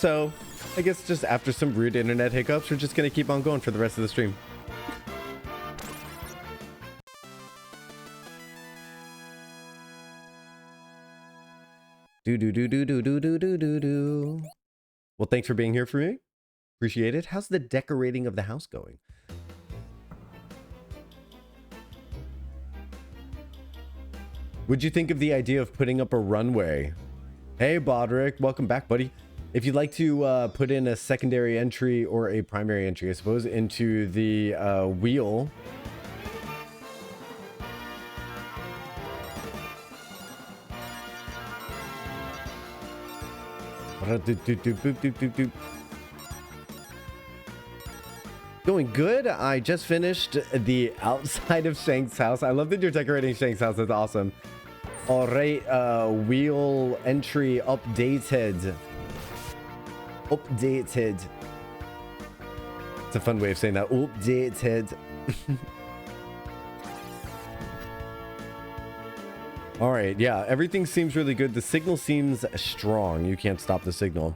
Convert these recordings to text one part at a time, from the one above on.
So I guess just after some rude internet hiccups, we're just gonna keep on going for the rest of the stream. Do. Well, thanks for being here for me. Appreciate it. How's the decorating of the house going? What'd you think of the idea of putting up a runway? Hey, Bodrick, welcome back, buddy. If you'd like to put in a secondary entry or a primary entry, I suppose, into the wheel. Going good. I just finished the outside of Shank's house. I love that you're decorating Shank's house. That's awesome. All right, wheel entry updated. Updated. It's a fun way of saying that. Updated. All right, yeah, everything seems really good. The signal seems strong. You can't stop the signal.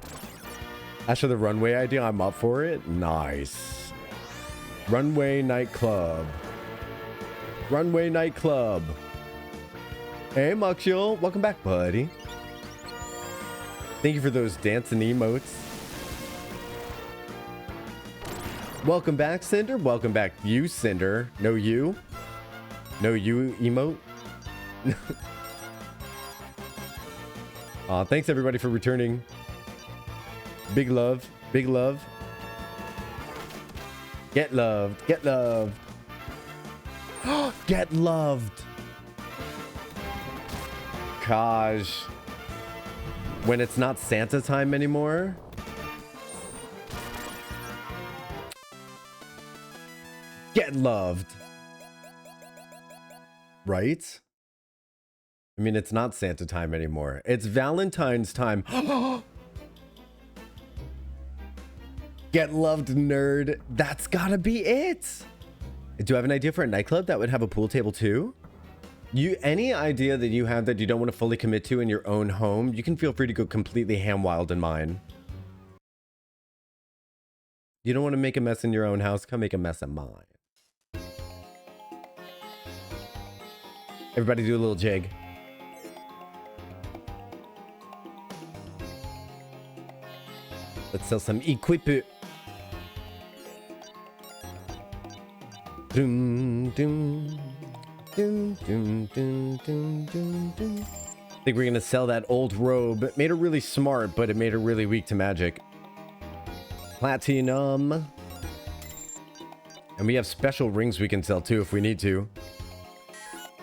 As for the runway idea, I'm up for it. Nice. Runway nightclub. Runway nightclub. Hey, Muxio. Welcome back, buddy. Thank you for those dancing emotes. Welcome back, Cinder. Welcome back, you, Cinder. No you. No you emote. Thanks everybody for returning. Big love. Big love. Get loved. Get loved. Get loved. Gosh. When it's not Santa time anymore. Get loved. Right? I mean, it's not Santa time anymore. It's Valentine's time. Get loved, nerd. That's gotta be it. Do you have an idea for a nightclub that would have a pool table too? Any idea that you have that you don't want to fully commit to in your own home, you can feel free to go completely ham wild in mine. You don't want to make a mess in your own house? Come make a mess in mine. Everybody do a little jig. Let's sell some equipment. Doom, doom, doom, doom, doom, doom, doom, doom. I think we're gonna sell that old robe. It made her really smart, but it made her really weak to magic. Platinum. And we have special rings we can sell too if we need to.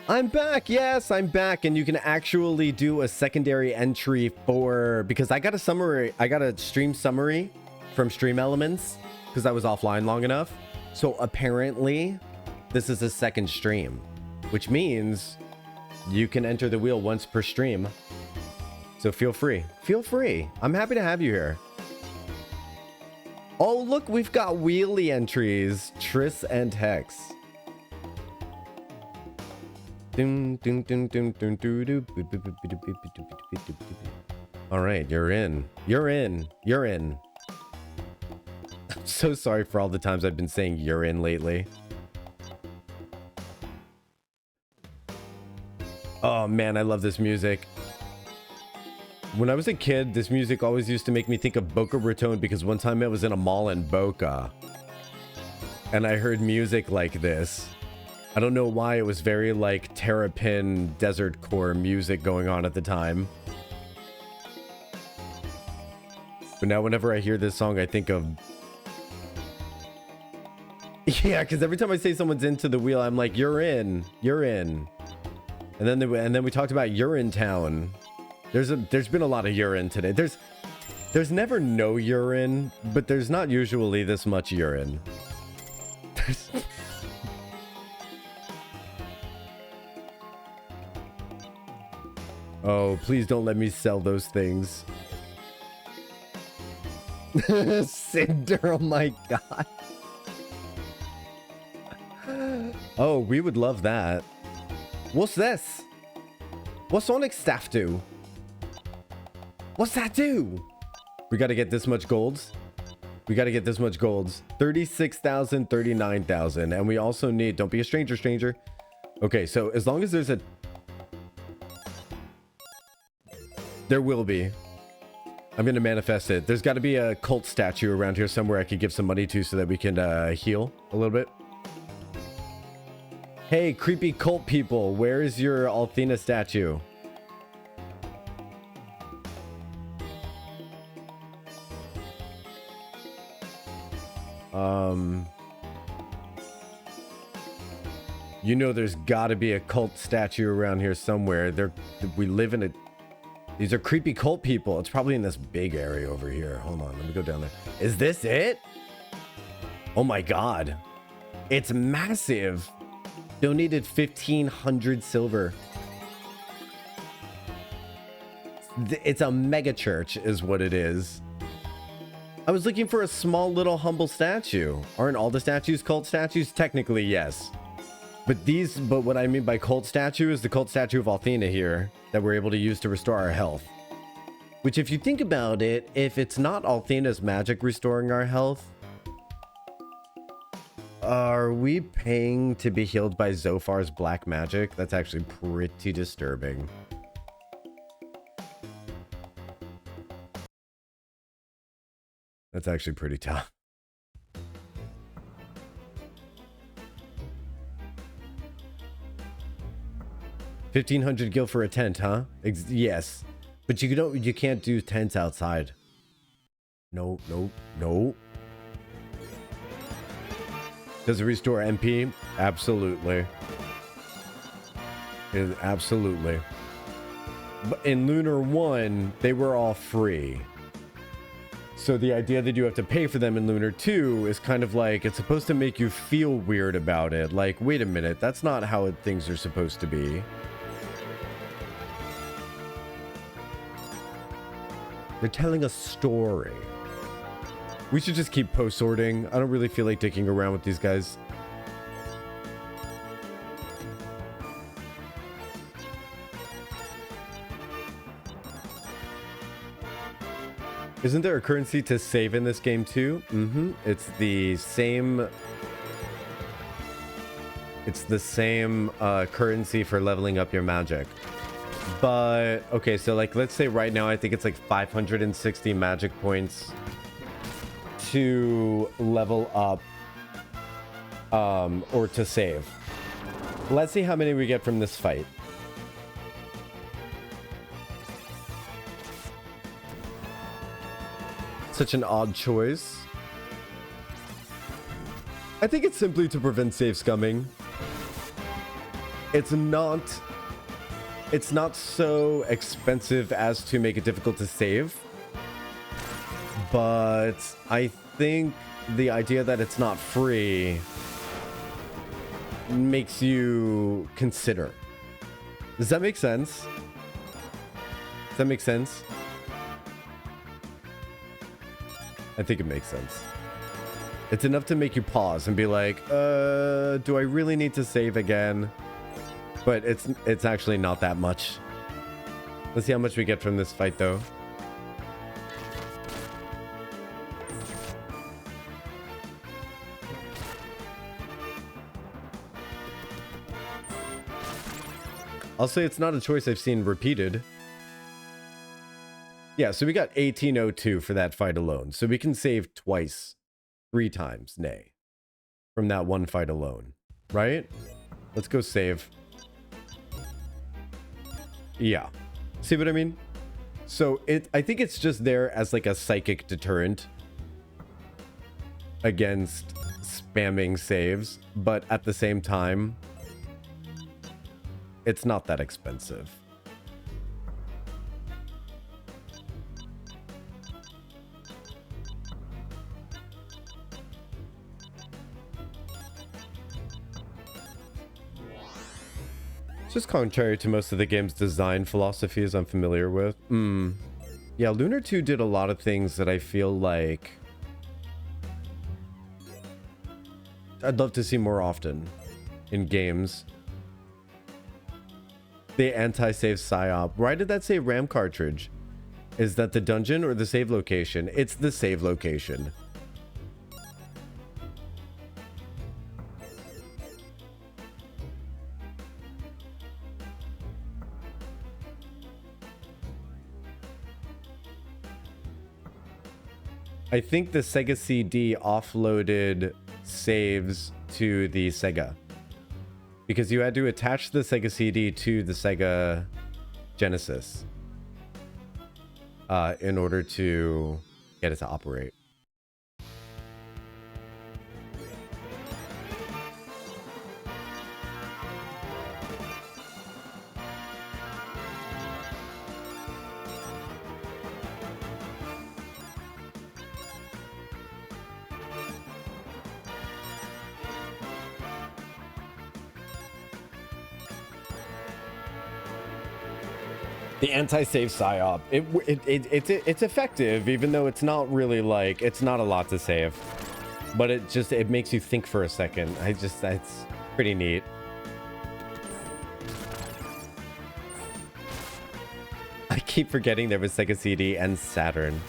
I'm back. Yes, I'm back. And you can actually do a secondary entry for, because I got a summary. I got a stream summary from Stream Elements because I was offline long enough. So apparently this is a second stream, which means you can enter the wheel once per stream. So feel free. Feel free. I'm happy to have you here. Oh, look, we've got wheelie entries. Triss and Hex. All right, you're in. You're in. You're in. I'm so sorry for all the times I've been saying you're in lately. Oh man, I love this music. When I was a kid, this music always used to make me think of Boca Raton because one time I was in a mall in Boca and I heard music like this. I don't know why, it was very like Terrapin Desert Core music going on at the time. But now whenever I hear this song, I think of... Yeah, because every time I say someone's into the wheel, I'm like, you're in. You're in. And then we talked about Urinetown. There's been a lot of urine today. There's never no urine, but there's not usually this much urine. Oh, please don't let me sell those things. Cinder, oh my god. Oh, we would love that. What's this? What's Sonic Staff do? What's that do? We got to get this much golds. We got to get this much golds. 36,000, 39,000. And we also need... Don't be a stranger, stranger. Okay, so as long as there's a... There will be. I'm going to manifest it. There's got to be a cult statue around here somewhere I could give some money to so that we can heal a little bit. Hey, creepy cult people. Where is your Althena statue? You know there's got to be a cult statue around here somewhere. We live in a... These are creepy cult people. It's probably in this big area over here. Hold on, let me go down there. Is this it? Oh my god. It's massive. Donated 1,500 silver. It's a mega church is what it is. I was looking for a small little humble statue. Aren't all the statues cult statues? Technically, yes. But what I mean by cult statue is the cult statue of Althena here that we're able to use to restore our health. Which, if you think about it, if it's not Althena's magic restoring our health, are we paying to be healed by Zophar's black magic? That's actually pretty disturbing. That's actually pretty tough. $1,500 gil for a tent, huh? Yes, but you can't do tents outside. No. Does it restore MP? Absolutely. Absolutely. But in Lunar 1, they were all free. So the idea that you have to pay for them in Lunar 2 is kind of like, it's supposed to make you feel weird about it. Like, wait a minute, that's not how things are supposed to be. They're telling a story. We should just keep post-sorting. I don't really feel like dicking around with these guys. Isn't there a currency to save in this game too? It's the same... It's the same currency for leveling up your magic. But, okay, so like, let's say right now, I think it's like 560 magic points to level up or to save. Let's see how many we get from this fight. Such an odd choice. I think it's simply to prevent save scumming. It's not so expensive as to make it difficult to save. But I think the idea that it's not free makes you consider. Does that make sense? Does that make sense? I think it makes sense. It's enough to make you pause and be like, do I really need to save again? But it's actually not that much. Let's see how much we get from this fight, though. I'll say it's not a choice I've seen repeated. Yeah, so we got 1802 for that fight alone. So we can save twice, 3 times, nay, from that one fight alone, right? Let's go save. Yeah. See what I mean? So I think it's just there as like a psychic deterrent against spamming saves, but at the same time, it's not that expensive. It's just contrary to most of the game's design philosophies I'm familiar with. Yeah, Lunar 2 did a lot of things that I feel like I'd love to see more often in games. The anti-save psyop. Why did that say RAM cartridge? Is that the dungeon or the save location? It's the save location. I think the Sega CD offloaded saves to the Sega. Because you had to attach the Sega CD to the Sega Genesis in order to get it to operate. The anti-save psyop, it's effective, even though it's not really like, it's not a lot to save, but it makes you think for a second. That's pretty neat. I keep forgetting there was Sega CD and Saturn.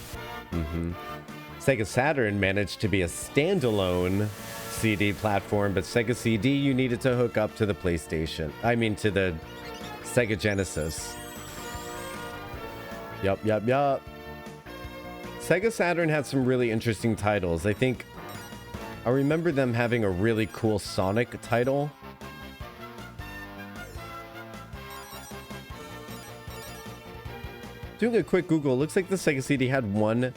Sega Saturn managed to be a standalone CD platform, but Sega CD you needed to hook up to the PlayStation. I mean, to the Sega Genesis. Yup. Sega Saturn had some really interesting titles. I remember them having a really cool Sonic title. Doing a quick Google, looks like the Sega CD had one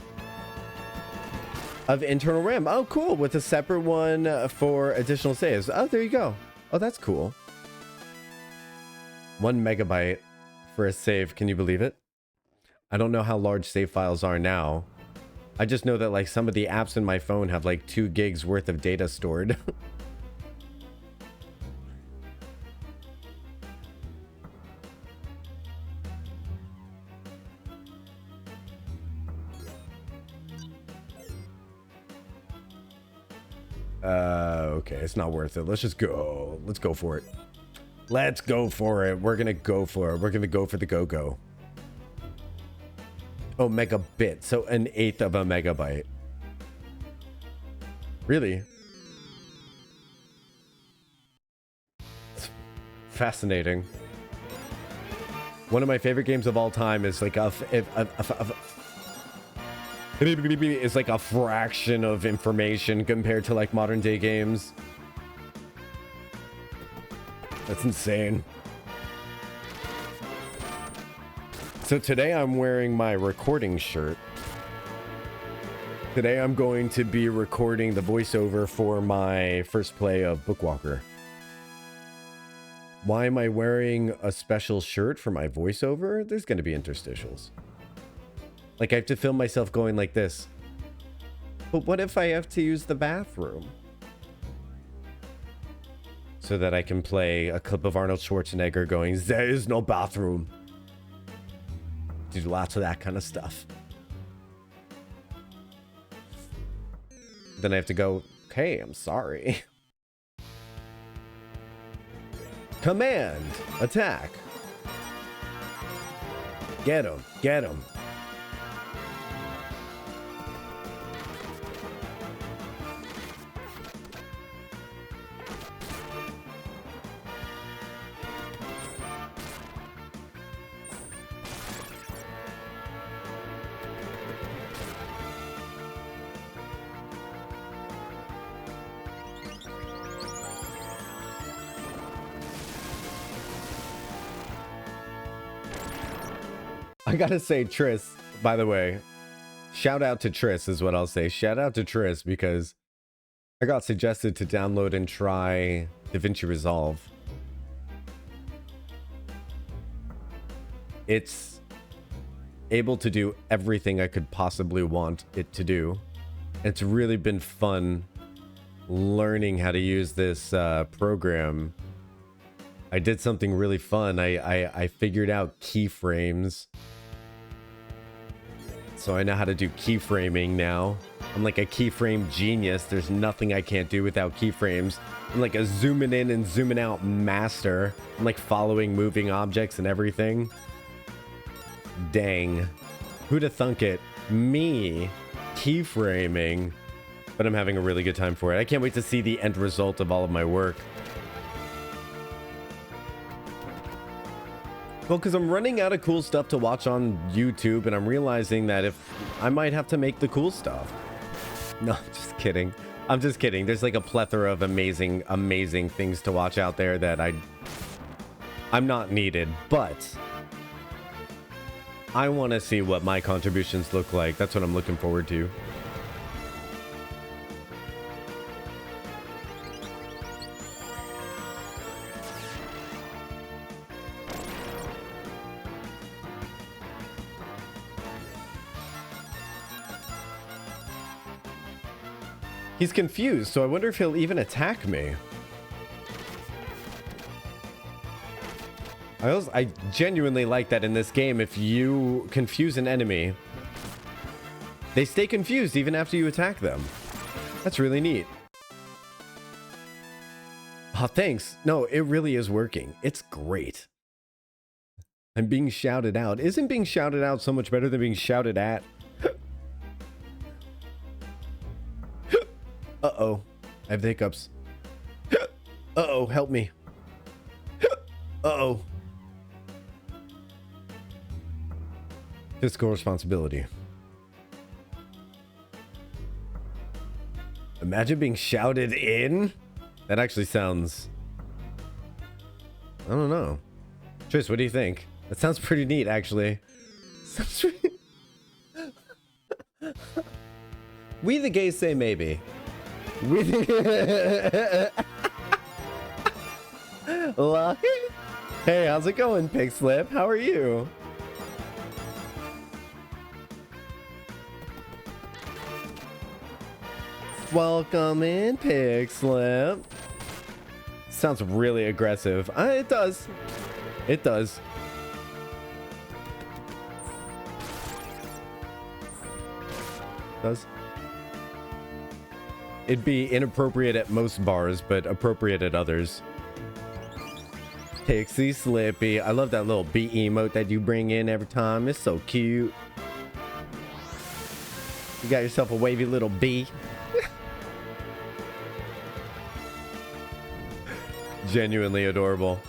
of internal RAM. Oh, cool. With a separate one for additional saves. Oh, there you go. Oh, that's cool. 1 megabyte for a save. Can you believe it? I don't know how large save files are now. I just know that like some of the apps in my phone have like 2 gigs worth of data stored. Okay, it's not worth it. Let's just go. Let's go for it. Let's go for it. We're gonna go for it. We're gonna go for the go-go. Oh, megabit. So 1/8 of a megabyte. Really? It's fascinating. One of my favorite games of all time is like it's like a fraction of information compared to like modern day games. That's insane. So today I'm wearing my recording shirt. Today I'm going to be recording the voiceover for my first play of Bookwalker. Why am I wearing a special shirt for my voiceover? There's going to be interstitials. Like I have to film myself going like this. But what if I have to use the bathroom? So that I can play a clip of Arnold Schwarzenegger going, "There is no bathroom." Do lots of that kind of stuff. Then I have to go, "Okay, I'm sorry." Command, attack. Get him, get him. I gotta say, Triss, by the way, shout out to Triss is what I'll say. Shout out to Triss because I got suggested to download and try DaVinci Resolve. It's able to do everything I could possibly want it to do. It's really been fun learning how to use this program. I did something really fun. I figured out keyframes. So I know how to do keyframing now. I'm like a keyframe genius. There's nothing I can't do without keyframes. I'm like a zooming in and zooming out master. I'm like following moving objects and everything. Dang. Who'da thunk it? Me keyframing, but I'm having a really good time for it. I can't wait to see the end result of all of my work. Well, because I'm running out of cool stuff to watch on YouTube, and I'm realizing that if I might have to make the cool stuff. No, I'm just kidding. I'm just kidding. There's like a plethora of amazing, amazing things to watch out there that I'm not needed, but I want to see what my contributions look like. That's what I'm looking forward to. He's confused, so I wonder if he'll even attack me. I genuinely like that in this game. If you confuse an enemy, they stay confused even after you attack them. That's really neat. Oh, thanks. No, it really is working. It's great. I'm being shouted out. Isn't being shouted out so much better than being shouted at? Uh-oh. I have the hiccups. Uh-oh, help me. Uh-oh. Fiscal responsibility. Imagine being shouted in? That actually sounds... I don't know. Tris, what do you think? That sounds pretty neat, actually. Sounds pretty... We the gays say maybe. We the... Lucky? Hey, how's it going, Pig Slip? How are you? Welcome in, Pig Slip. Sounds really aggressive. It does. It does. Does. It'd be inappropriate at most bars, but appropriate at others. Pixie Slippy. I love that little bee emote that you bring in every time. It's so cute. You got yourself a wavy little bee. Genuinely adorable.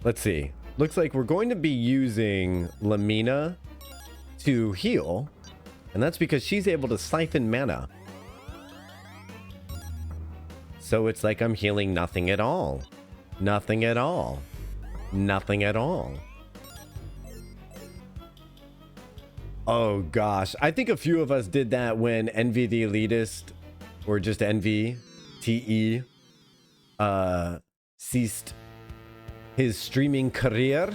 Let's see. Looks like we're going to be using Lamina to heal. And that's because she's able to siphon mana. So it's like I'm healing nothing at all. Nothing at all. Nothing at all. Oh gosh. I think a few of us did that when Envy the Elitist, or just Envy, TE, ceased his streaming career,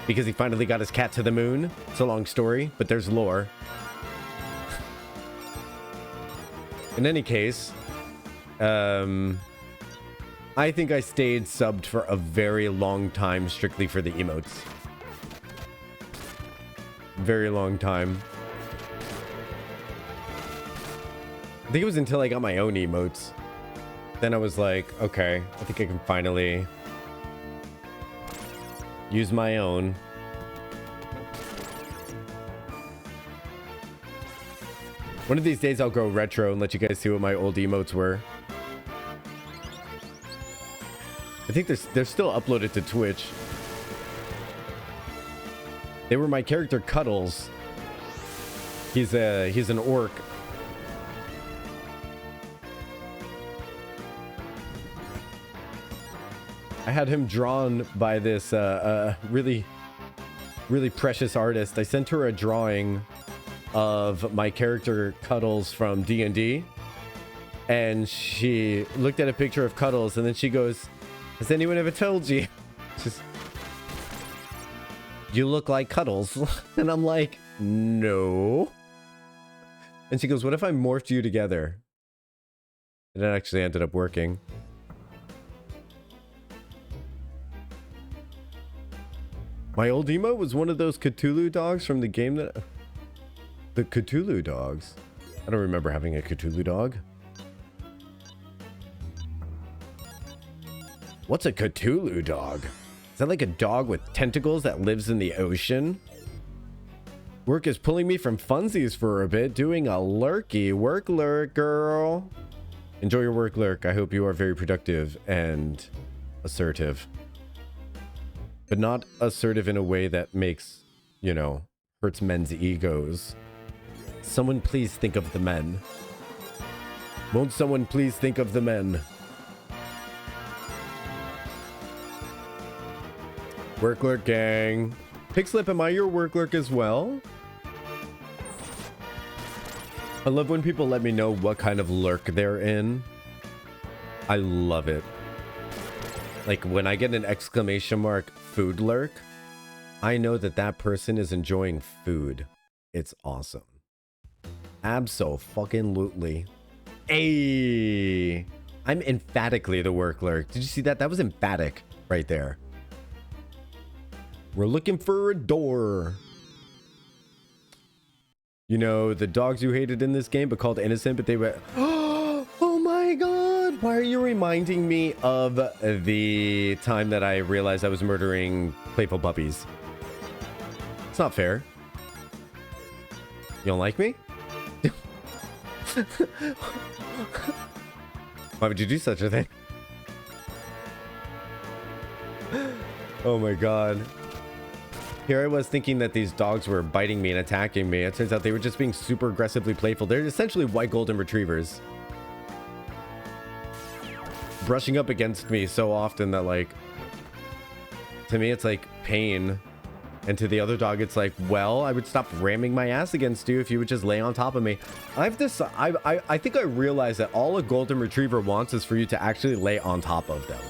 because he finally got his cat to the moon. It's a long story, but there's lore. In any case, I think I stayed subbed for a very long time strictly for the emotes. Very long time. I think it was until I got my own emotes. Then I was like, okay, I think I can finally use my own. One of these days I'll go retro and let you guys see what my old emotes were. I think they're still uploaded to Twitch. They were my character Cuddles. He's an orc. I had him drawn by this really precious artist. I sent her a drawing of my character Cuddles from D&D, and she looked at a picture of Cuddles, and then she goes, "Has anyone ever told you? Just, you look like Cuddles?" And I'm like, "No." And she goes, "What if I morphed you together?" And it actually ended up working. My old emo was one of those Cthulhu dogs from the game that... The Cthulhu dogs. I don't remember having a Cthulhu dog. What's a Cthulhu dog? Is that like a dog with tentacles that lives in the ocean? Work is pulling me from funsies for a bit, doing a lurky. Work lurk, girl. Enjoy your work lurk. I hope you are very productive and assertive. But not assertive in a way that makes, you know, hurts men's egos. Someone please think of the men. Won't someone please think of the men? Work lurk gang. Pigslip, am I your work lurk as well? I love when people let me know what kind of lurk they're in. I love it. Like when I get an exclamation mark food lurk, I know that that person is enjoying food. It's awesome. Abso-fucking-lutely. Hey, I'm emphatically the work lurk. Did you see that? That was emphatic right there. We're looking for a door. You know, the dogs you hated in this game but called innocent, but they were... Oh my god! Why are you reminding me of the time that I realized I was murdering playful puppies? It's not fair. You don't like me? Why would you do such a thing? Oh my god. Here I was thinking that these dogs were biting me and attacking me. It turns out they were just being super aggressively playful. They're essentially white golden retrievers. Brushing up against me so often that, like, to me it's like pain. And to the other dog, it's like, well, I would stop ramming my ass against you if you would just lay on top of me. I think I realized that all a golden retriever wants is for you to actually lay on top of them.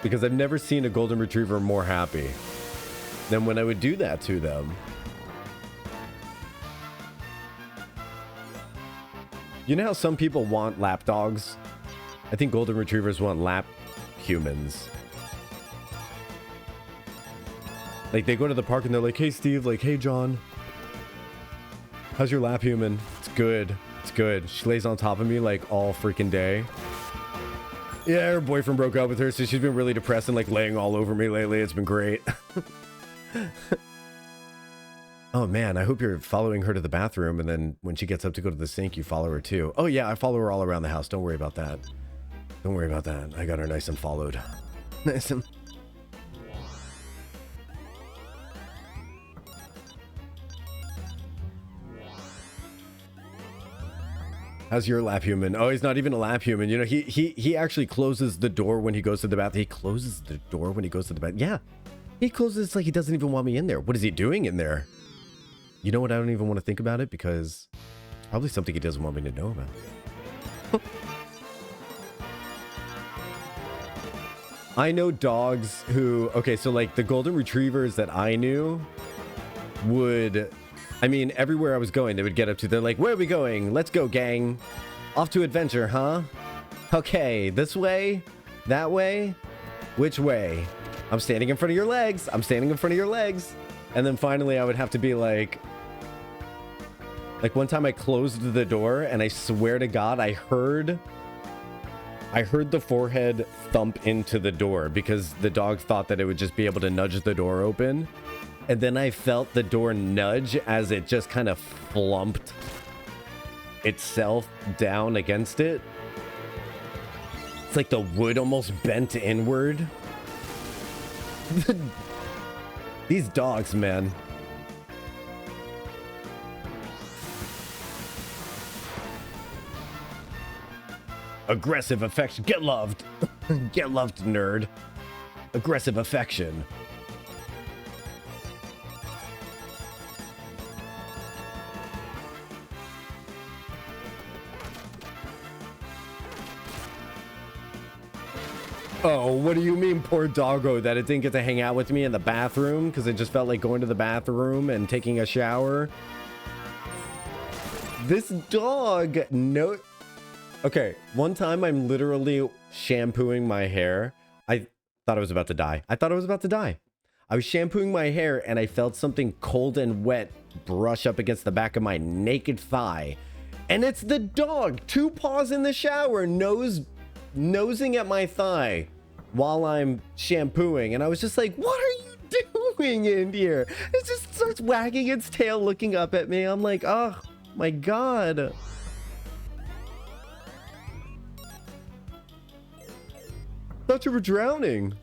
Because I've never seen a golden retriever more happy than when I would do that to them. You know how some people want lap dogs? I think golden retrievers want lap humans. Like, they go to the park and they're like, hey, Steve, like, hey, John. How's your lap human? It's good. It's good. She lays on top of me, like, all freaking day. Yeah, her boyfriend broke up with her, so she's been really depressed and, like, laying all over me lately. It's been great. Oh, man, I hope you're following her to the bathroom, and then when she gets up to go to the sink, you follow her, too. Oh, yeah, I follow her all around the house. Don't worry about that. Don't worry about that. I got her nice and followed. Nice and... How's your lap human? Oh, he's not even a lap human. You know, he actually closes the door when he goes to the bath. He closes the door when he goes to the bath. Yeah. He closes like he doesn't even want me in there. What is he doing in there? You know what? I don't even want to think about it because probably something he doesn't want me to know about. I know dogs who... Okay, so like the golden retrievers that I knew would... I mean, everywhere I was going, they would get up to, they're like, where are we going? Let's go, gang. Off to adventure, huh? Okay, this way? That way? Which way? I'm standing in front of your legs. I'm standing in front of your legs. And then finally I would have to be like one time I closed the door and I swear to God, I heard the forehead thump into the door because the dog thought that it would just be able to nudge the door open. And then I felt the door nudge as it just kind of flumped itself down against it. It's like the wood almost bent inward. These dogs, man. Aggressive affection. Get loved. Get loved, nerd. Aggressive affection. Oh, what do you mean, poor doggo, that it didn't get to hang out with me in the bathroom because it just felt like going to the bathroom and taking a shower? This dog, no... Okay, one time I'm literally shampooing my hair. Thought I was about to die. I thought I was about to die. I was shampooing my hair and I felt something cold and wet brush up against the back of my naked thigh. And it's the dog, 2 paws in the shower, nosing at my thigh while I'm shampooing. And I was just like, what are you doing in here? It just starts wagging its tail, looking up at me. I'm like, oh my God. Thought you were drowning.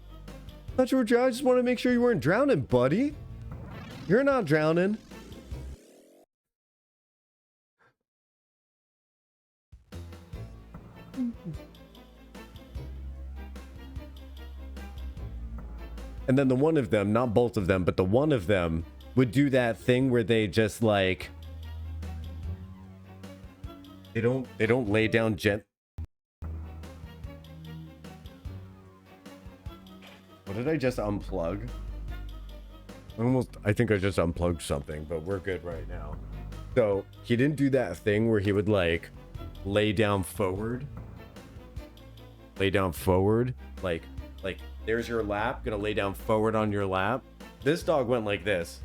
Thought you were drowning. I just want to make sure you weren't drowning, buddy. You're not drowning. And then the one of them, not both of them, but the one of them would do that thing where they just like they don't lay down gent. What did I just unplug? I think I just unplugged something, but we're good right now. So he didn't do that thing where he would like lay down forward. Like there's your lap, gonna lay down forward on your lap. This dog went like this.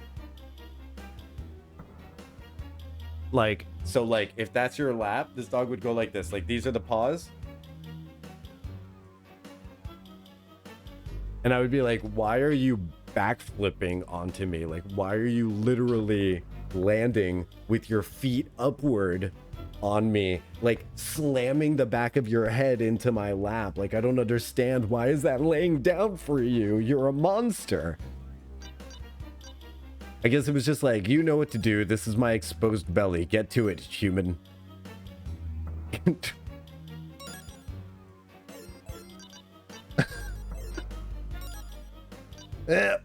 Like, so like if that's your lap, this dog would go like this. Like these are the paws. And I would be like, why are you backflipping onto me? Like, why are you literally landing with your feet upward on me? Like slamming the back of your head into my lap. Like, I don't understand. Why is that laying down for you? You're a monster. I guess it was just like, you know what to do. This is my exposed belly. Get to it, human.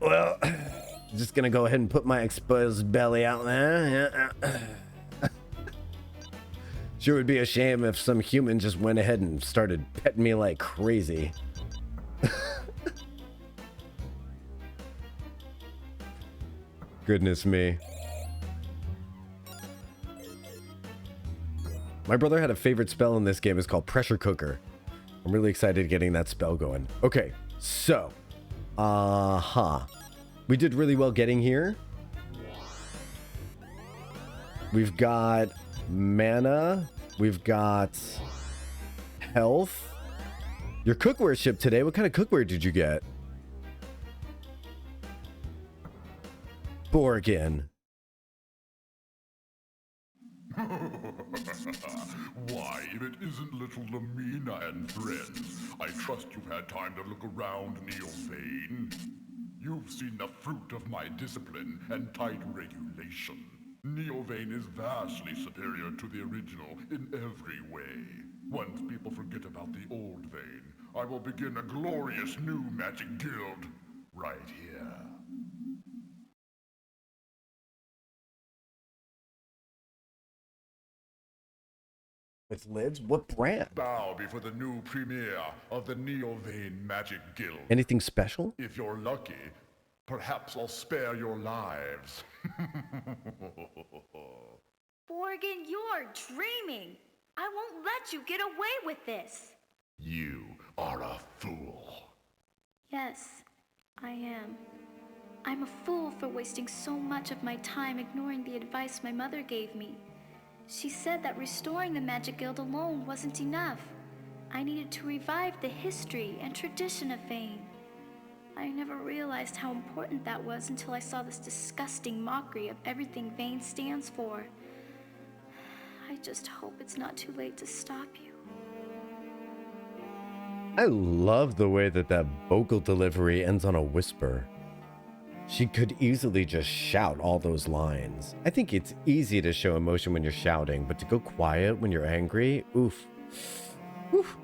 Well, just gonna go ahead and put my exposed belly out there. Yeah. Sure would be a shame if some human just went ahead and started petting me like crazy. Goodness me. My brother had a favorite spell in this game. It's called Pressure Cooker. I'm really excited getting that spell going. Okay, so we did really well getting here. We've got mana. We've got health. Your cookware shipped today. What kind of cookware did you get? Borgon. Why, if it isn't little Lamina and friends, I trust you've had time to look around, Neovane. You've seen the fruit of my discipline and tight regulation. Neovane is vastly superior to the original in every way. Once people forget about the old Vane, I will begin a glorious new magic guild right here. With lids? What brand? Bow before the new premiere of the Neovane Magic Guild. Anything special? If you're lucky, perhaps I'll spare your lives. Borgon, you're dreaming. I won't let you get away with this. You are a fool. Yes, I am. I'm a fool for wasting so much of my time ignoring the advice my mother gave me. She said that restoring the Magic Guild alone wasn't enough. I needed to revive the history and tradition of Vane. I never realized how important that was until I saw this disgusting mockery of everything Vane stands for. I just hope it's not too late to stop you. I love the way that vocal delivery ends on a whisper. She could easily just shout all those lines. I think it's easy to show emotion when you're shouting, but to go quiet when you're angry, oof. Oof.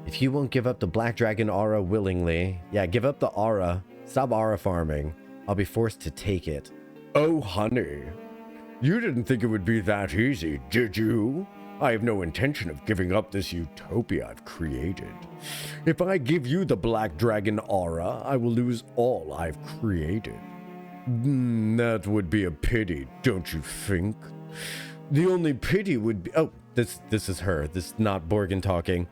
If you won't give up the Black Dragon aura willingly, yeah, give up the aura. Stop aura farming. I'll be forced to take it. Oh, honey. You didn't think it would be that easy, did you? I have no intention of giving up this utopia I've created. If I give you the Black Dragon aura, I will lose all I've created. That would be a pity, don't you think? The only pity would be... Oh, this is her. This is not Borgon talking.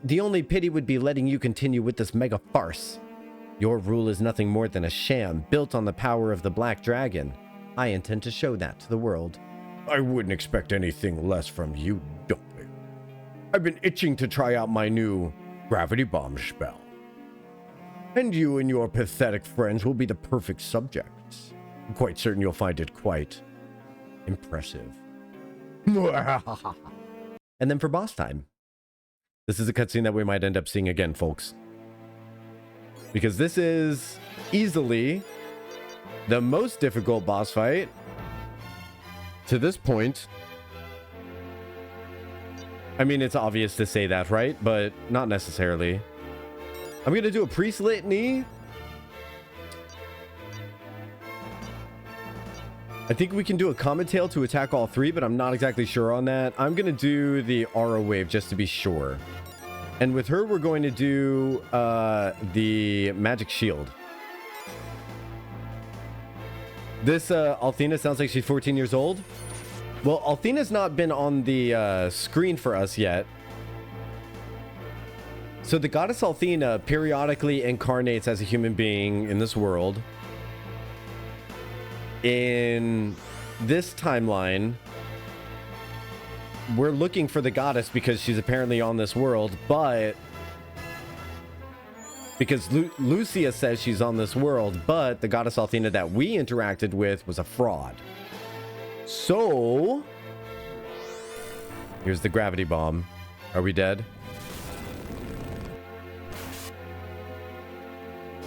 The only pity would be letting you continue with this mega farce. Your rule is nothing more than a sham built on the power of the Black Dragon. I intend to show that to the world. I wouldn't expect anything less from you, dumpling. I've been itching to try out my new gravity bomb spell. And you and your pathetic friends will be the perfect subjects. I'm quite certain you'll find it quite impressive. And then for boss time. This is a cutscene that we might end up seeing again, folks. Because this is easily the most difficult boss fight to this point. I mean, it's obvious to say that, right? But not necessarily. I'm going to do a priest litany. I think we can do a common tail to attack all three, but I'm not exactly sure on that. I'm going to do the aura wave just to be sure. And with her, we're going to do the magic shield. This Althena sounds like she's 14 years old. Well, Althena's not been on the screen for us yet. So the goddess Althena periodically incarnates as a human being in this world. In this timeline, we're looking for the goddess because she's apparently on this world, but because Lucia says she's on this world, but the goddess Althena that we interacted with was a fraud. So here's the gravity bomb. Are we dead?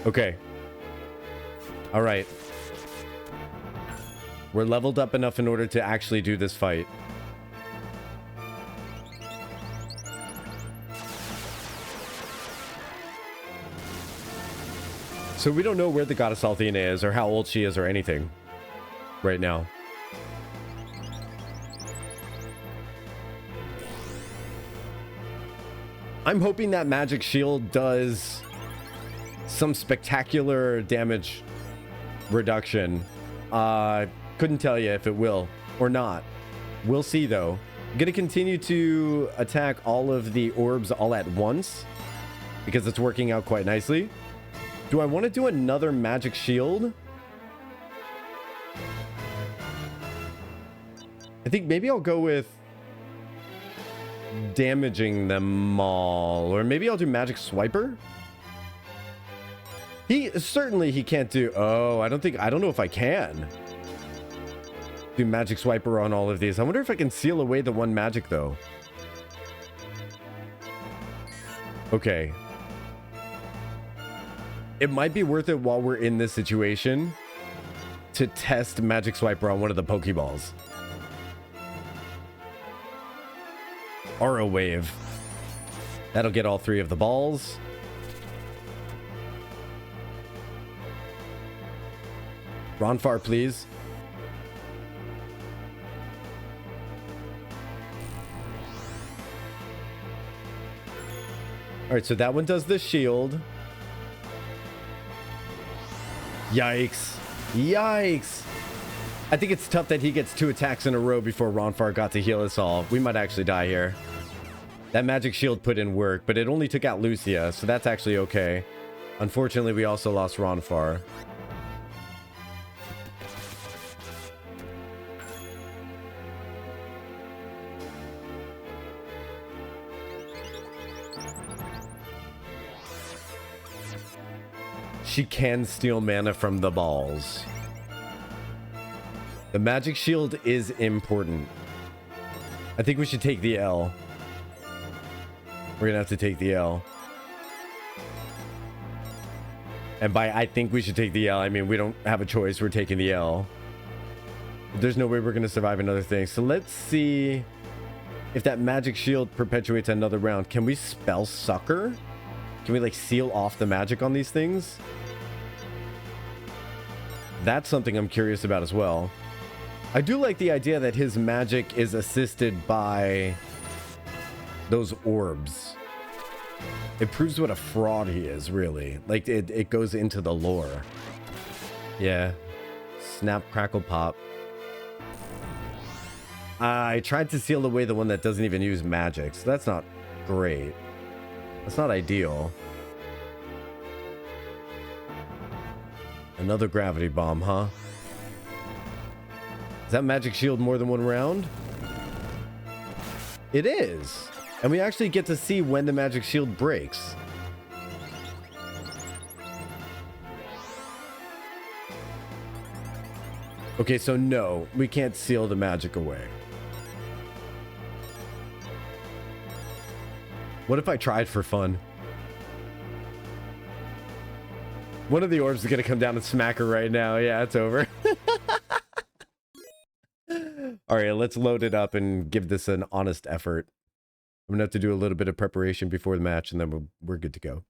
Okay. All right. We're leveled up enough in order to actually do this fight. So we don't know where the goddess Althena is or how old she is or anything right now. I'm hoping that magic shield does some spectacular damage reduction. Couldn't tell you if it will or not. We'll see though. I'm gonna continue to attack all of the orbs all at once because it's working out quite nicely. Do I want to do another magic shield? I think maybe I'll go with damaging them all, or maybe I'll do magic swiper. He can't do. Oh, I don't know if I can do magic swiper on all of these. I wonder if I can seal away the one magic though. Okay. It might be worth it while we're in this situation to test magic swiper on one of the Pokeballs. Aura wave. That'll get all three of the balls. Ronfar, please. All right, so that one does the shield. Yikes. Yikes. I think it's tough that he gets 2 attacks in a row before Ronfar got to heal us all. We might actually die here. That magic shield put in work, but it only took out Lucia, so that's actually okay. Unfortunately, we also lost Ronfar. She can steal mana from the balls. The magic shield is important. I think we should take the L. We're gonna have to take the L. And by I think we should take the L, I mean we don't have a choice. We're taking the L. There's no way we're gonna survive another thing. So let's see if that magic shield perpetuates another round. Can we spell sucker? Can we like seal off the magic on these things? That's something I'm curious about as well. I do like the idea that his magic is assisted by those orbs. It proves what a fraud he is, really. Like, it goes into the lore. Yeah. Snap, crackle, pop. I tried to seal away the one that doesn't even use magic, so that's not great. That's not ideal. Another gravity bomb, huh? Is that magic shield more than one round? It is. And we actually get to see when the magic shield breaks. Okay, so no, we can't seal the magic away. What if I tried for fun? One of the orbs is gonna come down and smack her right now. Yeah, it's over. All right, let's load it up and give this an honest effort. I'm gonna have to do a little bit of preparation before the match, and then we're good to go.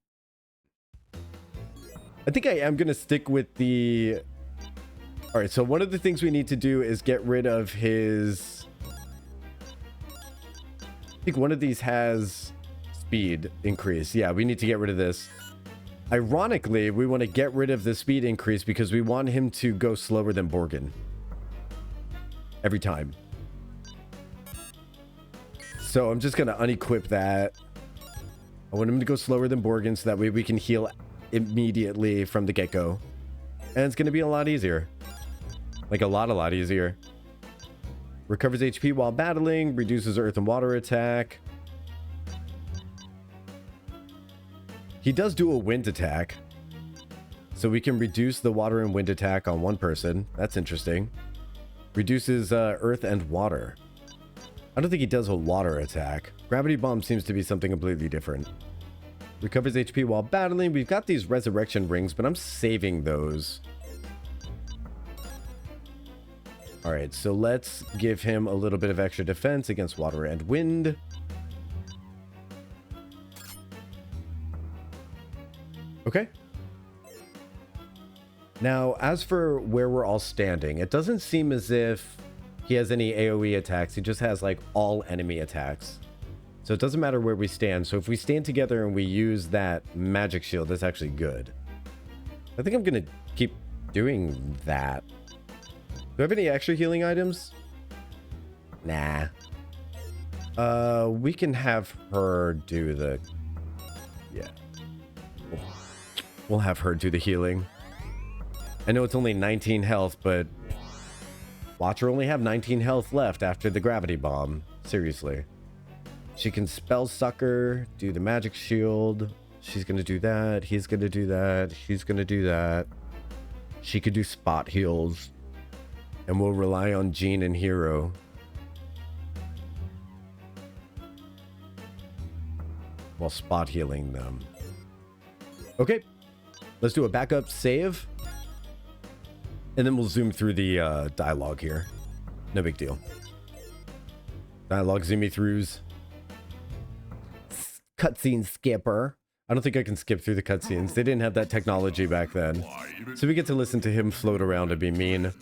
I think I am gonna stick with the... All right, so one of the things we need to do is get rid of his... I think one of these has speed increase. Yeah, we need to get rid of this. Ironically, we want to get rid of the speed increase because we want him to go slower than Borgon. Every time. So I'm just going to unequip that. I want him to go slower than Borgon so that way we can heal immediately from the get-go. And it's going to be a lot easier. Like a lot easier. Recovers HP while battling. Reduces earth and water attack. He does do a wind attack. So we can reduce the water and wind attack on one person. That's interesting. Reduces earth and water. I don't think he does a water attack. Gravity bomb seems to be something completely different. Recovers HP while battling. We've got these resurrection rings, but I'm saving those. All right, so let's give him a little bit of extra defense against water and wind. Okay. Now, as for where we're all standing, it doesn't seem as if he has any AoE attacks. He just has like all enemy attacks. So it doesn't matter where we stand. So if we stand together and we use that magic shield, that's actually good. I think I'm going to keep doing that. Do I have any extra healing items? Nah. We can have her do the... Yeah. We'll have her do the healing. I know it's only 19 health, but... Watch her only have 19 health left after the gravity bomb. Seriously. She can spell sucker, do the magic shield. She's gonna do that. He's gonna do that. She's gonna do that. She could do spot heals. And we'll rely on Jean and Hero. While spot healing them. Okay. Let's do a backup save. And then we'll zoom through the dialogue here. No big deal. Dialogue zoom me throughs. Cutscene skipper. I don't think I can skip through the cutscenes. They didn't have that technology back then. So we get to listen to him float around and be mean.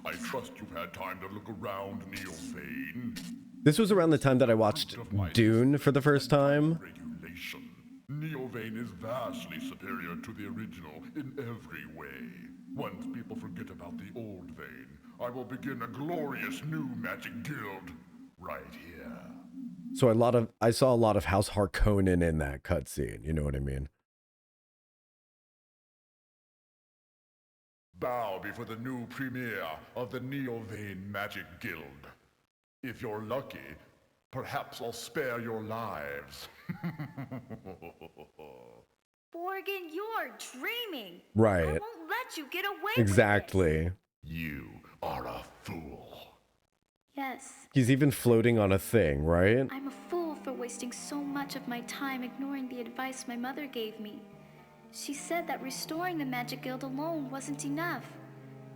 I trust you've had time to look around Neo Vane. This was around the time that I watched Dune for the first time. Regulation. Neo Vane is vastly superior to the original in every way. Once people forget about the old Vane, I will begin a glorious new magic guild right here. So I saw a lot of House Harkonnen in that cutscene. You know what I mean? Bow before the new premiere of the Neo Vane Magic Guild. If you're lucky, perhaps I'll spare your lives. Borgon, you're dreaming. Right. I won't let you get away Exactly. with You are a fool. it. Yes. He's even floating on a thing, right? I'm a fool for wasting so much of my time ignoring the advice my mother gave me. She said that restoring the Magic Guild alone wasn't enough.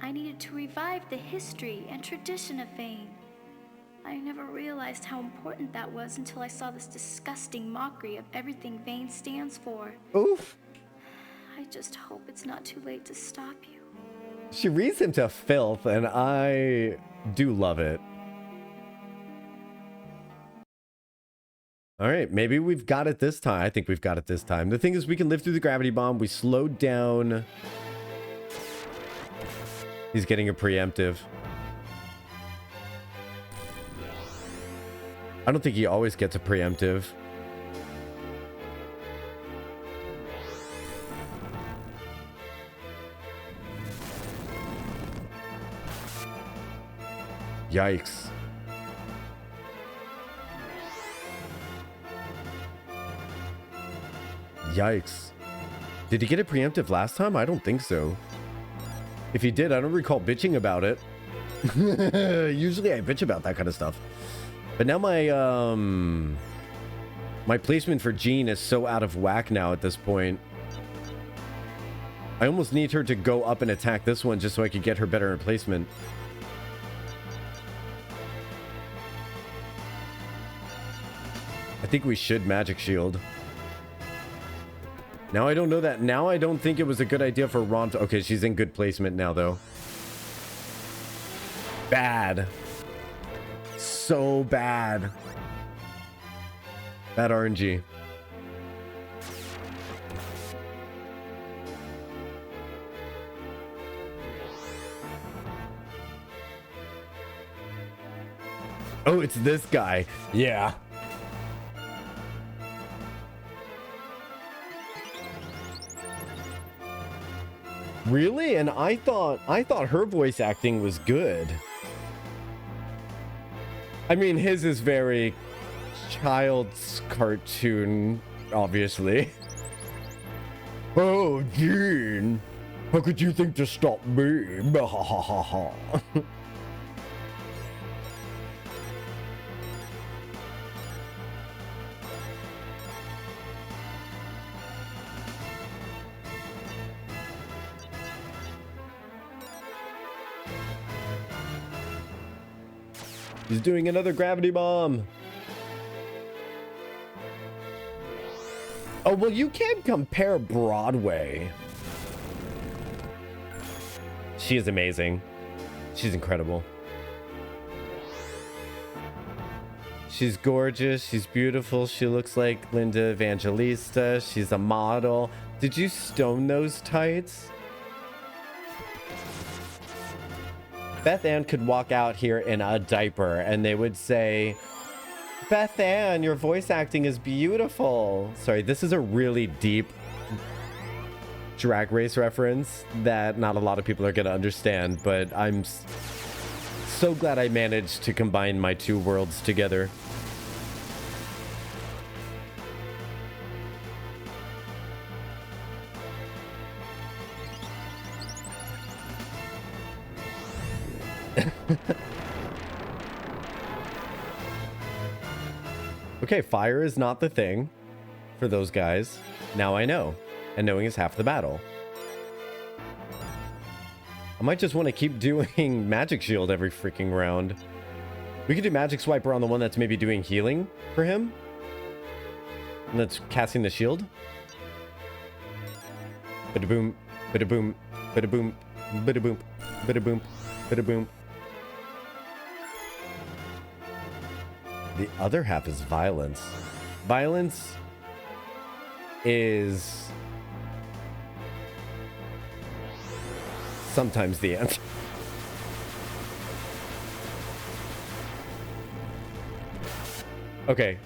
I needed to revive the history and tradition of Vane. I never realized how important that was until I saw this disgusting mockery of everything Vane stands for. Oof. I just hope it's not too late to stop you. She reads him to filth, and I do love it. All right, maybe we've got it this time. I think we've got it this time. The thing is, we can live through the gravity bomb. We slowed down. He's getting a preemptive. I don't think he always gets a preemptive. Yikes. Yikes. Did he get it preemptive last time? I don't think so. If he did, I don't recall bitching about it. Usually I bitch about that kind of stuff. But now my placement for Jean is so out of whack now at this point. I almost need her to go up and attack this one just so I could get her better in placement. I think we should Magic Shield. Now I don't know that. Now I don't think it was a good idea for Ron to... Okay, she's in good placement now, though. Bad. So bad. Bad RNG. Oh, it's this guy. Yeah. Really? And I thought her voice acting was good. I mean, his is very child's cartoon, obviously. Oh, Jean, how could you think to stop me? Ha ha ha ha. He's doing another gravity bomb. Oh, well, you can't compare Broadway. She is amazing. She's incredible. She's gorgeous. She's beautiful. She looks like Linda Evangelista. She's a model. Did you stone those tights? Beth Ann could walk out here in a diaper and they would say, Beth Ann, your voice acting is beautiful. Sorry, this is a really deep Drag Race reference that not a lot of people are going to understand, but I'm so glad I managed to combine my two worlds together. Okay, fire is not the thing for those guys. Now I know. And knowing is half the battle. I might just want to keep doing Magic Shield every freaking round. We could do Magic Swiper on the one that's maybe doing healing for him. And that's casting the shield. Bada boom, bada boom, bada boom, bada boom, bada boom, bada boom. The other half is violence. Violence is sometimes the answer. Okay.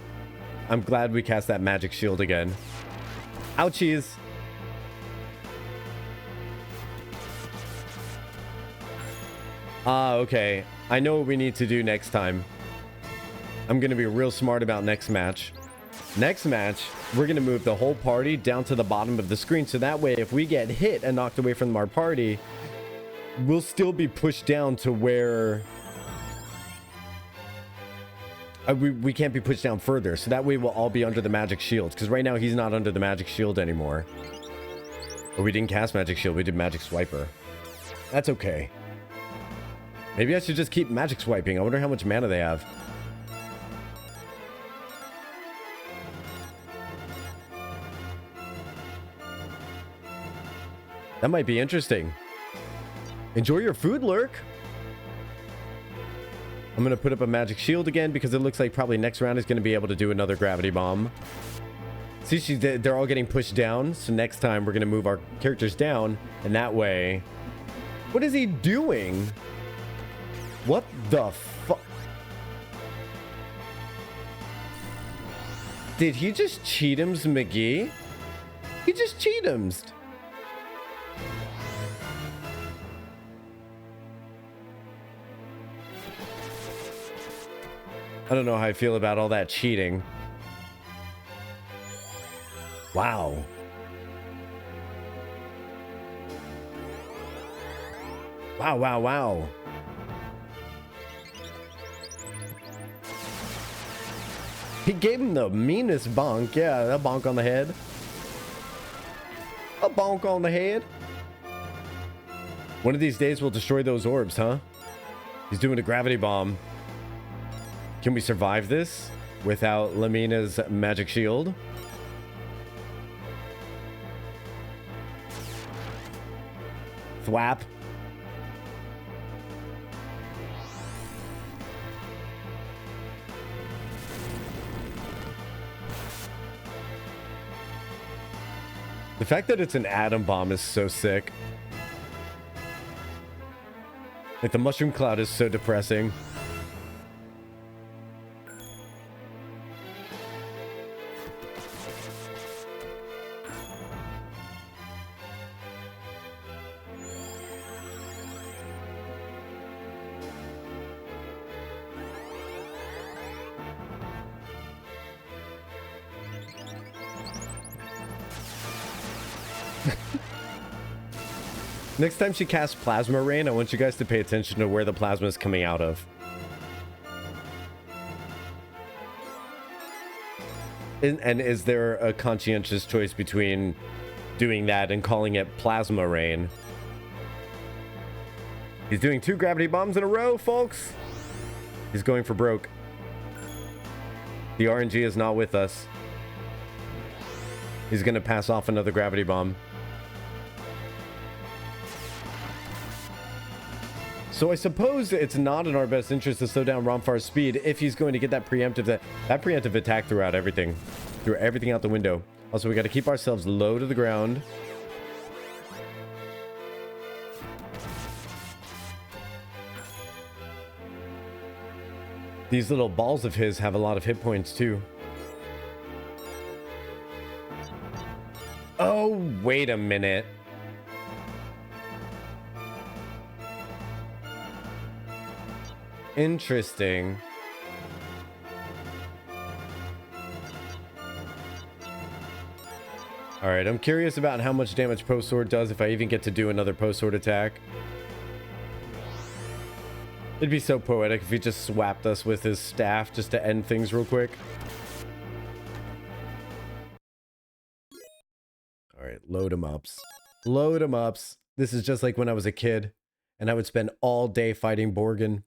I'm glad we cast that magic shield again. Ouchies. Okay. I know what we need to do next time. I'm going to be real smart about next match. Next match, we're going to move the whole party down to the bottom of the screen. So that way, if we get hit and knocked away from our party, we'll still be pushed down to where... we can't be pushed down further. So that way, we'll all be under the magic shield. Because right now, he's not under the magic shield anymore. But we didn't cast magic shield. We did magic swiper. That's okay. Maybe I should just keep magic swiping. I wonder how much mana they have. That might be interesting. Enjoy your food, Lurk. I'm going to put up a magic shield again because it looks like probably next round is going to be able to do another gravity bomb. See, they're all getting pushed down. So next time we're going to move our characters down. And that way... What is he doing? What the fuck? Did he just cheat-ems McGee? He just cheat-ems. I don't know how I feel about all that cheating. Wow. Wow, wow, wow. He gave him the meanest bonk. Yeah, that bonk on the head. A bonk on the head. One of these days we'll destroy those orbs, huh? He's doing a gravity bomb. Can we survive this without Lamina's magic shield? Thwap. The fact that it's an atom bomb is so sick. Like, the mushroom cloud is so depressing. Next time she casts Plasma Rain, I want you guys to pay attention to where the plasma is coming out of. And is there a conscientious choice between doing that and calling it Plasma Rain? He's doing 2 gravity bombs in a row, folks. He's going for broke. The RNG is not with us. He's going to pass off another gravity bomb. So I suppose it's not in our best interest to slow down Romfar's speed if he's going to get that preemptive attack throughout everything. Through everything out the window. Also, we got to keep ourselves low to the ground. These little balls of his have a lot of hit points too. Oh, wait a minute. Interesting. Alright, I'm curious about how much damage Post Sword does if I even get to do another Post Sword attack. It'd be so poetic if he just swapped us with his staff just to end things real quick. Alright, load 'em ups. Load 'em ups. This is just like when I was a kid and I would spend all day fighting Borgon.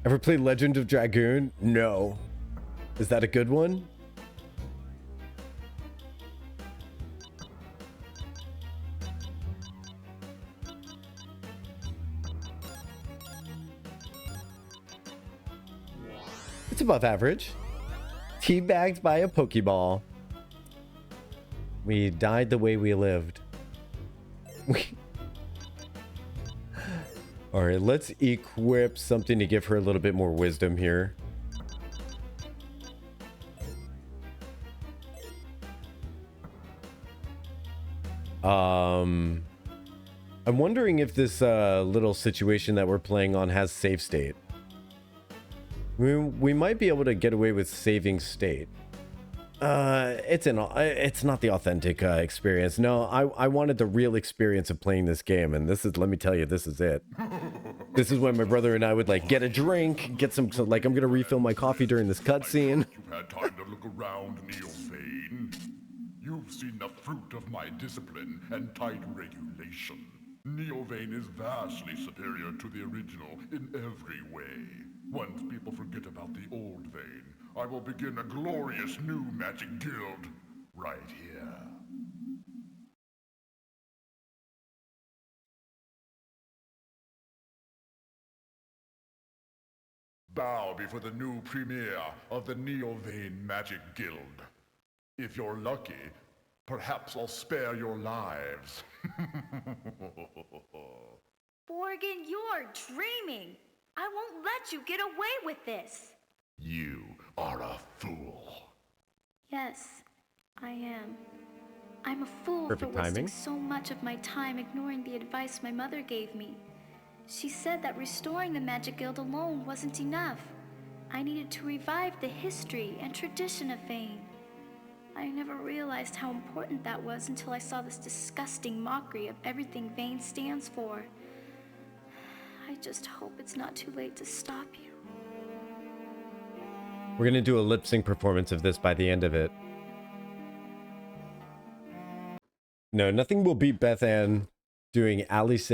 Ever played Legend of Dragoon? No. Is that a good one? It's above average. Teabagged by a Pokeball. We died the way we lived. Alright, let's equip something to give her a little bit more wisdom here. I'm wondering if this little situation that we're playing on has save state. We might be able to get away with saving state. It's not the authentic experience. No, I wanted the real experience of playing this game, and this is, let me tell you, this is it. This is when my brother and I would like get a drink, get some, like, I'm gonna refill my coffee during this cutscene. You've had time to look around, Neovane. You've seen the fruit of my discipline and tight regulation. Neovane is vastly superior to the original in every way. Once people forget about the old Vane, I will begin a glorious new magic guild right here. Bow before the new premier of the Neovane Magic Guild. If you're lucky, perhaps I'll spare your lives. Borgon, you're dreaming. I won't let you get away with this. You are a fool. Yes, I am. I'm a fool Perfect for wasting timing. so much of my time ignoring the advice my mother gave me. She said that restoring the Magic Guild alone wasn't enough. I needed to revive the history and tradition of Vane. I never realized how important that was until I saw this disgusting mockery of everything Vane stands for. I just hope it's not too late to stop you. We're gonna do a lip sync performance of this by the end of it. No, nothing will beat Beth Ann doing Alice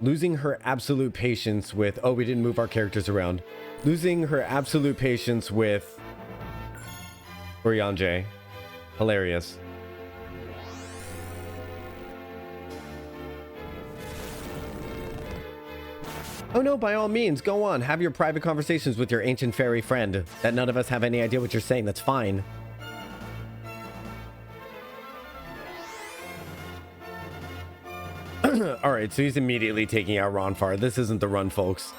losing her absolute patience with... Oh, we didn't move our characters around. Losing her absolute patience with... Oriange. Hilarious. Oh no, by all means, go on. Have your private conversations with your ancient fairy friend. That none of us have any idea what you're saying. That's fine. Alright, so he's immediately taking out Ronfar. This isn't the run, folks.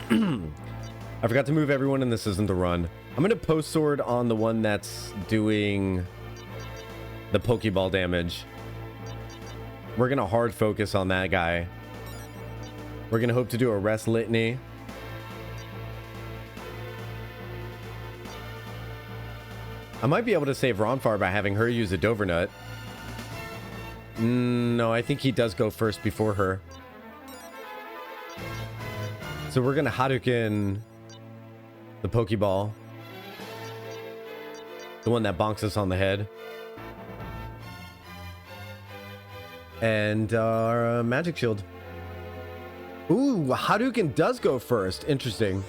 I forgot to move everyone, and this isn't the run. I'm going to post sword on the one that's doing the Pokeball damage. We're going to hard focus on that guy. We're going to hope to do a rest litany. I might be able to save Ronfar by having her use a Dovernut. No, I think he does go first before her. So we're going to Hadouken the Pokeball. The one that bonks us on the head. And our Magic Shield. Ooh, Hadouken does go first. Interesting.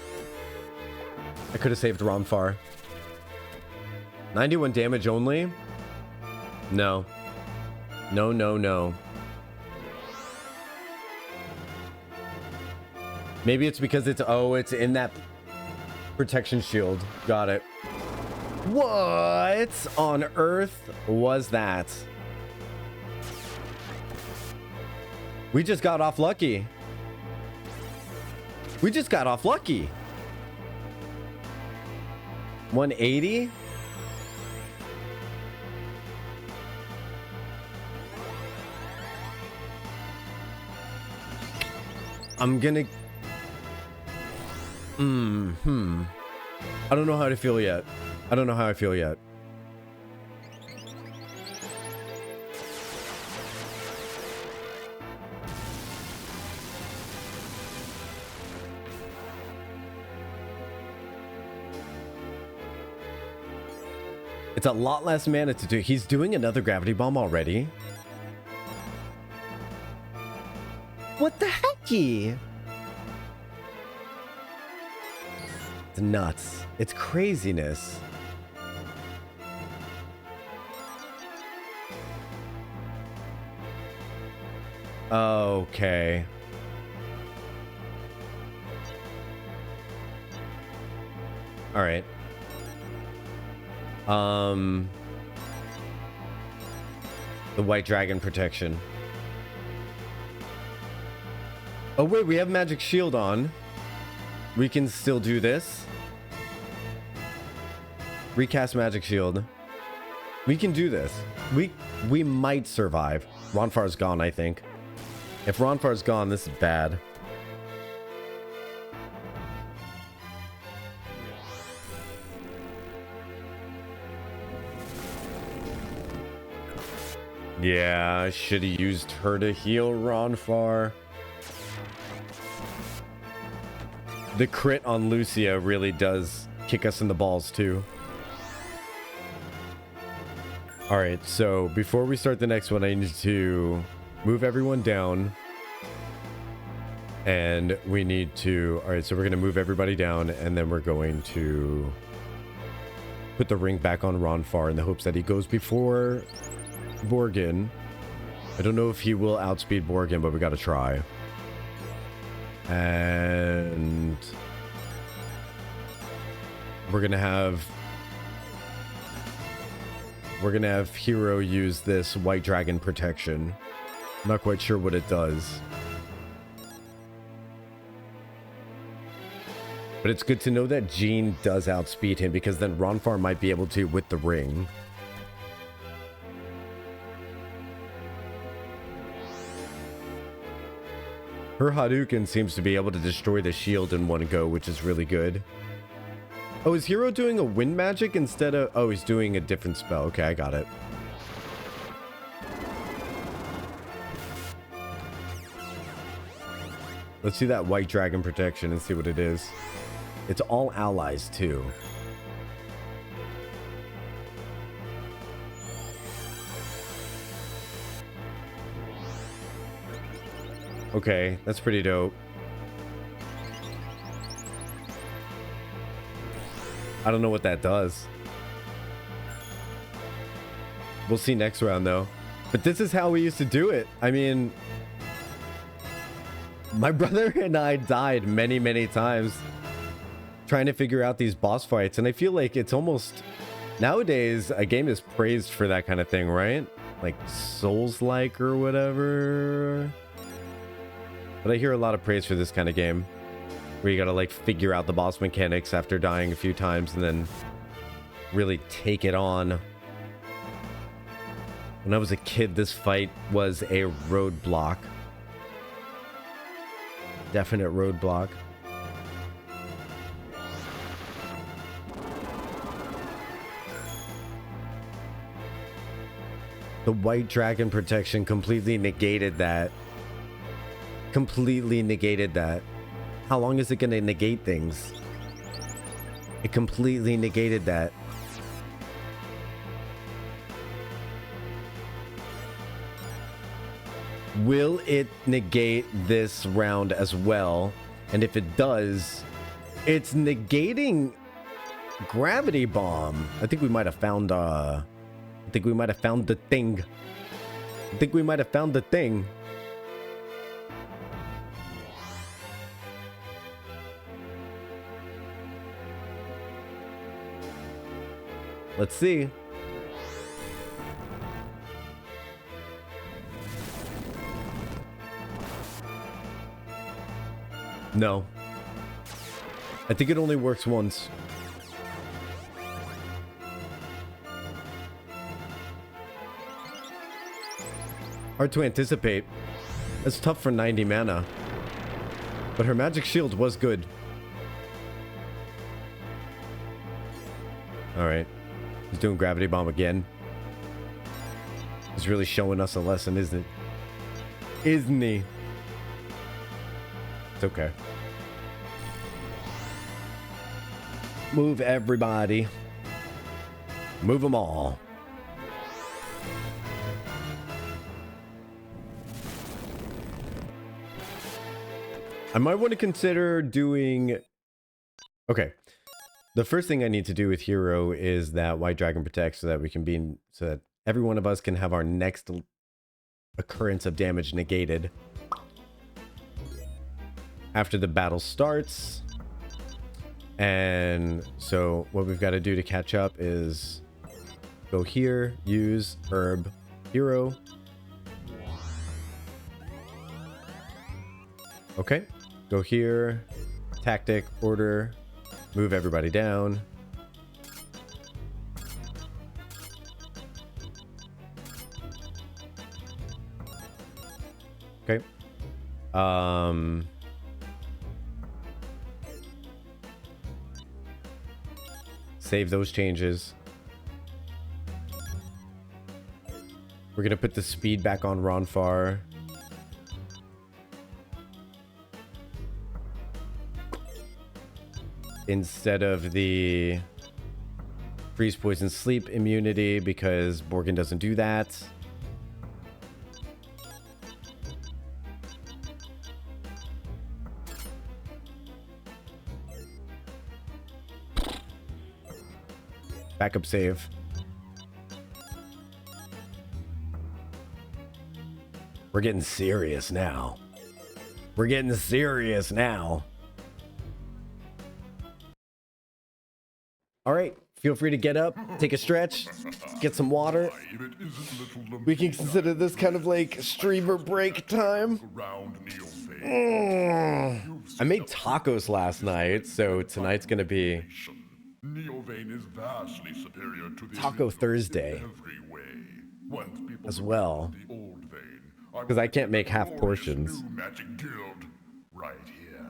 I could have saved Ronfar. 91 damage only? No. No, no, no. Maybe it's because it's... Oh, it's in that protection shield. Got it. What on earth was that? We just got off lucky. We just got off lucky. 180? I'm gonna... I don't know how to feel yet. I don't know how I feel yet. It's a lot less mana to do. He's doing another gravity bomb already. What the hecky? It's nuts. It's craziness. Okay. All right. The white dragon protection. Oh wait, we have magic shield on. We can still do this. Recast magic shield. We can do this. We might survive. Ronfar's gone, I think. If Ronfar's gone, this is bad. Yeah, I should have used her to heal Ronfar. The crit on Lucia really does kick us in the balls too. Alright, so before we start the next one, I need to move everyone down. And we need to... Alright, so we're going to move everybody down, and then we're going to put the ring back on Ronfar in the hopes that he goes before Borgon. I don't know if he will outspeed Borgon, but we got to try. And we're gonna have Hero use this white dragon protection. I'm not quite sure what it does, but it's good to know that Jean does outspeed him, because then Ronfar might be able to with the ring. Her Hadouken seems to be able to destroy the shield in one go, which is really good. Oh, is Hero doing a wind magic instead of... Oh, he's doing a different spell. Okay, I got it. Let's see that white dragon protection and see what it is. It's all allies, too. Okay, that's pretty dope. I don't know what that does. We'll see next round, though. But this is how we used to do it. I mean, my brother and I died many, many times trying to figure out these boss fights. And I feel like it's almost... Nowadays, a game is praised for that kind of thing, right? Like Souls-like or whatever. But I hear a lot of praise for this kind of game, where you gotta like figure out the boss mechanics after dying a few times and then really take it on. When I was a kid, this fight was a roadblock. Definite roadblock. The white dragon protection completely negated that. Completely negated that. How long is it going to negate things? It completely negated that. Will it negate this round as well? And if it does, it's negating gravity bomb. I think we might have found the thing. I think we might have found the thing. Let's see. No. I think it only works once. Hard to anticipate. It's tough for 90 mana. But her magic shield was good. Alright. He's doing gravity bomb again. He's really showing us a lesson, isn't it? Isn't he? It's okay. Move everybody. Move them all. I might want to consider doing... Okay. The first thing I need to do with Hero is that White Dragon Protect so that we can be... So that every one of us can have our next occurrence of damage negated. After the battle starts. And so what we've got to do to catch up is go here, use herb, Hero. Okay. Go here, tactic, order, move everybody down. Okay. Save those changes. We're gonna put the speed back on Ronfar. Instead of the freeze, poison, sleep immunity, because Borgon doesn't do that. Backup save. We're getting serious now. We're getting serious now. All right, feel free to get up, take a stretch, get some water. We can consider this kind of like streamer break time. I made tacos last night, so tonight's gonna be Taco Thursday as well, because I can't make half portions. right here.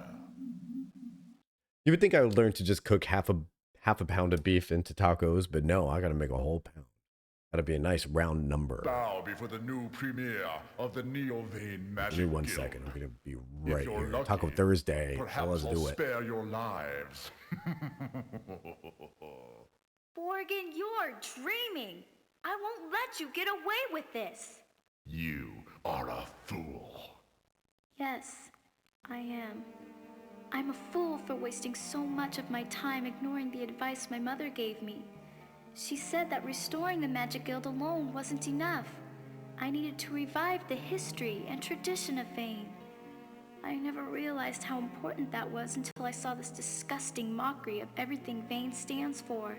You would think I would learn to just cook half a pound of beef into tacos, but no, I gotta make a whole pound. Gotta be a nice round number. Bow before the new premiere of the Neovane Magic Give me 1 Guild. second. I'm gonna be If right you're here. lucky, Taco Thursday. perhaps Let's I'll do it. spare your lives. Borgon, you're dreaming. I won't let you get away with this. You are a fool. Yes, I am. I'm a fool for wasting so much of my time ignoring the advice my mother gave me. She said that restoring the Magic Guild alone wasn't enough. I needed to revive the history and tradition of Vane. I never realized how important that was until I saw this disgusting mockery of everything Vane stands for.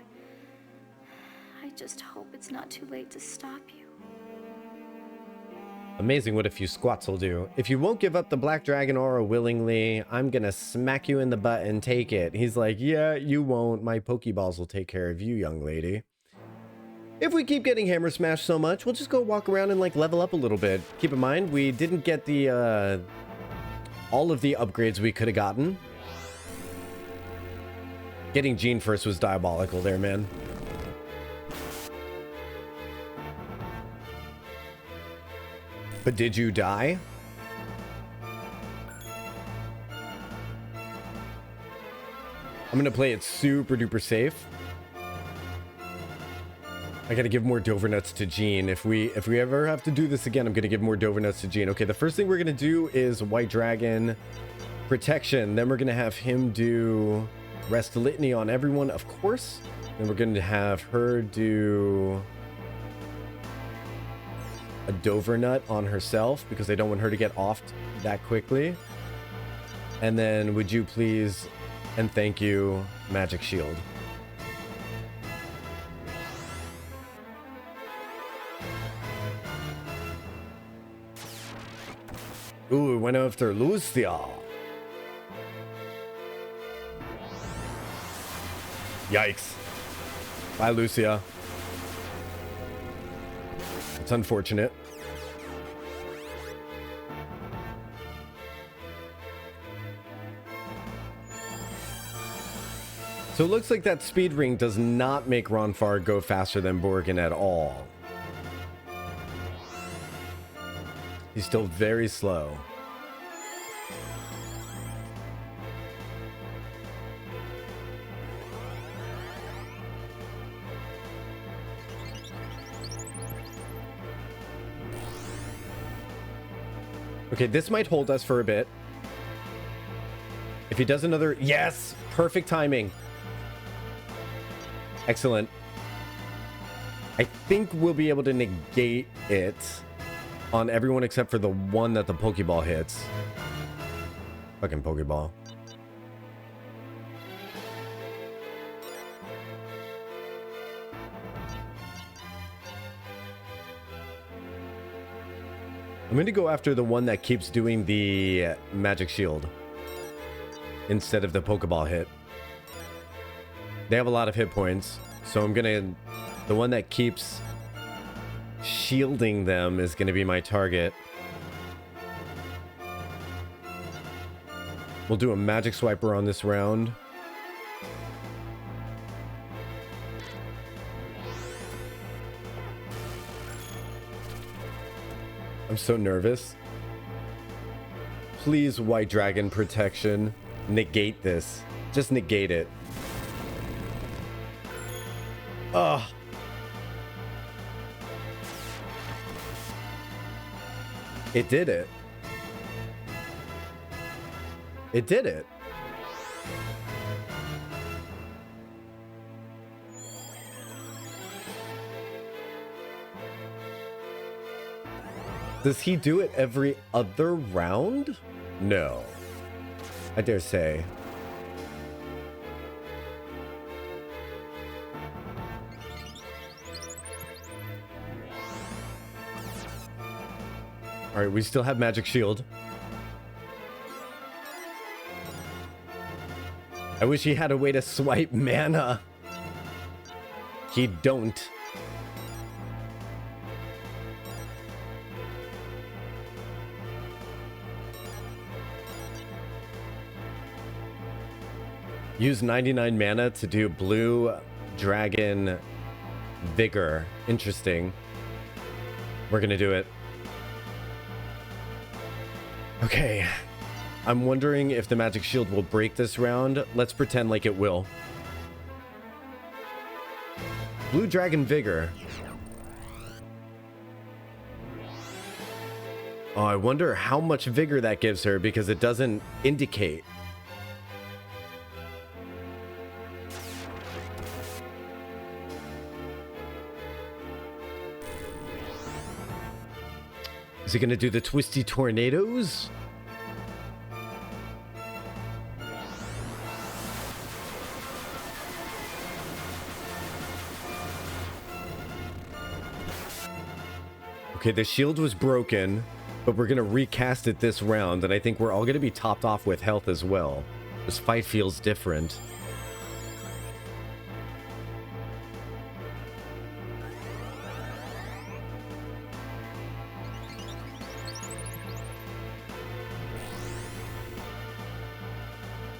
I just hope it's not too late to stop you. Amazing what a few squats will do. If you won't give up the Black Dragon aura willingly, I'm gonna smack you in the butt and take it. He's like, yeah, you won't. My Pokeballs will take care of you, young lady. If we keep getting hammer smashed so much, we'll just go walk around and like level up a little bit. Keep in mind, we didn't get the all of the upgrades we could have gotten. Getting Jean first was diabolical there, man. But did you die? I'm gonna play it super duper safe. I gotta give more Dover nuts to Jean. If we ever have to do this again, I'm gonna give more Dover nuts to Jean. Okay, the first thing we're gonna do is White Dragon protection. Then we're gonna have him do Rest Litany on everyone, of course. Then we're gonna have her do a Dover nut on herself because I don't want her to get offed that quickly. And then would you please and thank you, Magic Shield. Ooh, it went after Lucia. Yikes. Bye, Lucia. It's unfortunate. So it looks like that speed ring does not make Ronfahr go faster than Borgon at all. He's still very slow. Okay, this might hold us for a bit. If he does another... Yes! Perfect timing. Excellent. I think we'll be able to negate it on everyone except for the one that the Pokeball hits. Fucking Pokeball. I'm going to go after the one that keeps doing the Magic Shield instead of the Pokeball hit. They have a lot of hit points, so I'm going to... The one that keeps shielding them is going to be my target. We'll do a Magic Swiper on this round. I'm so nervous. Please, White Dragon protection. Negate this. Just negate it. Ugh. It did it. It did it. Does he do it every other round? No. I dare say. All right, we still have Magic Shield. I wish he had a way to swipe mana. He don't. Use 99 mana to do blue dragon vigor. Interesting. We're gonna do it. Okay. I'm wondering if the magic shield will break this round. Let's pretend like it will. Blue dragon vigor. Oh, I wonder how much vigor that gives her because it doesn't indicate. Is it going to do the twisty tornadoes? Okay, the shield was broken, but we're going to recast it this round, and I think we're all going to be topped off with health as well. This fight feels different.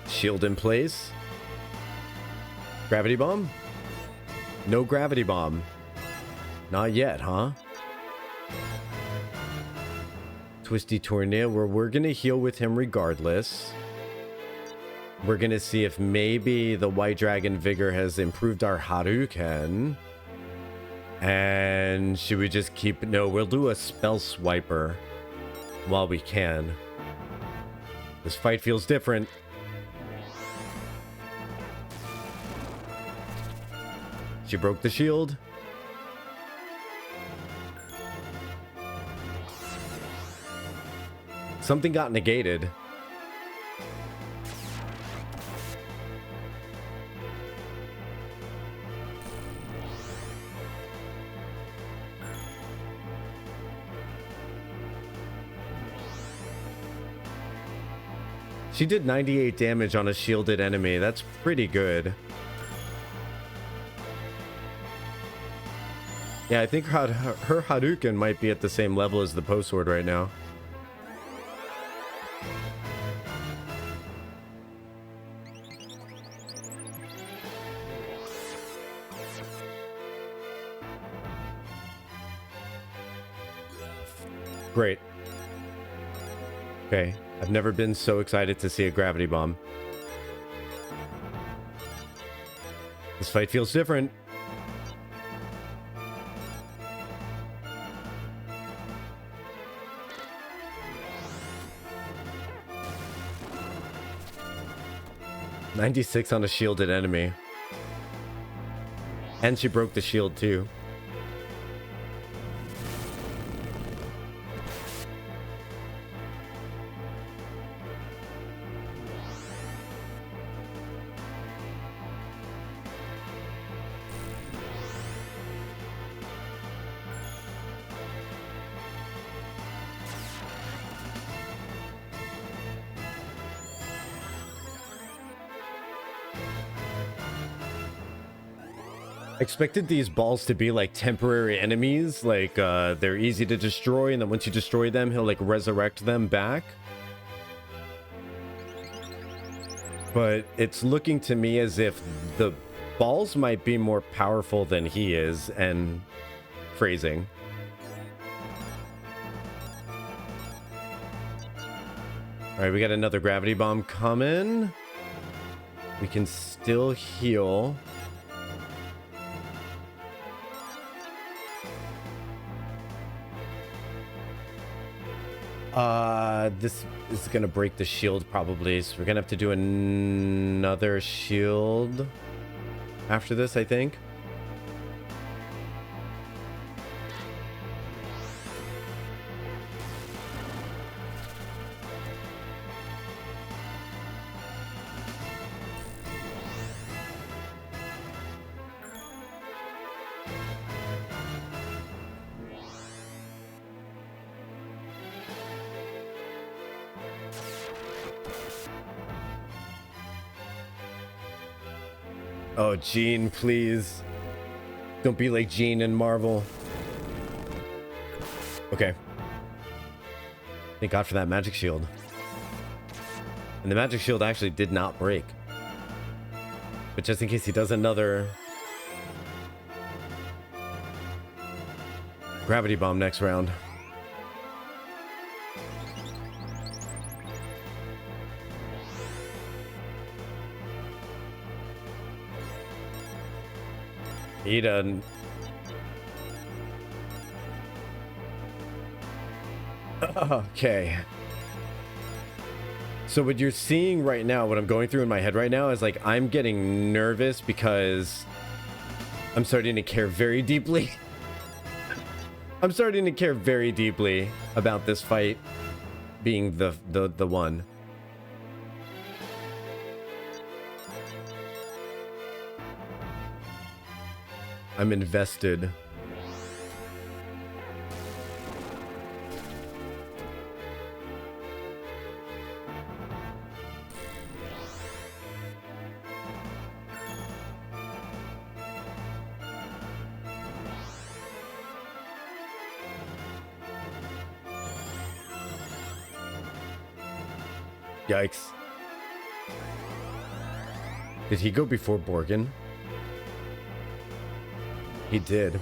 Shield in place. Gravity bomb? No gravity bomb. Not yet, huh? Twisty tornado, where we're gonna heal with him regardless. We're gonna see if maybe the white dragon vigor has improved our Hadouken. And should we just keep... No, we'll do a spell swiper while we can. This fight feels different. She broke the shield. Something got negated. She did 98 damage on a shielded enemy. That's pretty good. Yeah, I think her Hadouken might be at the same level as the post sword right now. Great. Okay, I've never been so excited to see a gravity bomb. This fight feels different. .96 on a shielded enemy. And she broke the shield too. Expected these balls to be like temporary enemies, like they're easy to destroy, and then once you destroy them, he'll like resurrect them back. But it's looking to me as if the balls might be more powerful than he is, and phrasing. All right, we got another gravity bomb coming. We can still heal. This is gonna break the shield probably, so we're gonna have to do another shield after this, I think. Oh, Jean, please. Don't be like Jean in Marvel. Okay. Thank God for that magic shield. And the magic shield actually did not break. But just in case he does another gravity bomb next round. He doesn't. Okay. So what you're seeing right now, what I'm going through in my head right now is like I'm getting nervous because I'm starting to care very deeply. I'm starting to care very deeply about this fight being the one. I'm invested. Yikes. Did he go before Borgon? He did.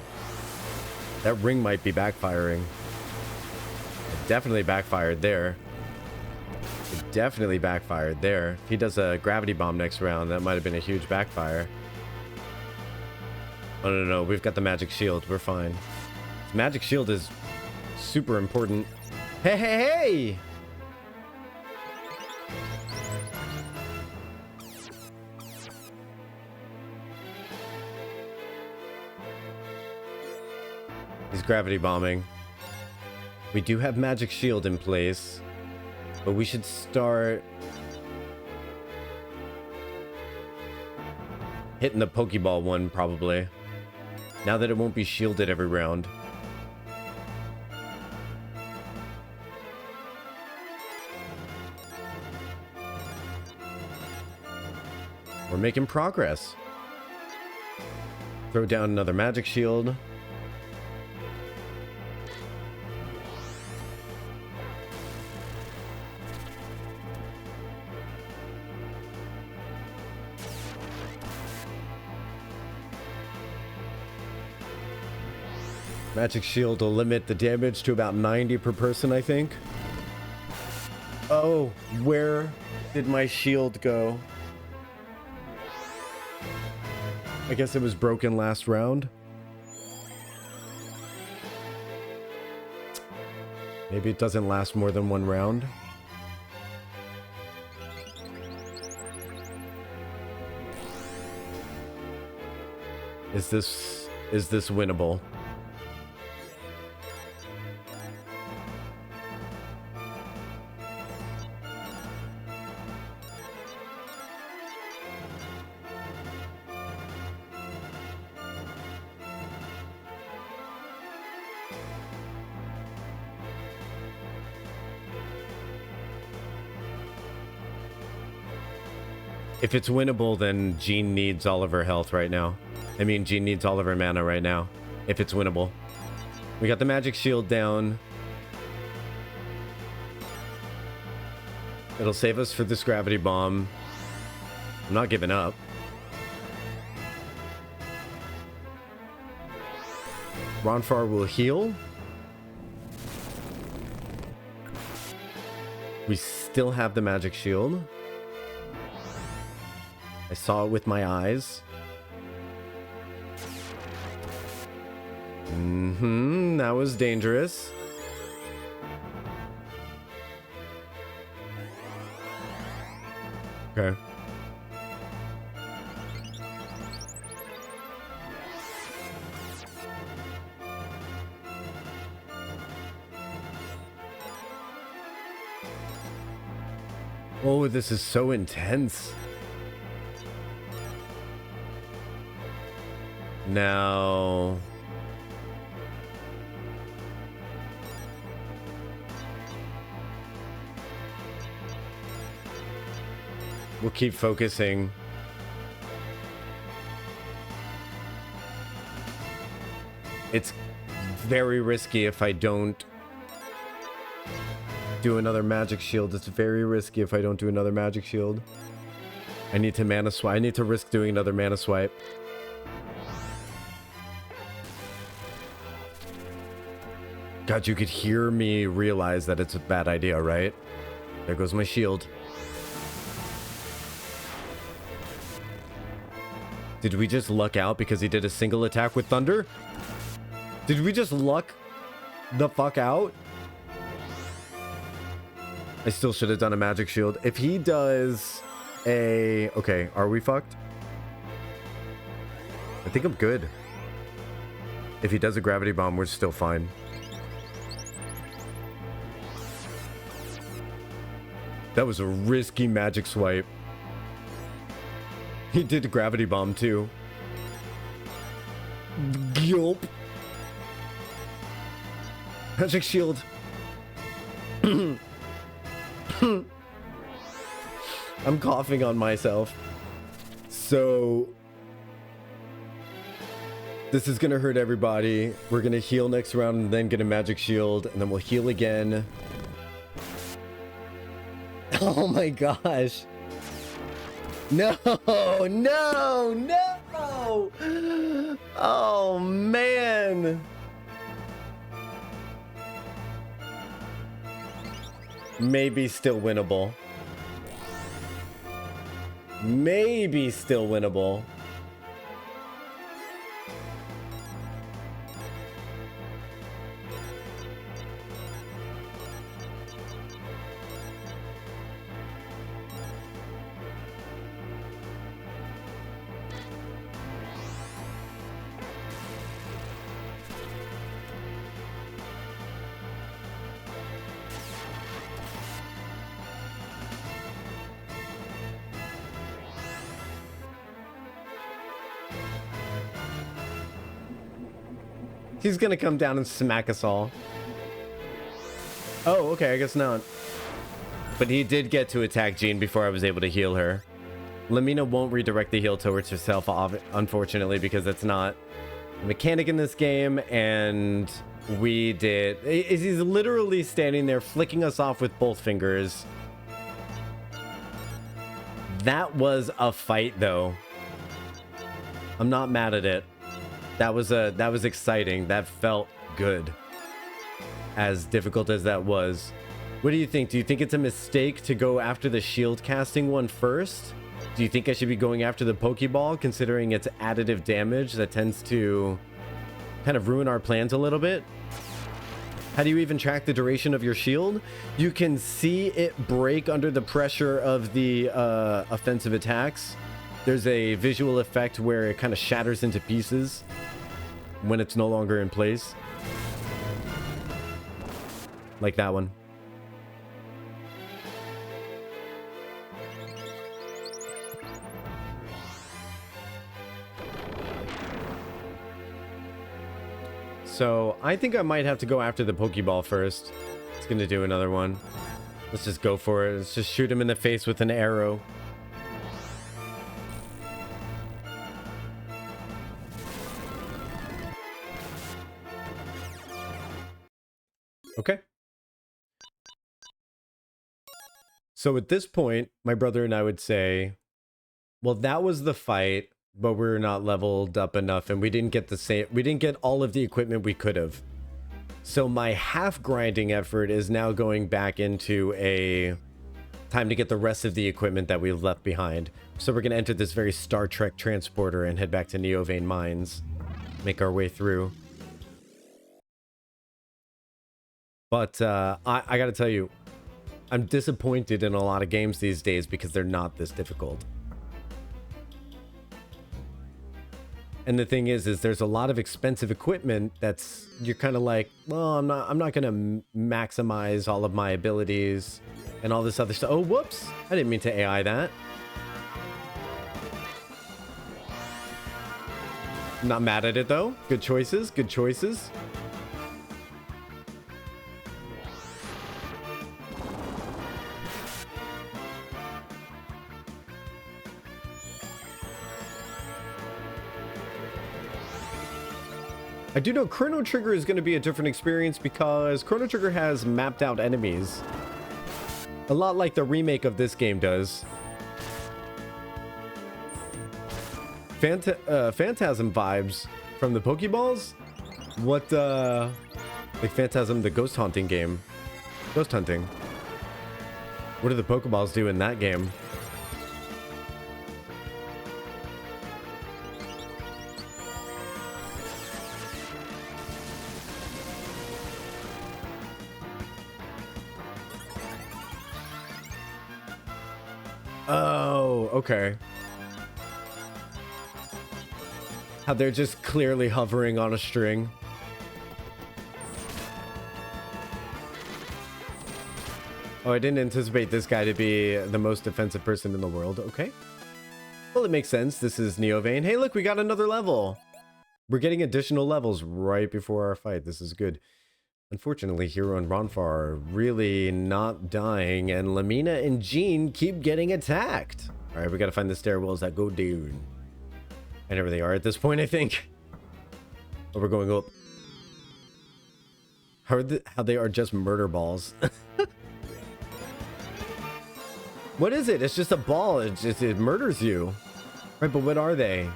That ring might be backfiring. It definitely backfired there. It definitely backfired there. If he does a gravity bomb next round, that might have been a huge backfire. Oh, no. We've got the magic shield. We're fine. This magic shield is super important. Hey! He's gravity bombing. We do have magic shield in place, but we should start hitting the Pokeball one probably. Now that it won't be shielded every round. We're making progress. Throw down another magic shield. Magic shield will limit the damage to about 90 per person, I think. Oh, where did my shield go? I guess it was broken last round. Maybe it doesn't last more than one round. Is this winnable? If it's winnable, then Jean needs all of her health right now. I mean, Jean needs all of her mana right now. If it's winnable. We got the magic shield down. It'll save us for this gravity bomb. I'm not giving up. Ronfar will heal. We still have the magic shield. I saw it with my eyes. That was dangerous. Okay. Oh, this is so intense. Now... we'll keep focusing. It's very risky if I don't do another magic shield. It's very risky if I don't do another magic shield. I need to mana swipe. I need to risk doing another mana swipe. God, you could hear me realize that it's a bad idea, right? There goes my shield. Did we just luck out because he did a single attack with thunder? Did we just luck the fuck out? I still should have done a magic shield. If he does a... Okay, are we fucked? I think I'm good. If he does a gravity bomb, we're still fine. That was a risky magic swipe. He did a gravity bomb too. Gulp. Magic shield. I'm coughing on myself. So this is gonna hurt everybody. We're gonna heal next round and then get a magic shield, and then we'll heal again. Oh my gosh. No, no, no. Oh man. Maybe still winnable. Maybe still winnable. He's gonna come down and smack us all. Oh, okay, I guess not. But he did get to attack Jean before I was able to heal her. Lamina won't redirect the heal towards herself, unfortunately, because that's not a mechanic in this game, and we did... He's literally standing there flicking us off with both fingers. That was a fight, though. I'm not mad at it. That was exciting. That felt good. As difficult as that was. What do you think? Do you think it's a mistake to go after the shield casting one first? Do you think I should be going after the Pokeball, considering its additive damage that tends to kind of ruin our plans a little bit? How do you even track the duration of your shield? You can see it break under the pressure of the offensive attacks. There's a visual effect where it kind of shatters into pieces when it's no longer in place. Like that one. So I think I might have to go after the Pokeball first. It's gonna do another one. Let's just go for it. Let's just shoot him in the face with an arrow. Okay. So at this point, my brother and I would say, well, that was the fight, but we're not leveled up enough and we didn't get all of the equipment we could have. So my half grinding effort is now going back into a time to get the rest of the equipment that we've left behind. So we're going to enter this very Star Trek transporter and head back to Neovane Mines. Make our way through. But I gotta tell you, I'm disappointed in a lot of games these days because they're not this difficult. And the thing is there's a lot of expensive equipment that's, you're kind of like, well, I'm not gonna maximize all of my abilities and all this other stuff. Oh, whoops! I didn't mean to AI that. Not mad at it though. Good choices. Good choices. I do know Chrono Trigger is going to be a different experience because Chrono Trigger has mapped out enemies. A lot like the remake of this game does. Phantasm vibes from the Pokeballs. What, like Phantasm, the ghost haunting game. Ghost hunting. What do the Pokeballs do in that game? Oh, okay. How they're just clearly hovering on a string. Oh, I didn't anticipate this guy to be the most defensive person in the world. Okay. Well, it makes sense. This is Neovane. Hey, look, we got another level. We're getting additional levels right before our fight. This is good. Unfortunately, Hero and Ronfar are really not dying, and Lamina and Jean keep getting attacked. All right, we got to find the stairwells that go down. I know where they are at this point, I think. Oh, we're going up. How they are just murder balls. What is it? It's just a ball. It murders you. Right, but what are they?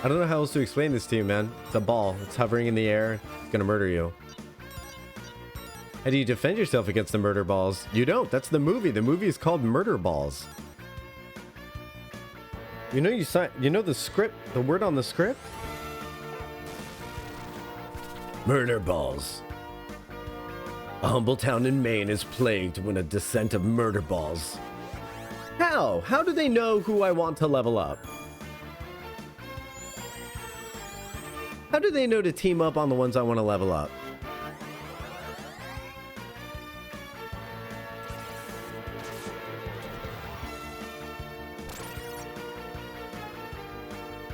I don't know how else to explain this to you, man. It's a ball. It's hovering in the air. It's gonna murder you. How do you defend yourself against the murder balls? You don't. That's the movie. The movie is called Murder Balls. You know the script, the word on the script? Murder balls. A humble town in Maine is plagued when a descent of murder balls. How? How do they know who I want to level up? How do they know to team up on the ones I want to level up?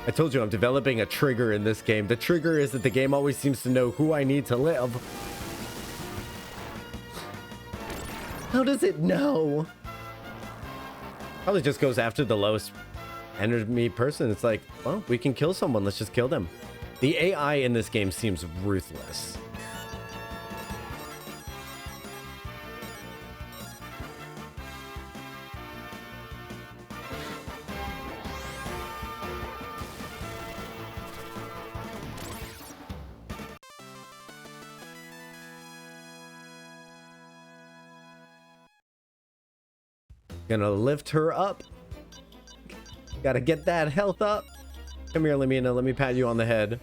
I told you I'm developing a trigger in this game. The trigger is that the game always seems to know who I need to live. How does it know? Probably just goes after the lowest enemy person. It's like, well, we can kill someone. Let's just kill them. The AI in this game seems ruthless. Gonna lift her up. Gotta get that health up. Come here, Lamina. Let me pat you on the head.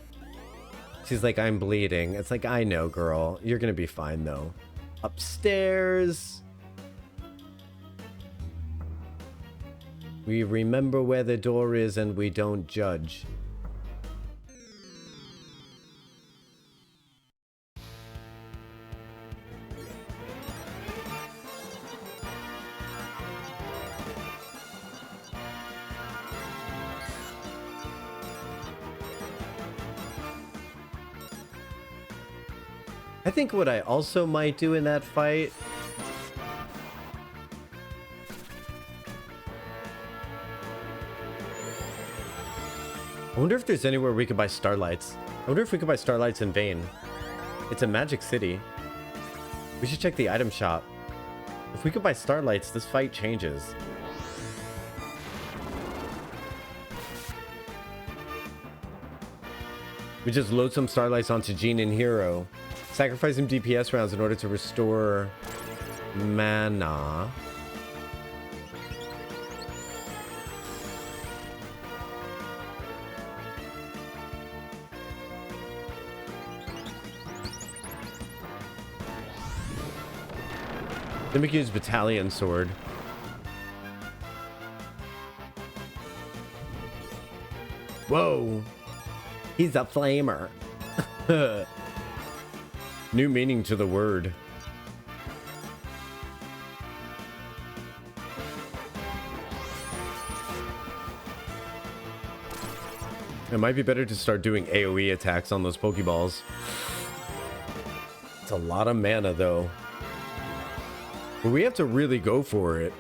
She's like, I'm bleeding. It's like, I know, girl. You're gonna be fine, though. Upstairs. We remember where the door is and we don't judge. I think what I also might do in that fight... I wonder if there's anywhere we could buy starlights. I wonder if we could buy starlights in Vane. It's a magic city. We should check the item shop. If we could buy starlights, this fight changes. We just load some starlights onto Jean and Hero. Sacrifice some DPS rounds in order to restore mana. Then we can use Battalion Sword. Whoa! He's a flamer. New meaning to the word. It might be better to start doing AoE attacks on those Pokeballs. It's a lot of mana, though. But we have to really go for it.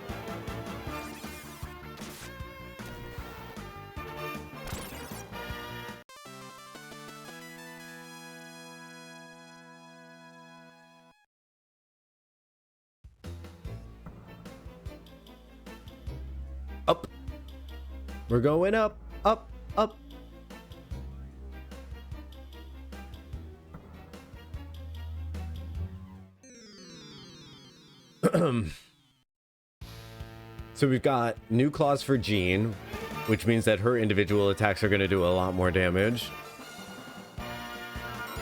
Up. We're going up, up, up, So we've got new claws for Jean, which means that her individual attacks are going to do a lot more damage.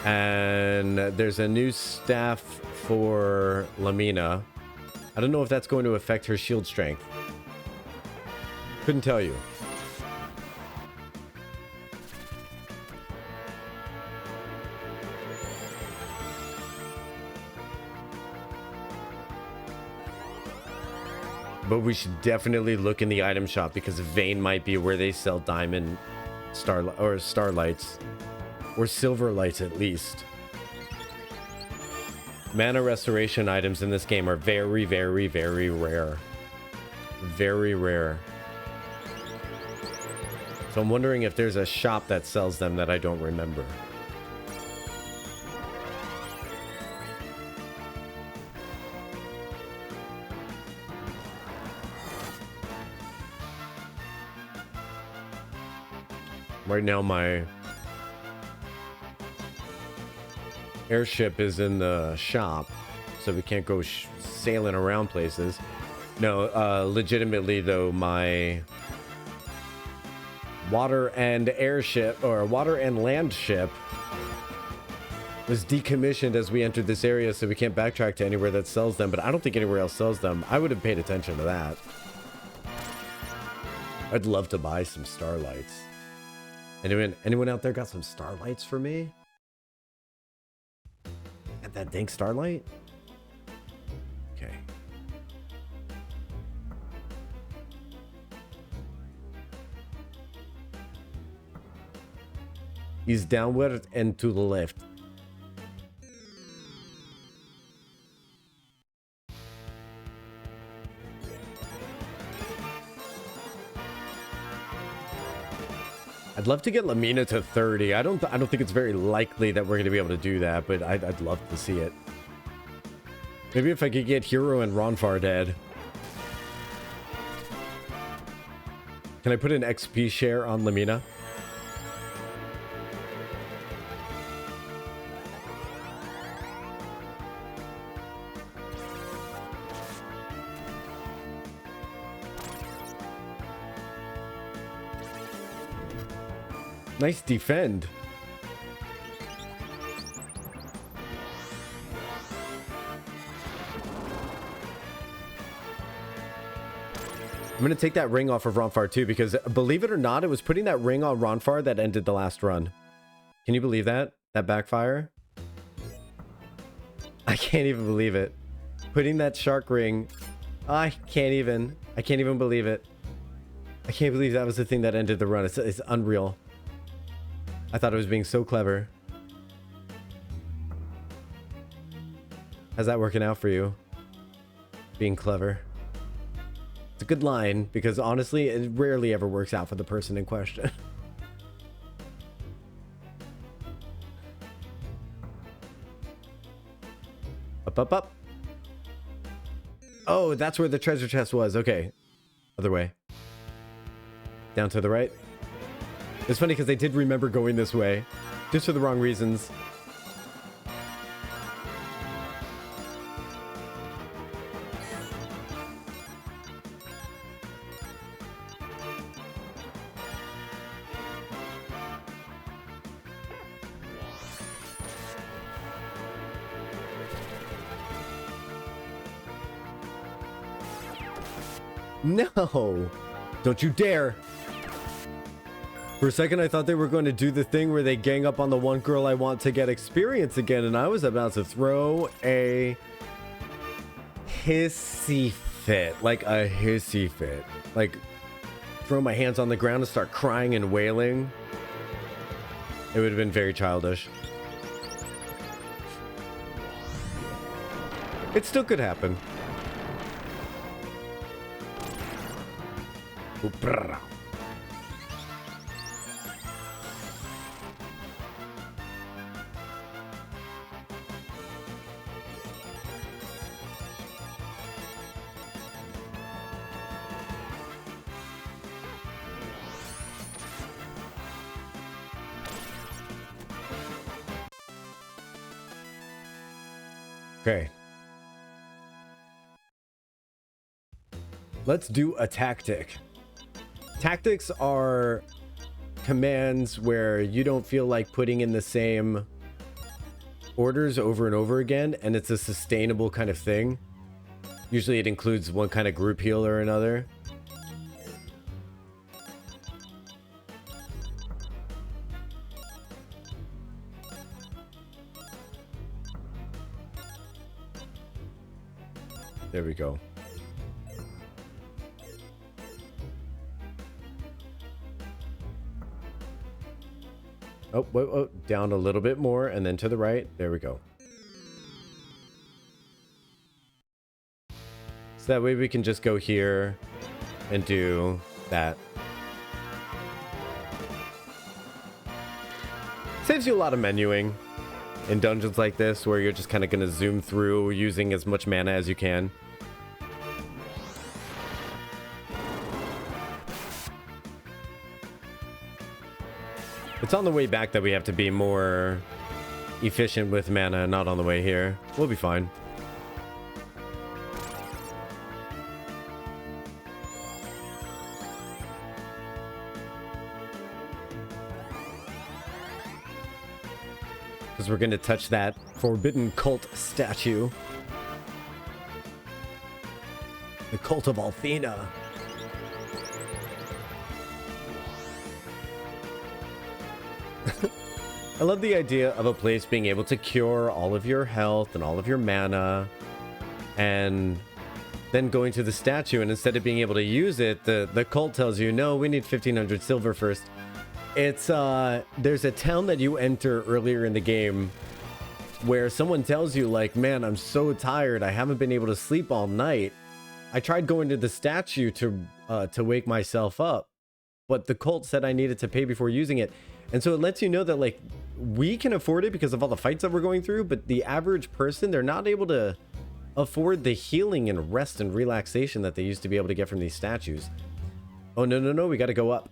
And there's a new staff for Lamina. I don't know if that's going to affect her shield strength. Couldn't tell you. But we should definitely look in the item shop because Vane might be where they sell diamond starlights or silver lights at least. Mana restoration items in this game are very, very, very rare. Very rare. So I'm wondering if there's a shop that sells them that I don't remember. Right now, my airship is in the shop, so we can't go sailing around places. No, legitimately, though, my water and airship, or water and land ship, was decommissioned as we entered this area, so we can't backtrack to anywhere that sells them, but I don't think anywhere else sells them. I would have paid attention to that. I'd love to buy some starlights. Anyone out there got some starlights for me? Got that dang starlight? Okay. He's downward and to the left. I'd love to get Lamina to 30. I don't think it's very likely that we're going to be able to do that, but I'd love to see it. Maybe if I could get Hero and Ronfar dead. Can I put an XP share on Lamina? Nice defend. I'm going to take that ring off of Ronfar too, because believe it or not, it was putting that ring on Ronfar that ended the last run. Can you believe that? That backfire? I can't even believe it. Putting that shark ring. I can't even believe it. I can't believe that was the thing that ended the run. It's unreal. I thought it was being so clever. How's that working out for you? Being clever. It's a good line, because honestly, it rarely ever works out for the person in question. Up, up, up. Oh, that's where the treasure chest was. Okay. Other way. Down to the right. It's funny because I did remember going this way, just for the wrong reasons. No! Don't you dare! For a second, I thought they were going to do the thing where they gang up on the one girl I want to get experience again, and I was about to throw a hissy fit. Like a hissy fit. Like, throw my hands on the ground and start crying and wailing. It would have been very childish. It still could happen. Ooh, okay. Let's do a tactic. Tactics are commands where you don't feel like putting in the same orders over and over again, and it's a sustainable kind of thing. Usually it includes one kind of group heal or another. There we go. Oh, whoa, whoa, down a little bit more and then to the right. There we go. So that way we can just go here and do that. Saves you a lot of menuing in dungeons like this where you're just kind of going to zoom through using as much mana as you can. It's on the way back that we have to be more efficient with mana, not on the way here. We'll be fine. Because we're going to touch that forbidden cult statue. The cult of Althena. I love the idea of a place being able to cure all of your health and all of your mana, and then going to the statue, and instead of being able to use it, the cult tells you, no, we need 1500 silver first. It's there's a town that you enter earlier in the game where someone tells you, like, man, I'm so tired, I haven't been able to sleep all night. I tried going to the statue to wake myself up, but the cult said I needed to pay before using it. And so it lets you know that, like, we can afford it because of all the fights that we're going through, but the average person, they're not able to afford the healing and rest and relaxation that they used to be able to get from these statues. Oh, no, no, no, we got to go up.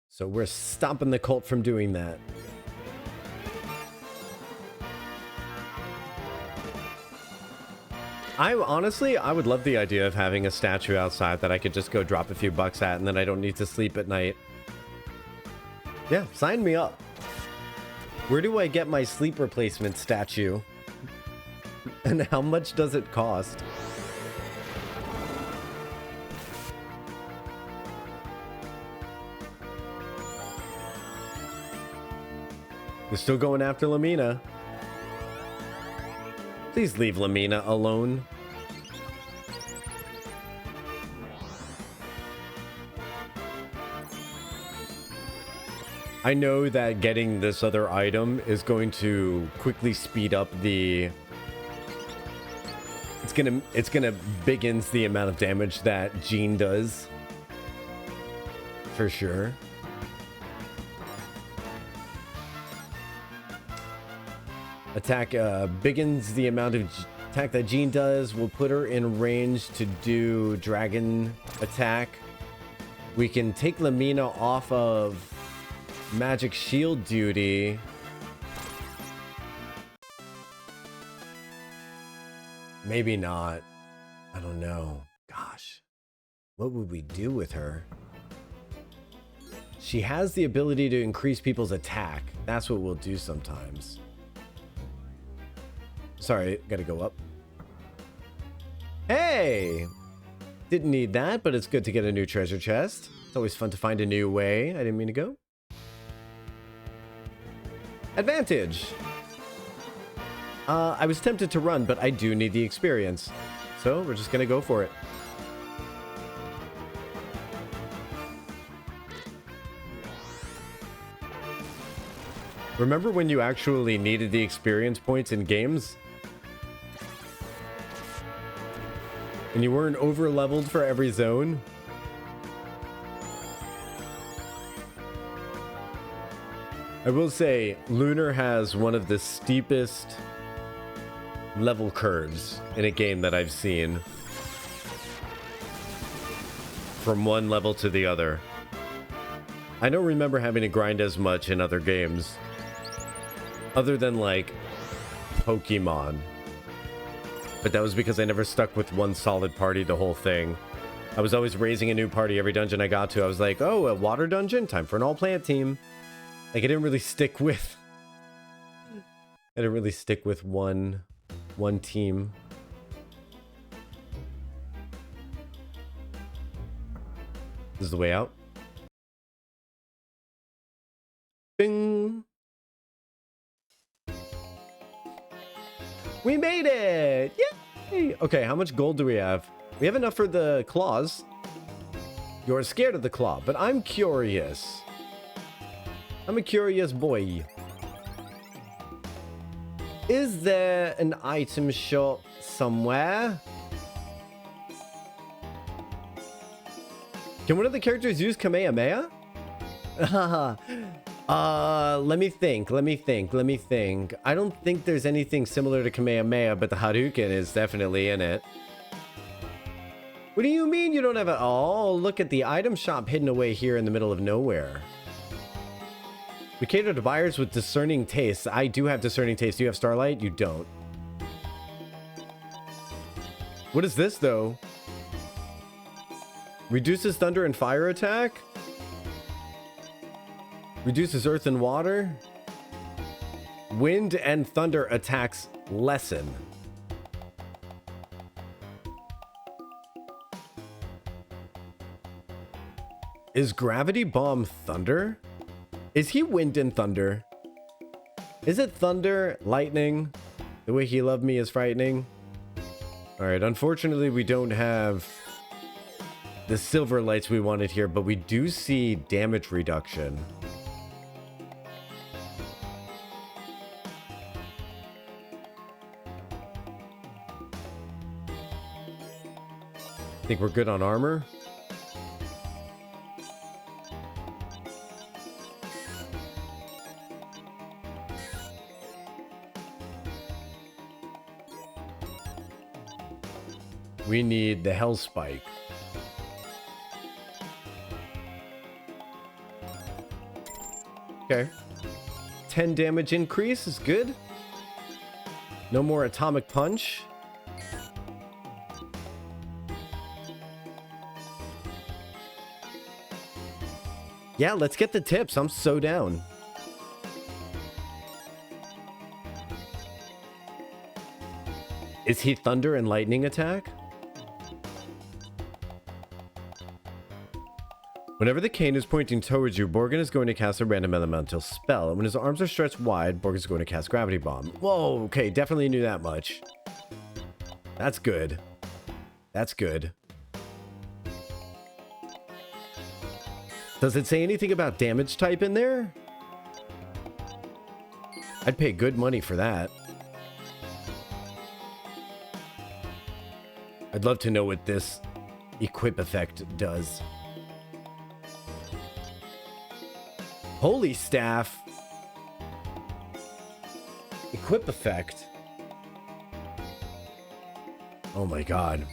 So we're stopping the cult from doing that. I would love the idea of having a statue outside that I could just go drop a few bucks at, and then I don't need to sleep at night. Yeah, sign me up. Where do I get my sleep replacement statue? And how much does it cost? We're still going after Lamina. Please leave Lamina alone. I know that getting this other item is going to quickly speed up the... It's gonna biggins the amount of damage that Jean does. For sure. Attack biggins the amount of attack that Jean does. Will put her in range to do dragon attack. We can take Lamina off of magic shield duty. Maybe not. I don't know. Gosh. What would we do with her? She has the ability to increase people's attack. That's what we'll do sometimes. Sorry, gotta go up. Hey! Didn't need that, but it's good to get a new treasure chest. It's always fun to find a new way. I didn't mean to go. Advantage! I was tempted to run, but I do need the experience. So we're just gonna go for it. Remember when you actually needed the experience points in games? And you weren't over leveled for every zone? I will say, Lunar has one of the steepest level curves in a game that I've seen. From one level to the other. I don't remember having to grind as much in other games. Other than, like, Pokemon. But that was because I never stuck with one solid party the whole thing. I was always raising a new party every dungeon I got to. I was like, oh, a water dungeon? Time for an all-plant team. Like, I didn't really stick with... I didn't really stick with one team. This is the way out. Bing! We made it! Yay! Okay, how much gold do we have? We have enough for the claws. You're scared of the claw, but I'm curious. I'm a curious boy. Is there an item shop somewhere? Can one of the characters use Kamehameha? Let me think. I don't think there's anything similar to Kamehameha, but the Hadouken is definitely in it. What do you mean you don't have a... Oh, look at the item shop hidden away here in the middle of nowhere. We cater to buyers with discerning tastes. I do have discerning taste. Do you have Starlight? You don't. What is this, though? Reduces thunder and fire attack? Reduces earth and water? Wind and thunder attacks lessen. Is Gravity Bomb thunder? Is he wind and thunder? Is it thunder, lightning? The way he loved me is frightening. Alright, unfortunately we don't have the silver lights we wanted here, but we do see damage reduction. Think we're good on armor? We need the Hell Spike. Okay. 10 damage increase is good. No more Atomic Punch. Yeah, let's get the tips. I'm so down. Is he thunder and lightning attack? Whenever the cane is pointing towards you, Borgon is going to cast a random elemental spell. And when his arms are stretched wide, Borgon is going to cast Gravity Bomb. Whoa, okay, definitely knew that much. That's good. That's good. Does it say anything about damage type in there? I'd pay good money for that. I'd love to know what this equip effect does. Holy Staff. Equip effect. Oh my god.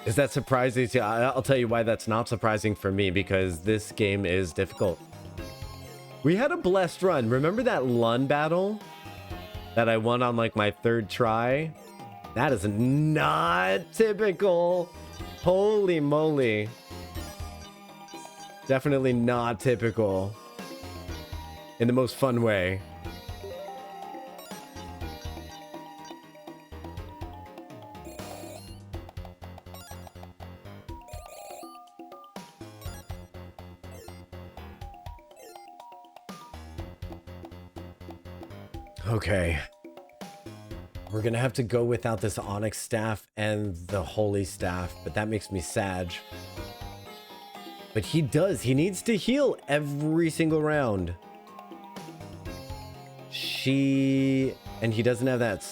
Is that surprising? I'll tell you why that's not surprising for me, because this game is difficult. We had a blessed run. Remember that Lun battle that I won on like my 3rd try? That is not typical. Holy moly. Definitely not typical. In the most fun way. Okay. We're gonna have to go without this Onyx Staff and the Holy Staff, but that makes me sad. But he needs to heal every single round. And he doesn't have that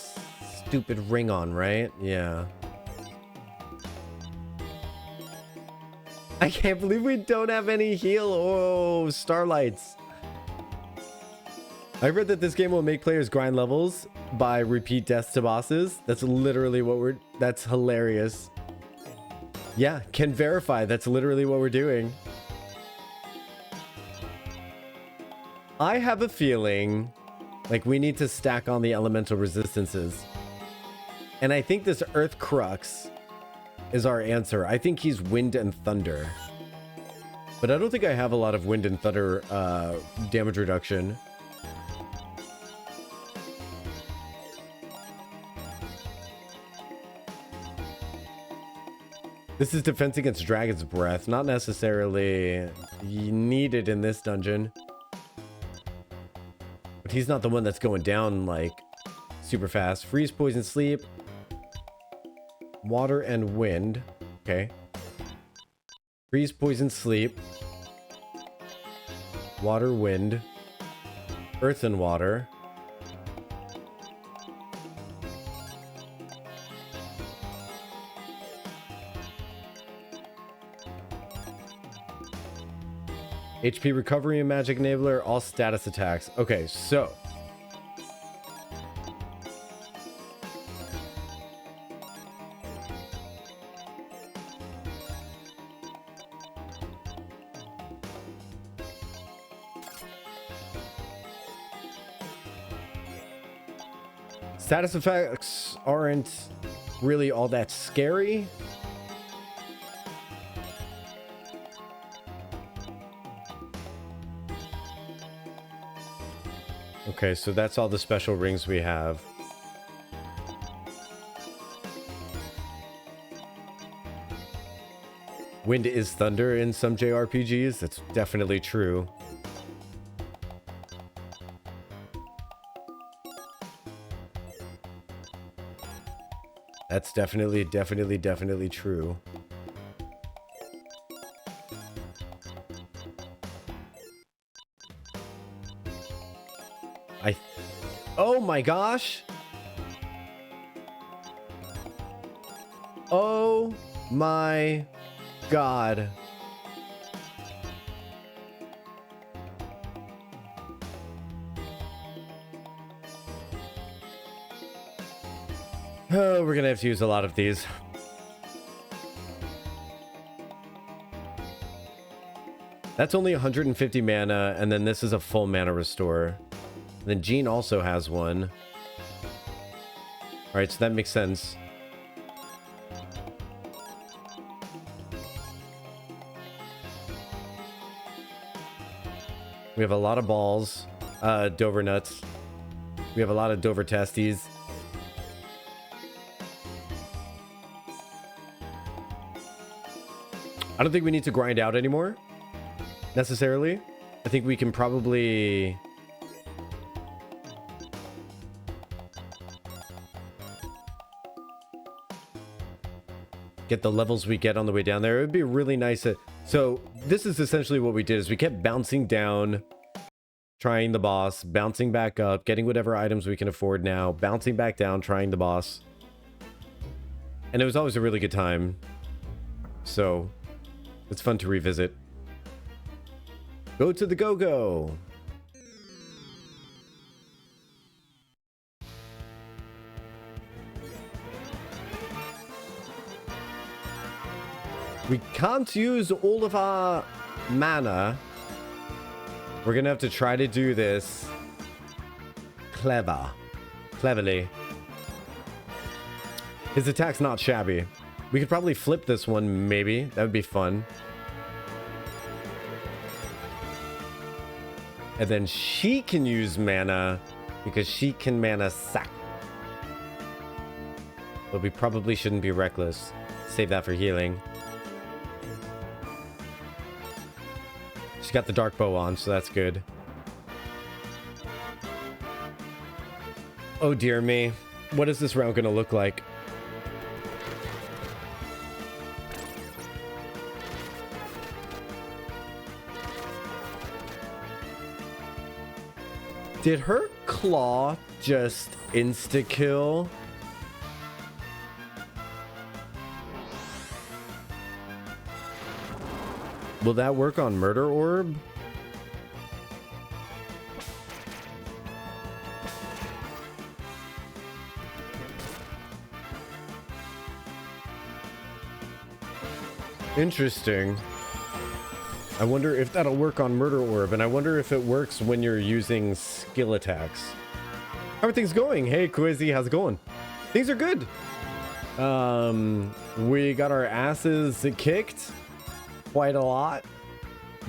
stupid ring on, right? Yeah. I can't believe we don't have any heal. Oh, Starlights. I read that this game will make players grind levels by repeat deaths to bosses. That's literally what that's hilarious. Yeah, can verify. That's literally what we're doing. I have a feeling like we need to stack on the elemental resistances. And I think this Earth Crux is our answer. I think he's wind and thunder. But I don't think I have a lot of wind and thunder damage reduction. This is defense against Dragon's Breath. Not necessarily needed in this dungeon. But he's not the one that's going down, like, super fast. Freeze, poison, sleep. Water and wind. Okay. Freeze, poison, sleep. Water, wind. Earth and water. HP recovery and magic enabler, all status attacks. Okay, so status effects aren't really all that scary. Okay, so that's all the special rings we have. Wind is thunder in some JRPGs. That's definitely true. That's definitely true. Oh my gosh. Oh my God. Oh, we're gonna have to use a lot of these. That's only 150 mana, and then this is a full mana restore. And then Jean also has one. Alright, so that makes sense. We have a lot of balls. Dover nuts. We have a lot of Dover testes. I don't think we need to grind out anymore, necessarily. I think we can probably... get the levels we get on the way down there. It would be really nice to... So, this is essentially what we did, is we kept bouncing down, trying the boss, bouncing back up, getting whatever items we can afford now, bouncing back down, trying the boss. And it was always a really good time. So... it's fun to revisit. Go to the go-go. We can't use all of our mana. We're gonna have to try to do this cleverly. His attack's not shabby. We could probably flip this one, maybe. That would be fun. And then she can use mana because she can mana sack. But we probably shouldn't be reckless. Save that for healing. She's got the dark bow on, so that's good. Oh dear me. What is this round gonna look like? Did her claw just insta-kill? Will that work on Murder Orb? Interesting. I wonder if that'll work on Murder Orb, and I wonder if it works when you're using skill attacks. How are things going? Hey, Quizzy, how's it going? Things are good. We got our asses kicked quite a lot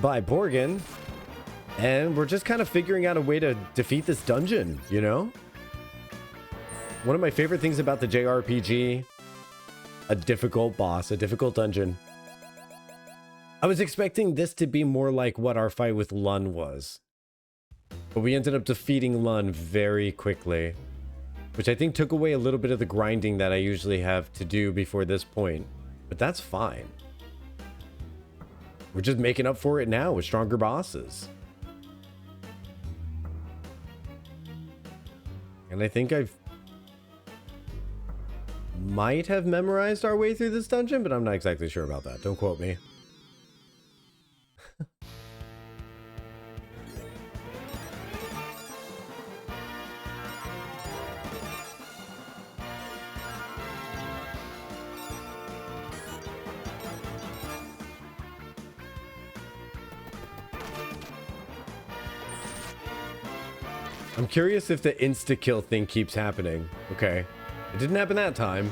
by Borgon, and we're just kind of figuring out a way to defeat this dungeon, you know? One of my favorite things about the JRPG, a difficult boss, a difficult dungeon. I was expecting this to be more like what our fight with Lun was, but we ended up defeating Lun very quickly, which I think took away a little bit of the grinding that I usually have to do before this point, but that's fine. We're just making up for it now with stronger bosses. And I think I've might have memorized our way through this dungeon, but I'm not exactly sure about that. Don't quote me. I'm curious if the insta-kill thing keeps happening. Okay. It didn't happen that time.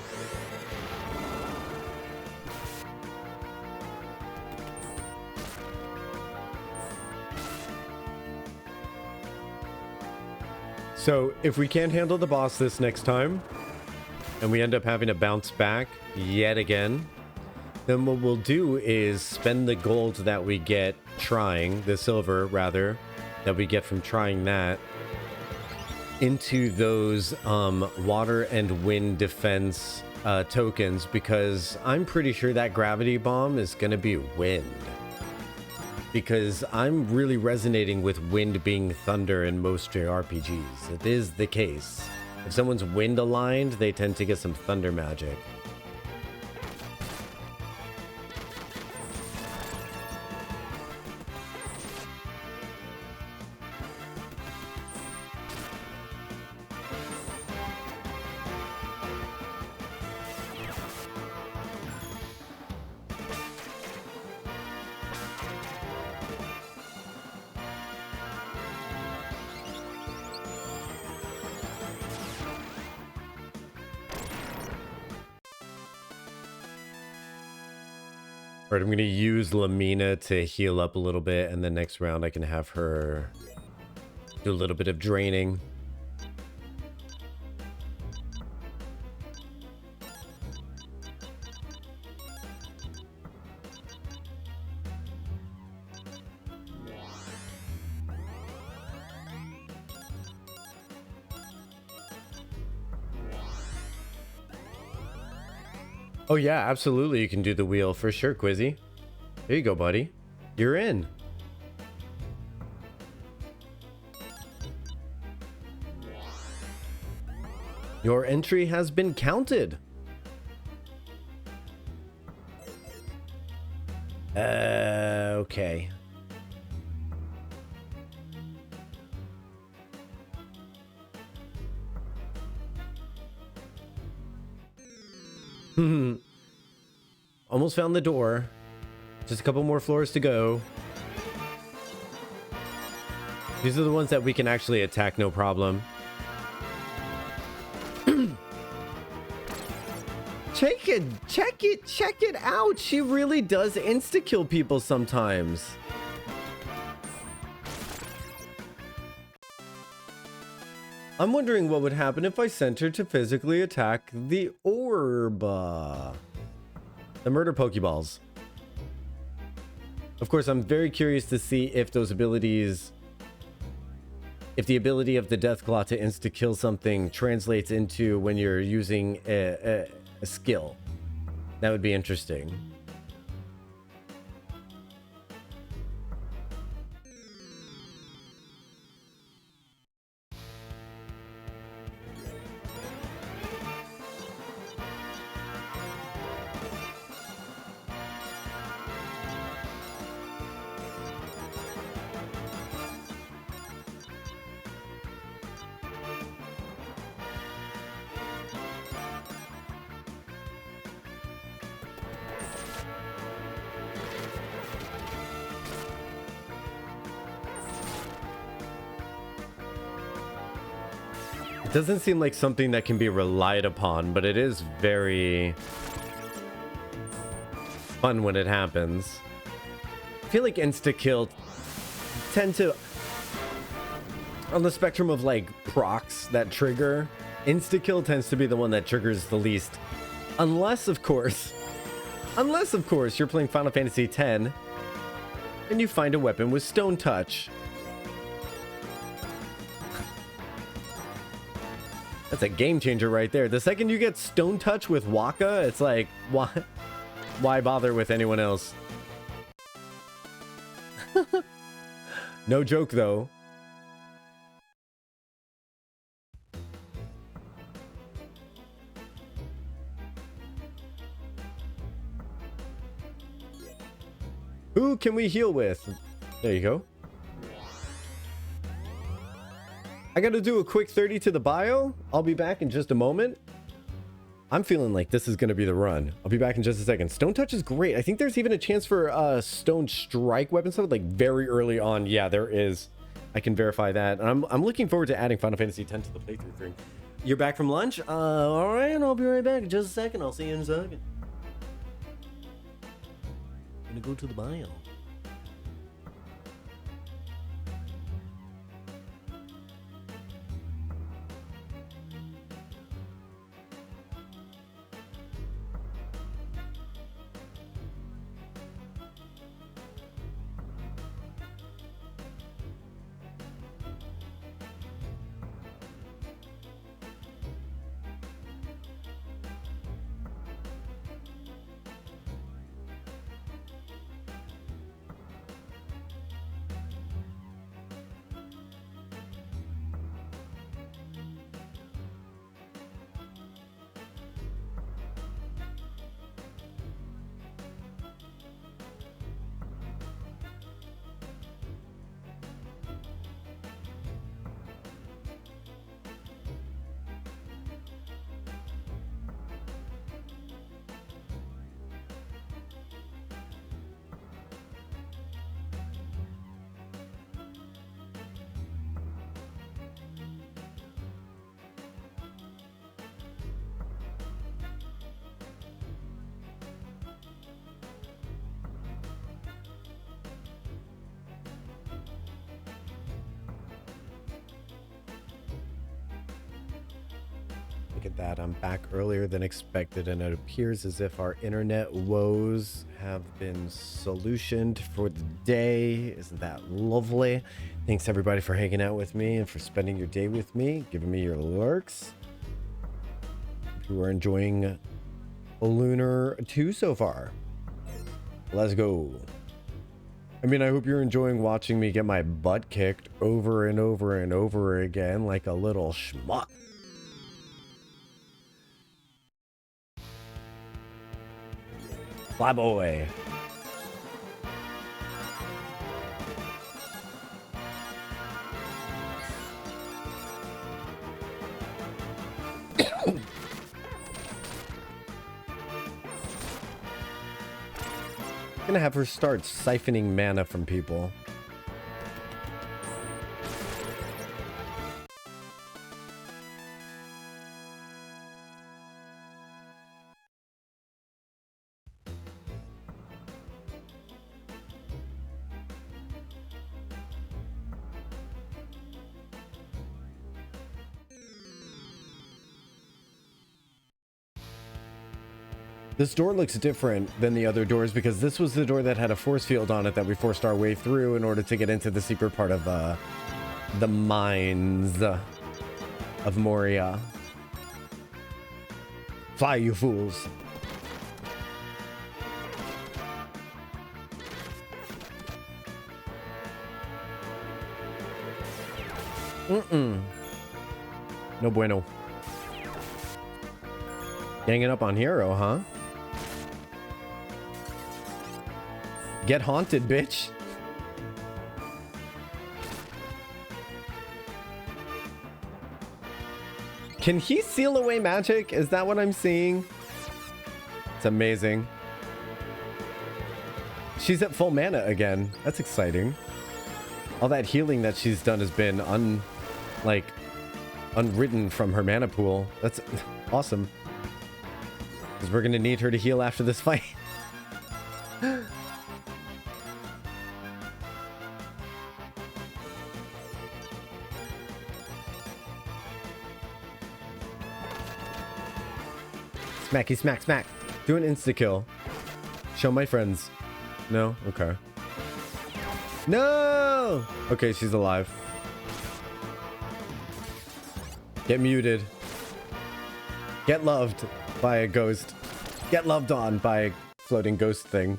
So, if we can't handle the boss this next time, and we end up having to bounce back yet again, then what we'll do is spend the gold that we get trying, the silver rather, that we get from trying that, into those water and wind defense tokens, because I'm pretty sure that gravity bomb is going to be wind. Because I'm really resonating with wind being thunder in most JRPGs. It is the case. If someone's wind aligned, they tend to get some thunder magic. All right, I'm going to use Lamina to heal up a little bit, and then next round I can have her do a little bit of draining. Oh yeah, absolutely. You can do the wheel for sure, Quizzy. There you go, buddy. You're in. Your entry has been counted. Okay. Almost found the door. Just a couple more floors to go. These are the ones that we can actually attack, no problem. Check it out. She really does insta-kill people sometimes. I'm wondering what would happen if I sent her to physically attack the orb. The murder Pokeballs. Of course, I'm very curious to see if those abilities... if the ability of the Deathclaw to insta-kill something translates into when you're using a skill. That would be interesting. It doesn't seem like something that can be relied upon, but it is very fun when it happens. I feel like insta-kill tend to, on the spectrum of like procs that trigger, insta-kill tends to be the one that triggers the least. Unless of course you're playing Final Fantasy X and you find a weapon with stone touch. That's a game changer right there. The second you get stone touch with Waka, it's like, why bother with anyone else? No joke though. Who can we heal with? There you go. I gotta do a quick 30 to the bio. I'll be back in just a moment. I'm feeling like this is gonna be the run. I'll be back in just a second. Stone touch is great. I think there's even a chance for stone strike weapon stuff like very early on. Yeah, there is. I can verify that. And I'm looking forward to adding Final Fantasy X to the playthrough thing. You're back from lunch? All right, I'll be right back in just a second. I'll see you in a second. I'm gonna go to the bio. Look at that, I'm back earlier than expected, and it appears as if our internet woes have been solutioned for the day. Isn't that lovely? Thanks everybody for hanging out with me and for spending your day with me, giving me your lurks. Hope you are enjoying Lunar 2 so far. Let's go. I mean, I hope you're enjoying watching me get my butt kicked over and over and over again like a little schmuck. Fly boy. Gonna have her start siphoning mana from people. This door looks different than the other doors because this was the door that had a force field on it that we forced our way through in order to get into the secret part of the mines of Moria. Fly, you fools. No bueno. Ganging up on Hero, huh? Get haunted, bitch. Can he seal away magic? Is that what I'm seeing? It's amazing. She's at full mana again. That's exciting. All that healing that she's done has been unwritten from her mana pool. That's awesome. Because we're going to need her to heal after this fight. Smacky smack smack. Do an insta-kill. Show my friends. No? Okay. No! Okay, she's alive. Get muted. Get loved by a ghost. Get loved on by a floating ghost thing.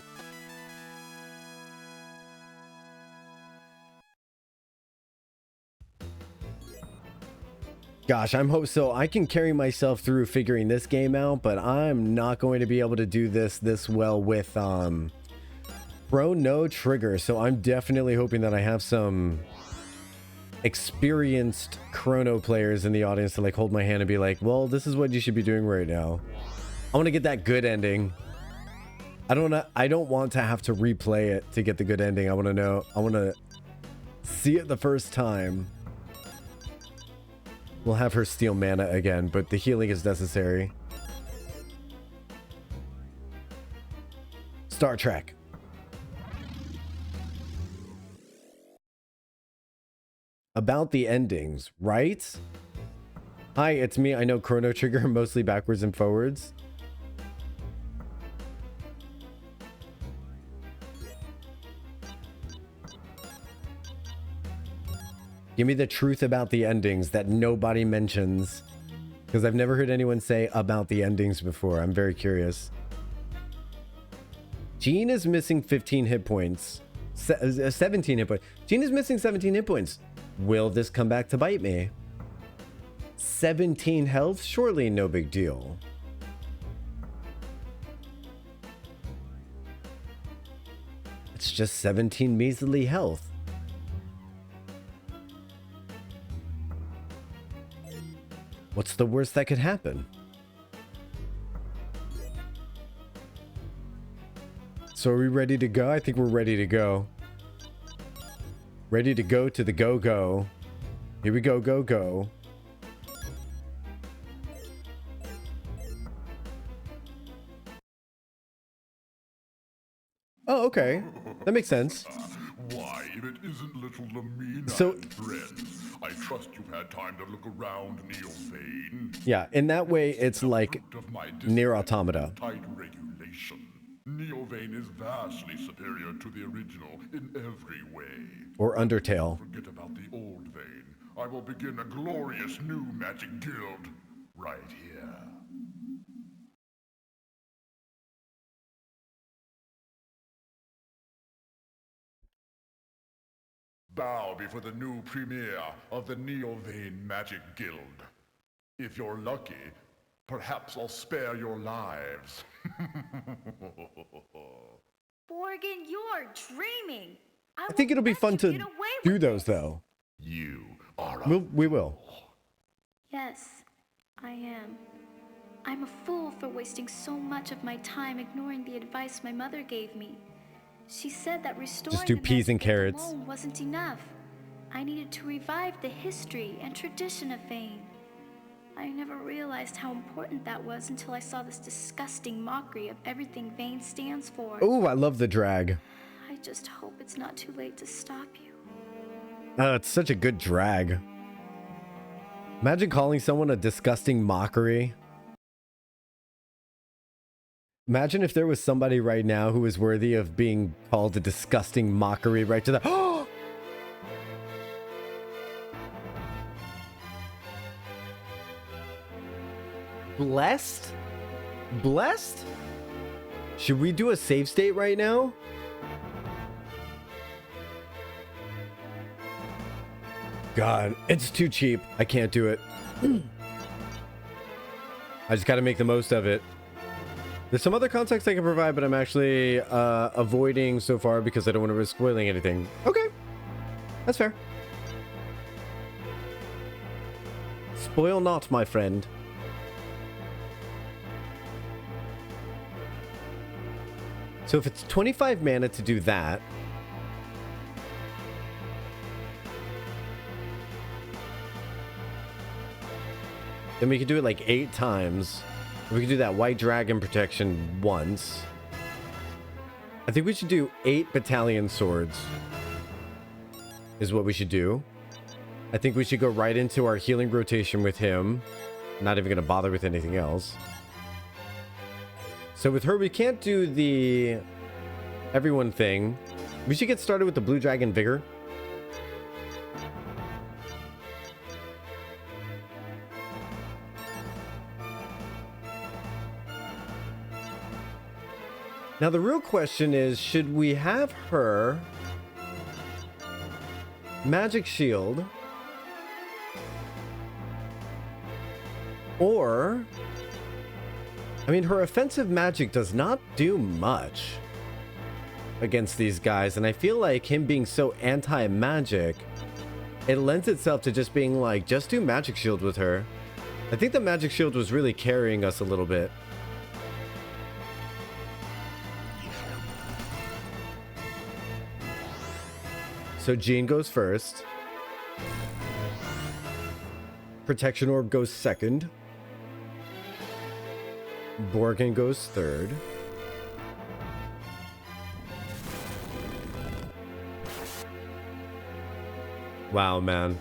Gosh, I'm hope so. I can carry myself through figuring this game out, but I'm not going to be able to do this well with Chrono Trigger. So I'm definitely hoping that I have some experienced Chrono players in the audience to like hold my hand and be like, well, this is what you should be doing right now. I want to get that good ending. I don't want to have to replay it to get the good ending. I want to see it the first time. We'll have her steal mana again, but the healing is necessary. Star Trek. About the endings, right? Hi, it's me. I know Chrono Trigger mostly backwards and forwards. Give me the truth about the endings that nobody mentions. Because I've never heard anyone say about the endings before. I'm very curious. Jean is missing 15 hit points. 17 hit points. Jean is missing 17 hit points. Will this come back to bite me? 17 health? Surely no big deal. It's just 17 measly health. What's the worst that could happen? So are we ready to go? I think we're ready to go. Ready to go to the go-go. Here we go, go-go. Oh, okay. That makes sense. Why, if it isn't little Lamina So- and friends, I trust you've had time to look around Neovane. Yeah, in that way, it's like Fruit of my Near discipline Automata. and tight regulation. Neovane is vastly superior to the original in every way. Or Undertale. Forget about the old vein. I will begin a glorious new magic guild right here. Bow before the new premier of the Neovane Magic Guild. If you're lucky, perhaps I'll spare your lives. Borgon, you're dreaming. I think it'll be fun to do those, though. You are We will. Yes, I am. I'm a fool for wasting so much of my time ignoring the advice my mother gave me. She said that restoring Just do the peas and magic guild carrots. alone wasn't enough. I needed to revive the history and tradition of Vane. I never realized how important that was until I saw this disgusting mockery of everything Vane stands for. Oh, I love the drag. I just hope it's not too late to stop you. It's such a good drag. Imagine calling someone a disgusting mockery. Imagine if there was somebody right now who was worthy of being called a disgusting mockery right to the... Oh! Blessed? Blessed? Should we do a save state right now? God, it's too cheap. I can't do it. I just got to make the most of it. There's some other context I can provide, but I'm actually avoiding so far because I don't want to risk spoiling anything. Okay. That's fair. Spoil not, my friend. So if it's 25 mana to do that... Then we could do it like 8 times. We could do that white dragon protection once. I think we should do 8 battalion swords. Is what we should do. I think we should go right into our healing rotation with him. Not even going to bother with anything else. So with her, we can't do the everyone thing. We should get started with the Blue Dragon Vigor. Now the real question is, should we have her Magic Shield? Or, I mean, her offensive magic does not do much against these guys. And I feel like him being so anti-magic, it lends itself to just being like, just do Magic Shield with her. I think the Magic Shield was really carrying us a little bit. So Jean goes first. Protection Orb goes second. Borgon goes third. Wow, man.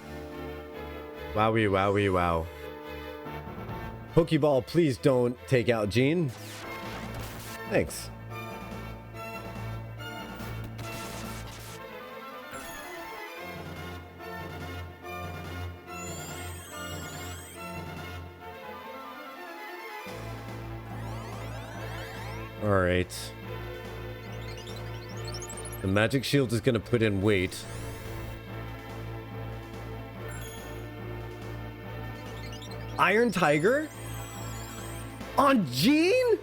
Wowie, wowie, wow. Pokeball, please don't take out Jean. Thanks. All right. The Magic Shield is going to put in weight. Iron Tiger? On Jean?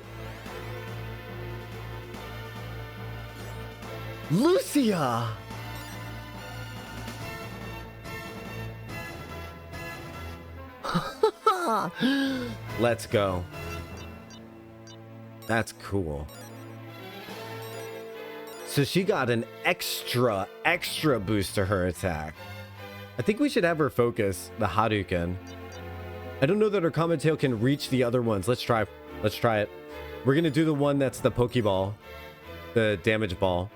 Lucia! Let's go. That's cool. So she got an extra boost to her attack. I think we should have her focus the Hadouken. I don't know that her Comet Tail can reach the other ones. Let's try. Let's try it. We're going to do the one that's the Pokeball. The damage ball.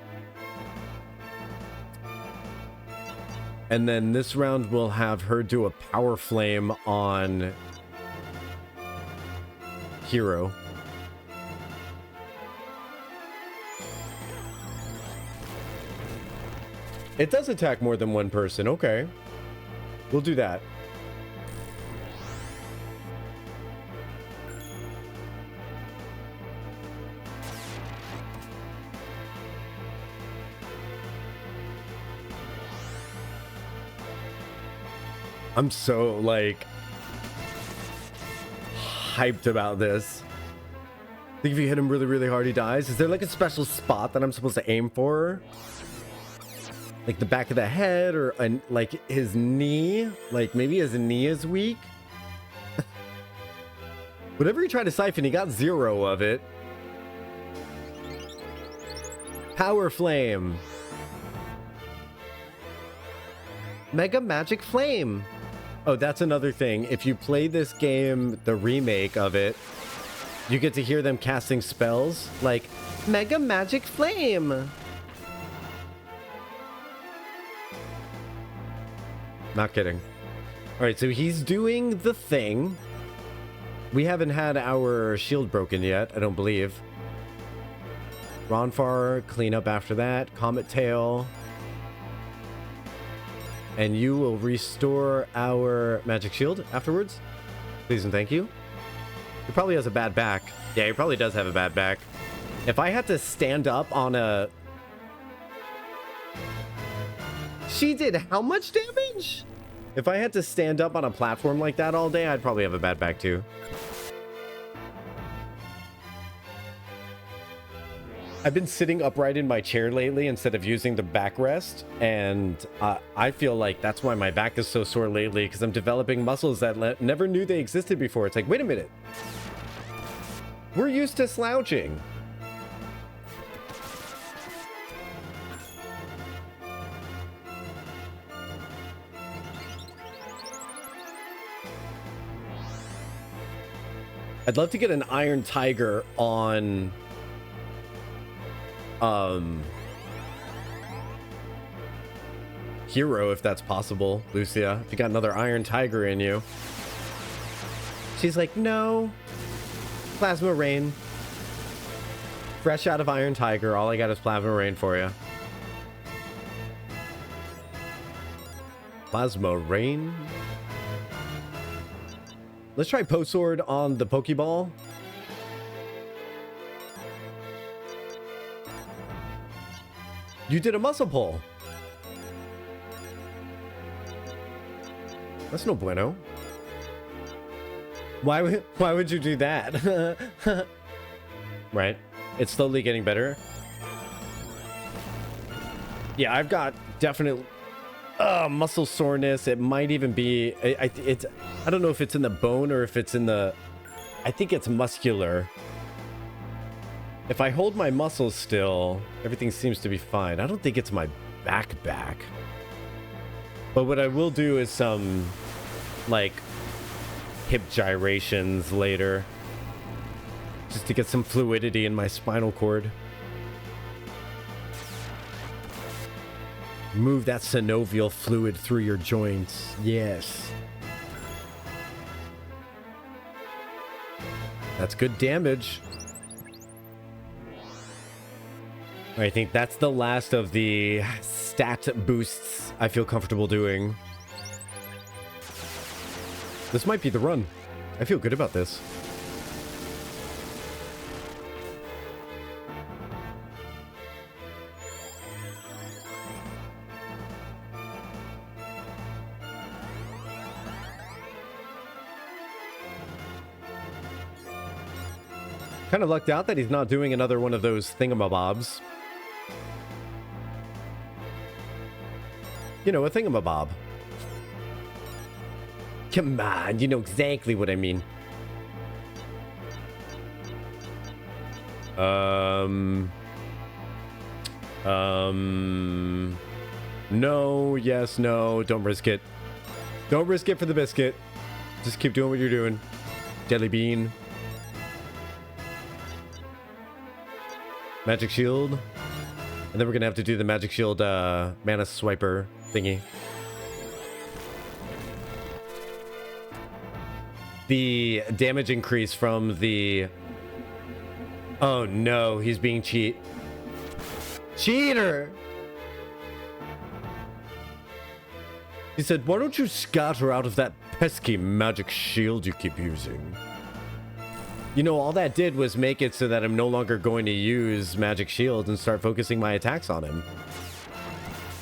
And then this round we'll have her do a Power Flame on Hero. It does attack more than one person. Okay. We'll do that. I'm so, like, hyped about this. I think if you hit him really, really hard, he dies. Is there, like, a special spot that I'm supposed to aim for? Like the back of the head or like his knee? Like maybe his knee is weak? Whatever he tried to siphon, he got 0 of it. Power Flame. Mega Magic Flame. Oh, that's another thing. If you play this game, the remake of it, you get to hear them casting spells like Mega Magic Flame. Not kidding. All right, so he's doing the thing. We haven't had our shield broken yet, I don't believe. Ronfar, clean up after that. Comet Tail. And you will restore our magic shield afterwards. Please and thank you. He probably has a bad back. Yeah, he probably does have a bad back. If I had to stand up on a... She did how much damage? If I had to stand up on a platform like that all day, I'd probably have a bad back too. I've been sitting upright in my chair lately instead of using the backrest, and I feel like that's why my back is so sore lately, because I'm developing muscles that never knew they existed before. It's like, wait a minute. We're used to slouching. I'd love to get an Iron Tiger on Hero, if that's possible. Lucia, if you got another Iron Tiger in you. She's like, no. Plasma Rain. Fresh out of Iron Tiger, all I got is Plasma Rain for you. Plasma Rain. Let's try Post Sword on the Pokeball. You did a muscle pull. That's no bueno. Why would you do that? Right. It's slowly getting better. Yeah, I've got definite muscle soreness. It might even be I don't know if it's in the bone or if it's in the, I think it's muscular. If I hold my muscles still, everything seems to be fine. I don't think it's my back. But what I will do is some like hip gyrations later, just to get some fluidity in my spinal cord. Move that synovial fluid through your joints. Yes. That's good damage. I think that's the last of the stat boosts I feel comfortable doing. This might be the run. I feel good about this. Kind of lucked out that he's not doing another one of those thingamabobs. You know, a thingamabob. Come on, you know exactly what I mean. No, yes, no, don't risk it. Don't risk it for the biscuit. Just keep doing what you're doing. Jelly bean. Magic shield. And then we're gonna have to do the magic shield mana swiper thingy. The damage increase from the... Oh no, he's being cheater! He said, why don't you scatter out of that pesky magic shield you keep using? You know, all that did was make it so that I'm no longer going to use magic shield and start focusing my attacks on him.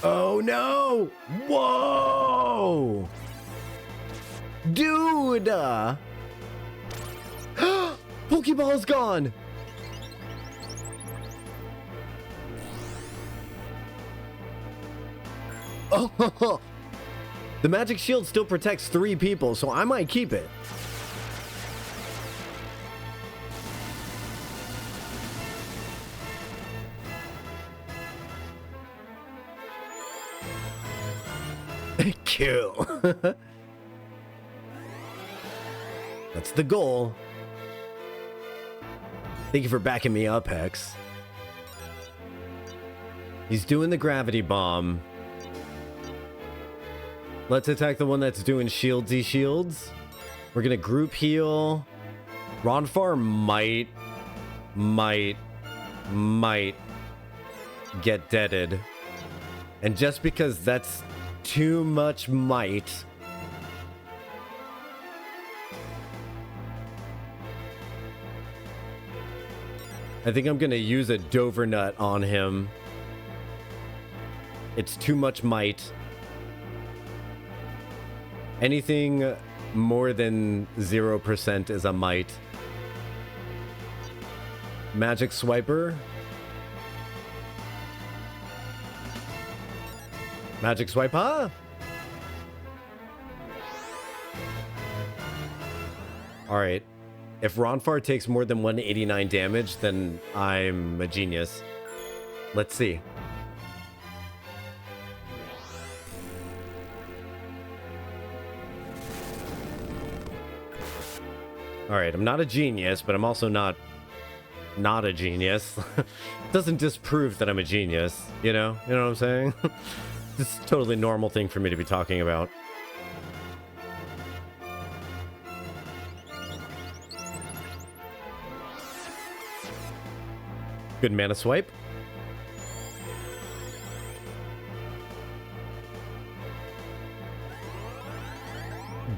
Oh no! Whoa! Dude! Pokeball's gone! Oh, the magic shield still protects 3 people, so I might keep it. Kill. That's the goal. Thank you for backing me up, Hex. He's doing the gravity bomb. Let's attack the one that's doing shieldsy shields. We're gonna group heal. Ronfar might get deaded. And just because that's too much might, I think I'm gonna use a Dover nut on him. It's too much might. Anything more than 0% is a might. Magic swiper. Magic swipe, huh? Alright. If Ronfar takes more than 189 damage, then I'm a genius. Let's see. All right, I'm not a genius, but I'm also not a genius. Doesn't disprove that I'm a genius, you know? You know what I'm saying? It's a totally normal thing for me to be talking about. Good mana swipe.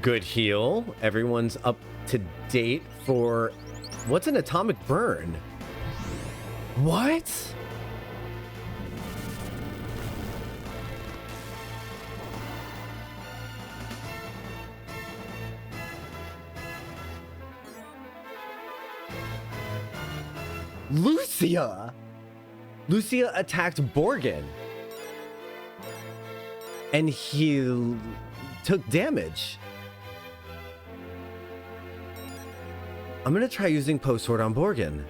Good heal. Everyone's up to date for... What's an atomic burn? What? Lucia! Lucia attacked Borgon. And he took damage. I'm gonna try using Post Sword on Borgon.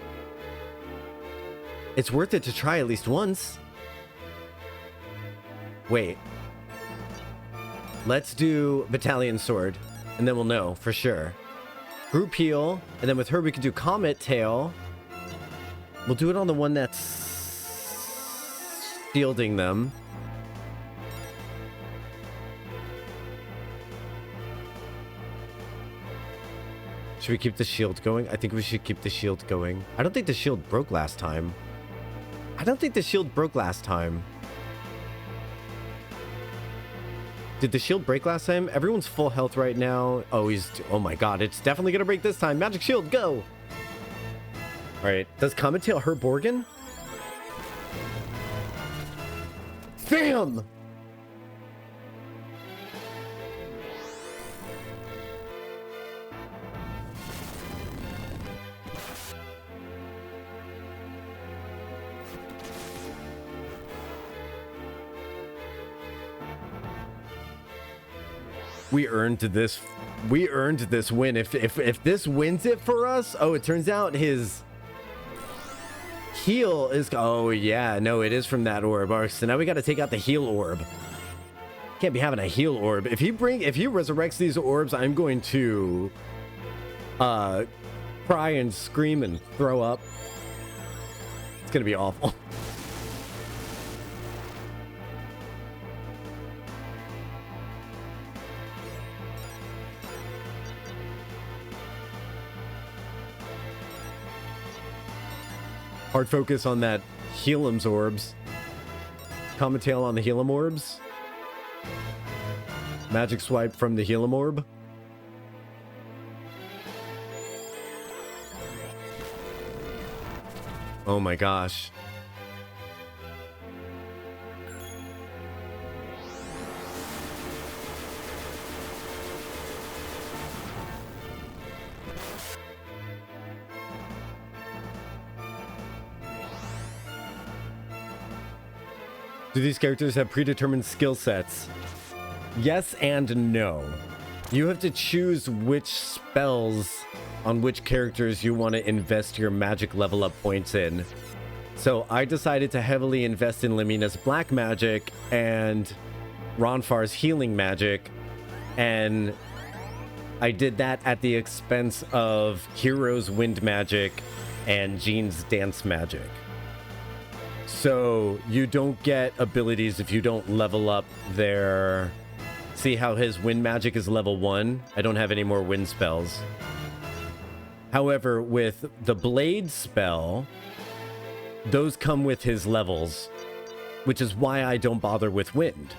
It's worth it to try at least once. Wait. Let's do Battalion Sword, and then we'll know for sure. Group heal, and then with her we can do Comet Tail. We'll do it on the one that's shielding them. Should we keep the shield going? I think we should keep the shield going. I don't think the shield broke last time. Did the shield break last time? Everyone's full health right now. Oh, oh my god, it's definitely gonna break this time. Magic shield, go! Alright, does Comet Tail hurt Borgon? Damn! We earned this win. If this wins it for us, oh, it turns out his heal is, oh yeah, no, it is from that orb. All right, so now we got to take out the heal orb. Can't be having a heal orb. If he resurrects these orbs, I'm going to cry and scream and throw up. It's gonna be awful. Hard focus on that Helim's orbs. Comet Tail on the Helim orbs. Magic swipe from the Helim orb. Oh my gosh. Do these characters have predetermined skill sets? Yes and no. You have to choose which spells on which characters you want to invest your magic level up points in. So I decided to heavily invest in Lamina's black magic and Ronfar's healing magic, and I did that at the expense of Hero's wind magic and Jean's dance magic. So you don't get abilities if you don't level up their... See how his wind magic is level 1? I don't have any more wind spells. However, with the blade spell, those come with his levels, which is why I don't bother with wind.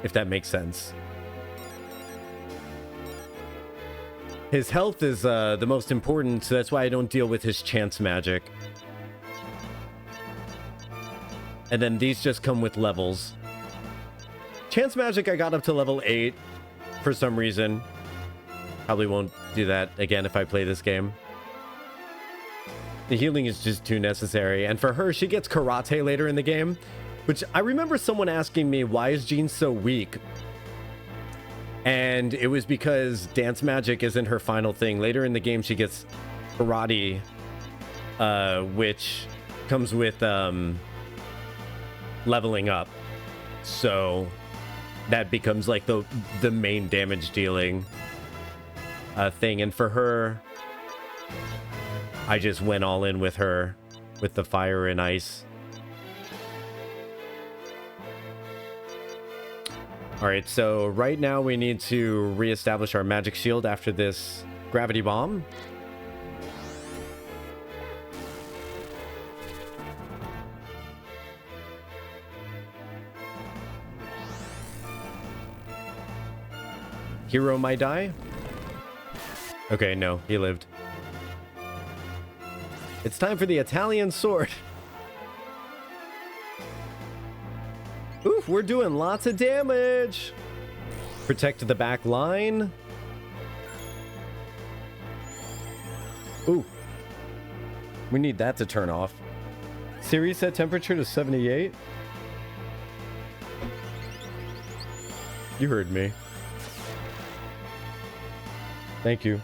If that makes sense. His health is the most important, so that's why I don't deal with his chance magic. And then these just come with levels. Chance magic I got up to level 8 for some reason. Probably won't do that again if I play this game. The healing is just too necessary. And for her, she gets karate later in the game, which I remember someone asking me, why is Jean so weak? And it was because dance magic isn't her final thing. Later in the game, she gets karate, which comes with leveling up. So that becomes like the main damage dealing thing. And for her, I just went all in with her with the fire and ice. All right, so right now we need to reestablish our magic shield after this gravity bomb. Hero might die. Okay, no, he lived. It's time for the Italian sword. Oof, we're doing lots of damage. Protect the back line. Ooh. We need that to turn off. Siri set temperature to 78. You heard me. Thank you.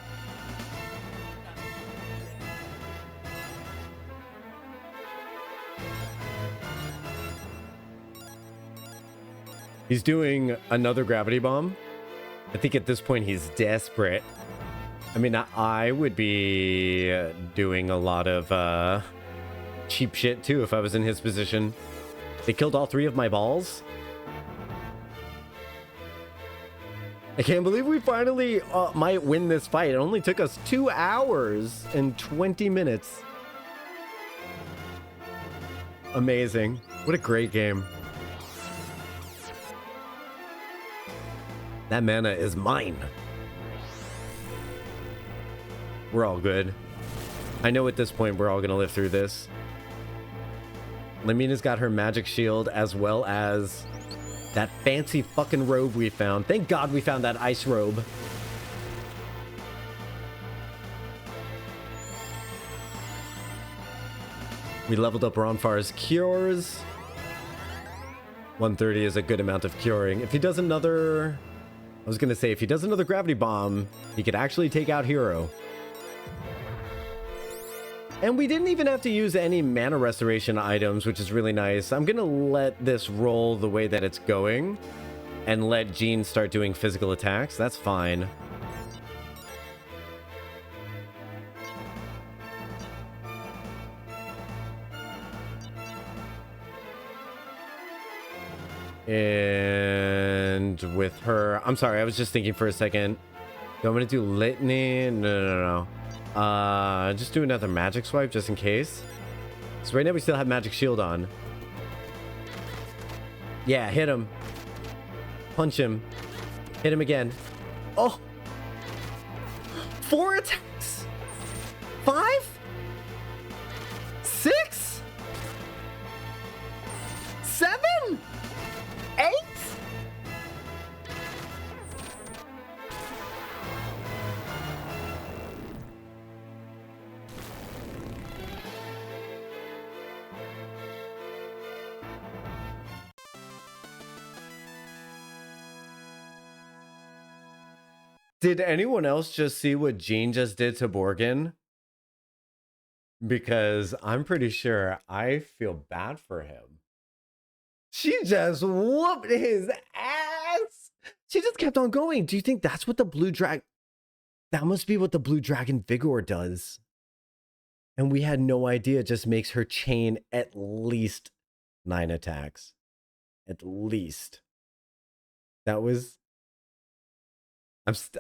He's doing another gravity bomb. I think at this point he's desperate. I mean, I would be doing a lot of cheap shit too if I was in his position. They killed all 3 of my balls. I can't believe we finally might win this fight. It only took us 2 hours and 20 minutes. Amazing. What a great game. That mana is mine. We're all good. I know at this point we're all gonna live through this. Lamina's got her magic shield as well as that fancy fucking robe we found. Thank God we found that ice robe. We leveled up Ronfar's cures. 130 is a good amount of curing. If he does another... I was gonna say, if he does another gravity bomb, he could actually take out Hero. And we didn't even have to use any mana restoration items, which is really nice. I'm gonna let this roll the way that it's going and let Jean start doing physical attacks. That's fine. And with her, I'm sorry, I was just thinking for a second. Do I'm gonna do Litany? No. Just do another magic swipe just in case. So right now we still have magic shield on. Yeah, hit him. Punch him. Hit him again. Oh! 4 attacks! 5? 6? 7? 8? Did anyone else just see what Jean just did to Borgon? Because I'm pretty sure I feel bad for him. She just whooped his ass. She just kept on going. Do you think that's what the blue dragon... That must be what the blue dragon Vigor does. And we had no idea. It just makes her chain at least 9 attacks. At least. That was...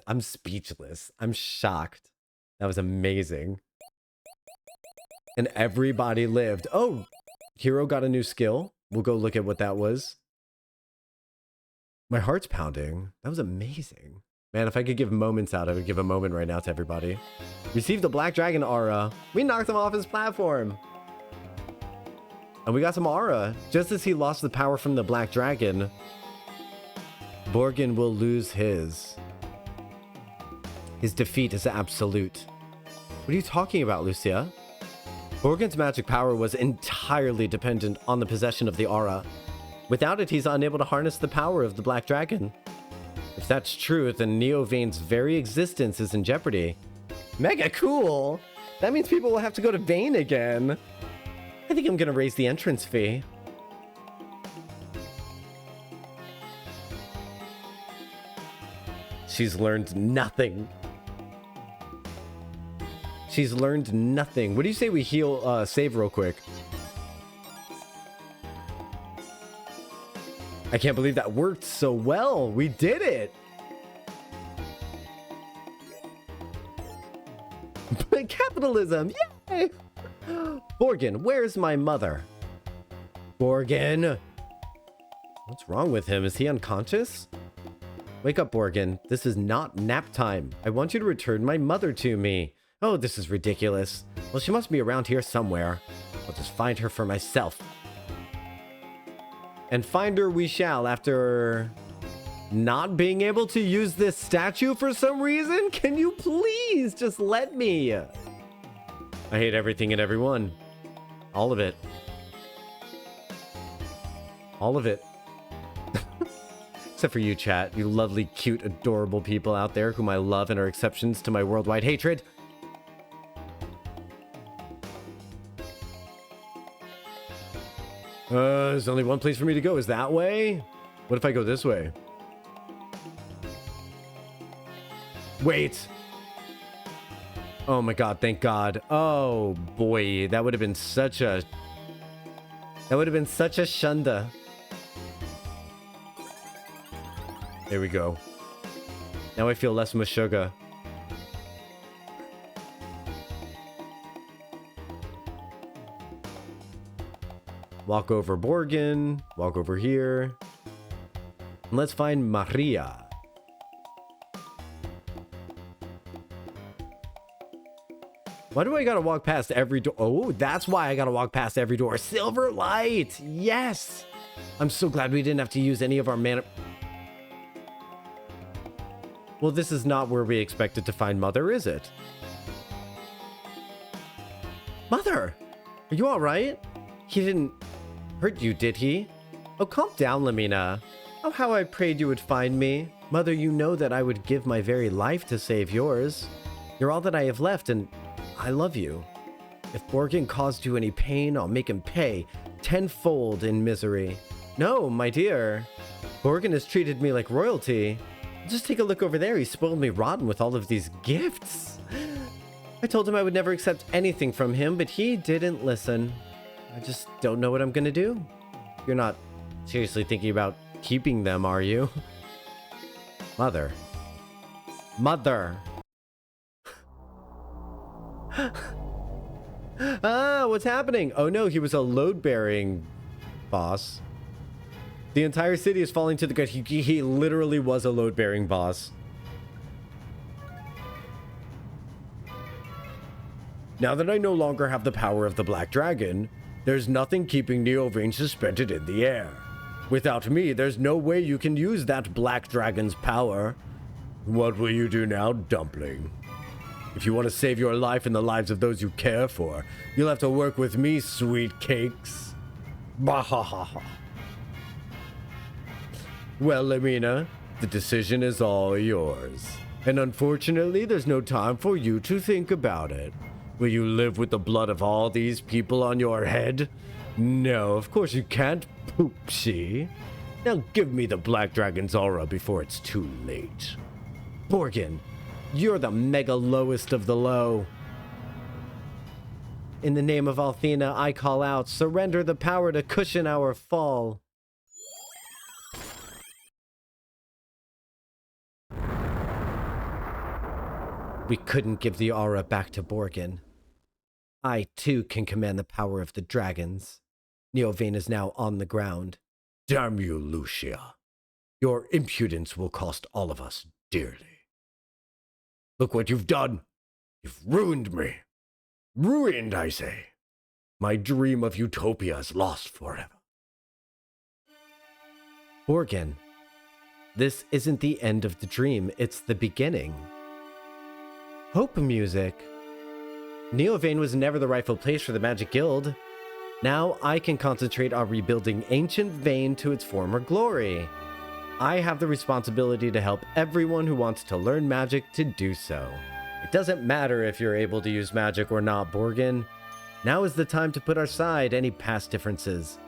I'm speechless. I'm shocked. That was amazing. And everybody lived. Oh, Hero got a new skill. We'll go look at what that was. My heart's pounding. That was amazing. Man, if I could give moments out, I would give a moment right now to everybody. Received the Black Dragon aura. We knocked him off his platform. And we got some aura. Just as he lost the power from the Black Dragon, Borgon will lose his. His defeat is absolute. What are you talking about, Lucia? Borgon's magic power was entirely dependent on the possession of the aura. Without it, he's unable to harness the power of the Black Dragon. If that's true, then Neovane's very existence is in jeopardy. Mega cool! That means people will have to go to Vane again. I think I'm gonna raise the entrance fee. She's learned nothing. She's learned nothing. What do you say we heal, save real quick? I can't believe that worked so well. We did it. Capitalism. Yay. Borgon, where's my mother? Borgon. What's wrong with him? Is he unconscious? Wake up, Borgon. This is not nap time. I want you to return my mother to me. Oh, this is ridiculous. Well, she must be around here somewhere. I'll just find her for myself. And find her we shall after not being able to use this statue for some reason. Can you please just let me? I hate everything and everyone. All of it. All of it. Except for you, chat. You lovely, cute, adorable people out there whom I love and are exceptions to my worldwide hatred. There's only one place for me to go. Is that way? What if I go this way? Wait. Oh my god, thank god. Oh boy, that would have been such a... That would have been such a shunda. There we go. Now I feel less Meshuggah. Walk over Borgon. Walk over here. And let's find Maria. Why do I gotta walk past every door? Oh, that's why I gotta walk past every door. Silver light! Yes! I'm so glad we didn't have to use any of our mana... Well, this is not where we expected to find Mother, is it? Mother! Are you alright? He didn't hurt you, did he? Oh, calm down, Lamina. Oh, how I prayed you would find me. Mother, you know that I would give my very life to save yours. You're all that I have left, and I love you. If Borgon caused you any pain, I'll make him pay tenfold in misery. No, my dear. Borgon has treated me like royalty. Just take a look over there. He spoiled me rotten with all of these gifts. I told him I would never accept anything from him, but he didn't listen. I just don't know what I'm gonna do. You're not seriously thinking about keeping them, are you? Mother. Mother. Ah, what's happening? Oh no, he was a load-bearing boss. The entire city is falling to the ground. He literally was a load-bearing boss. Now that I no longer have the power of the Black Dragon, there's nothing keeping Neovane suspended in the air. Without me, there's no way you can use that Black Dragon's power. What will you do now, Dumpling? If you want to save your life and the lives of those you care for, you'll have to work with me, sweet cakes. Bahahaha. Well, Lamina, the decision is all yours. And unfortunately, there's no time for you to think about it. Will you live with the blood of all these people on your head? No, of course you can't, Poopsie. Now give me the Black Dragon's aura before it's too late. Borgon, you're the mega lowest of the low. In the name of Althena, I call out, surrender the power to cushion our fall. We couldn't give the aura back to Borgon. I, too, can command the power of the dragons. Neovane is now on the ground. Damn you, Lucia. Your impudence will cost all of us dearly. Look what you've done. You've ruined me. Ruined, I say. My dream of utopia is lost forever. Borgon, this isn't the end of the dream, it's the beginning. Hope music. Neovane was never the rightful place for the Magic Guild. Now I can concentrate on rebuilding ancient Vane to its former glory. I have the responsibility to help everyone who wants to learn magic to do so. It doesn't matter if you're able to use magic or not, Borgon. Now is the time to put aside any past differences.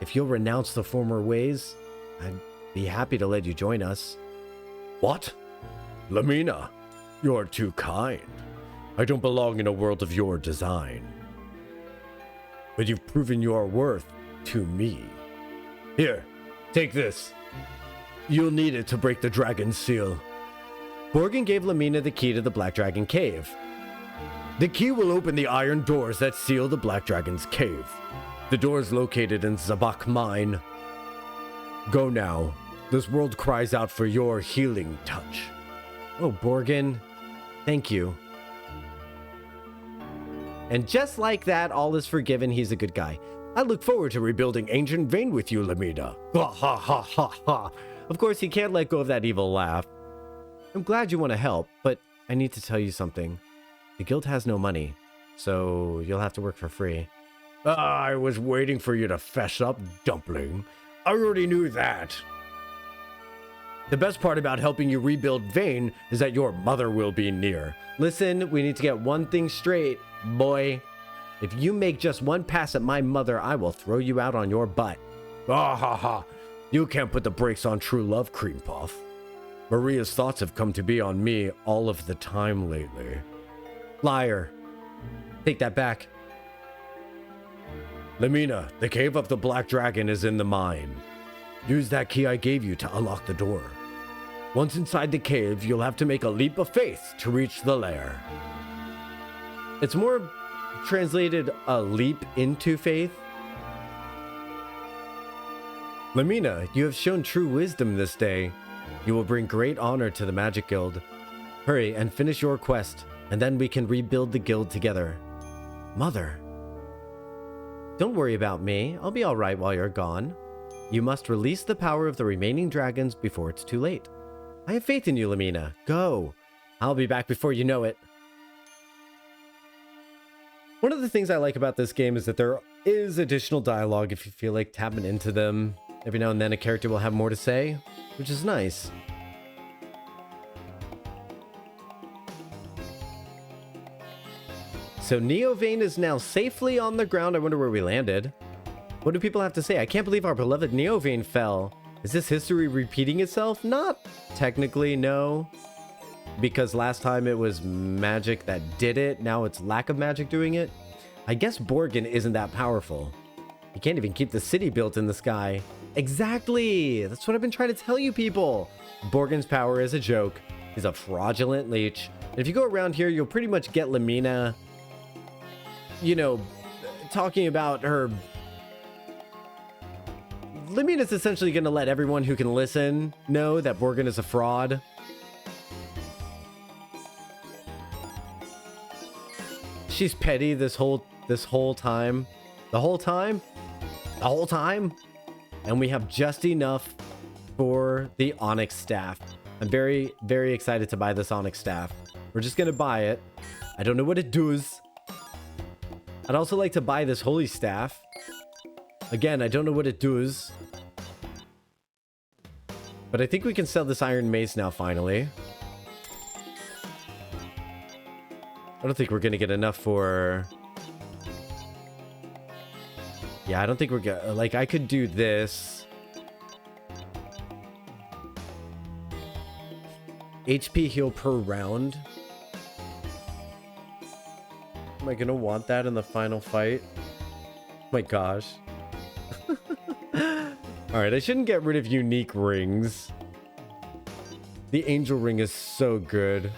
If you'll renounce the former ways, I'd be happy to let you join us. What? Lamina, you're too kind. I don't belong in a world of your design. But you've proven your worth to me. Here, take this. You'll need it to break the dragon's seal. Borgon gave Lamina the key to the Black Dragon Cave. The key will open the iron doors that seal the Black Dragon's cave. The door is located in Zabak Mine. Go now. This world cries out for your healing touch. Oh, Borgon, thank you. And just like that, all is forgiven. He's a good guy. I look forward to rebuilding Ancient Vein with you, Lamina. Ha ha ha ha ha. Of course, he can't let go of that evil laugh. I'm glad you want to help, but I need to tell you something. The guild has no money, so you'll have to work for free. I was waiting for you to fess up, Dumpling. I already knew that. The best part about helping you rebuild Vane is that your mother will be near. Listen, we need to get one thing straight, boy. If you make just one pass at my mother, I will throw you out on your butt. Ah ha ha. You can't put the brakes on true love, Cream Puff. Maria's thoughts have come to be on me all of the time lately. Liar. Take that back. Lamina, the cave of the Black Dragon is in the mine. Use that key I gave you to unlock the door. Once inside the cave, you'll have to make a leap of faith to reach the lair. It's more translated a leap into faith. Lamina, you have shown true wisdom this day. You will bring great honor to the Magic Guild. Hurry and finish your quest, and then we can rebuild the guild together. Mother. Don't worry about me. I'll be all right while you're gone. You must release the power of the remaining dragons before it's too late. I have faith in you, Lamina. Go. I'll be back before you know it. One of the things I like about this game is that there is additional dialogue if you feel like tapping into them. Every now and then a character will have more to say, which is nice. So Neovane is now safely on the ground. I wonder where we landed. What do people have to say? I can't believe our beloved Neovane fell. Is this history repeating itself? Not technically, no. Because last time it was magic that did it. Now it's lack of magic doing it. I guess Borgon isn't that powerful. You can't even keep the city built in the sky. Exactly! That's what I've been trying to tell you people. Borgon's power is a joke. He's a fraudulent leech. And if you go around here, you'll pretty much get Lamina, you know, talking about her. Lamina's essentially going to let everyone who can listen know that Borgon is a fraud. She's petty this whole time. The whole time? The whole time? And we have just enough for the Onyx staff. I'm very, very excited to buy this Onyx staff. We're just going to buy it. I don't know what it does. I'd also like to buy this holy staff. Again, I don't know what it does. But I think we can sell this iron mace now, finally. I don't think we're going to get enough for... Yeah, I don't think we're gonna... Like, I could do this. HP heal per round. Am I gonna want that in the final fight? Oh my gosh. Alright, I shouldn't get rid of unique rings. The angel ring is so good.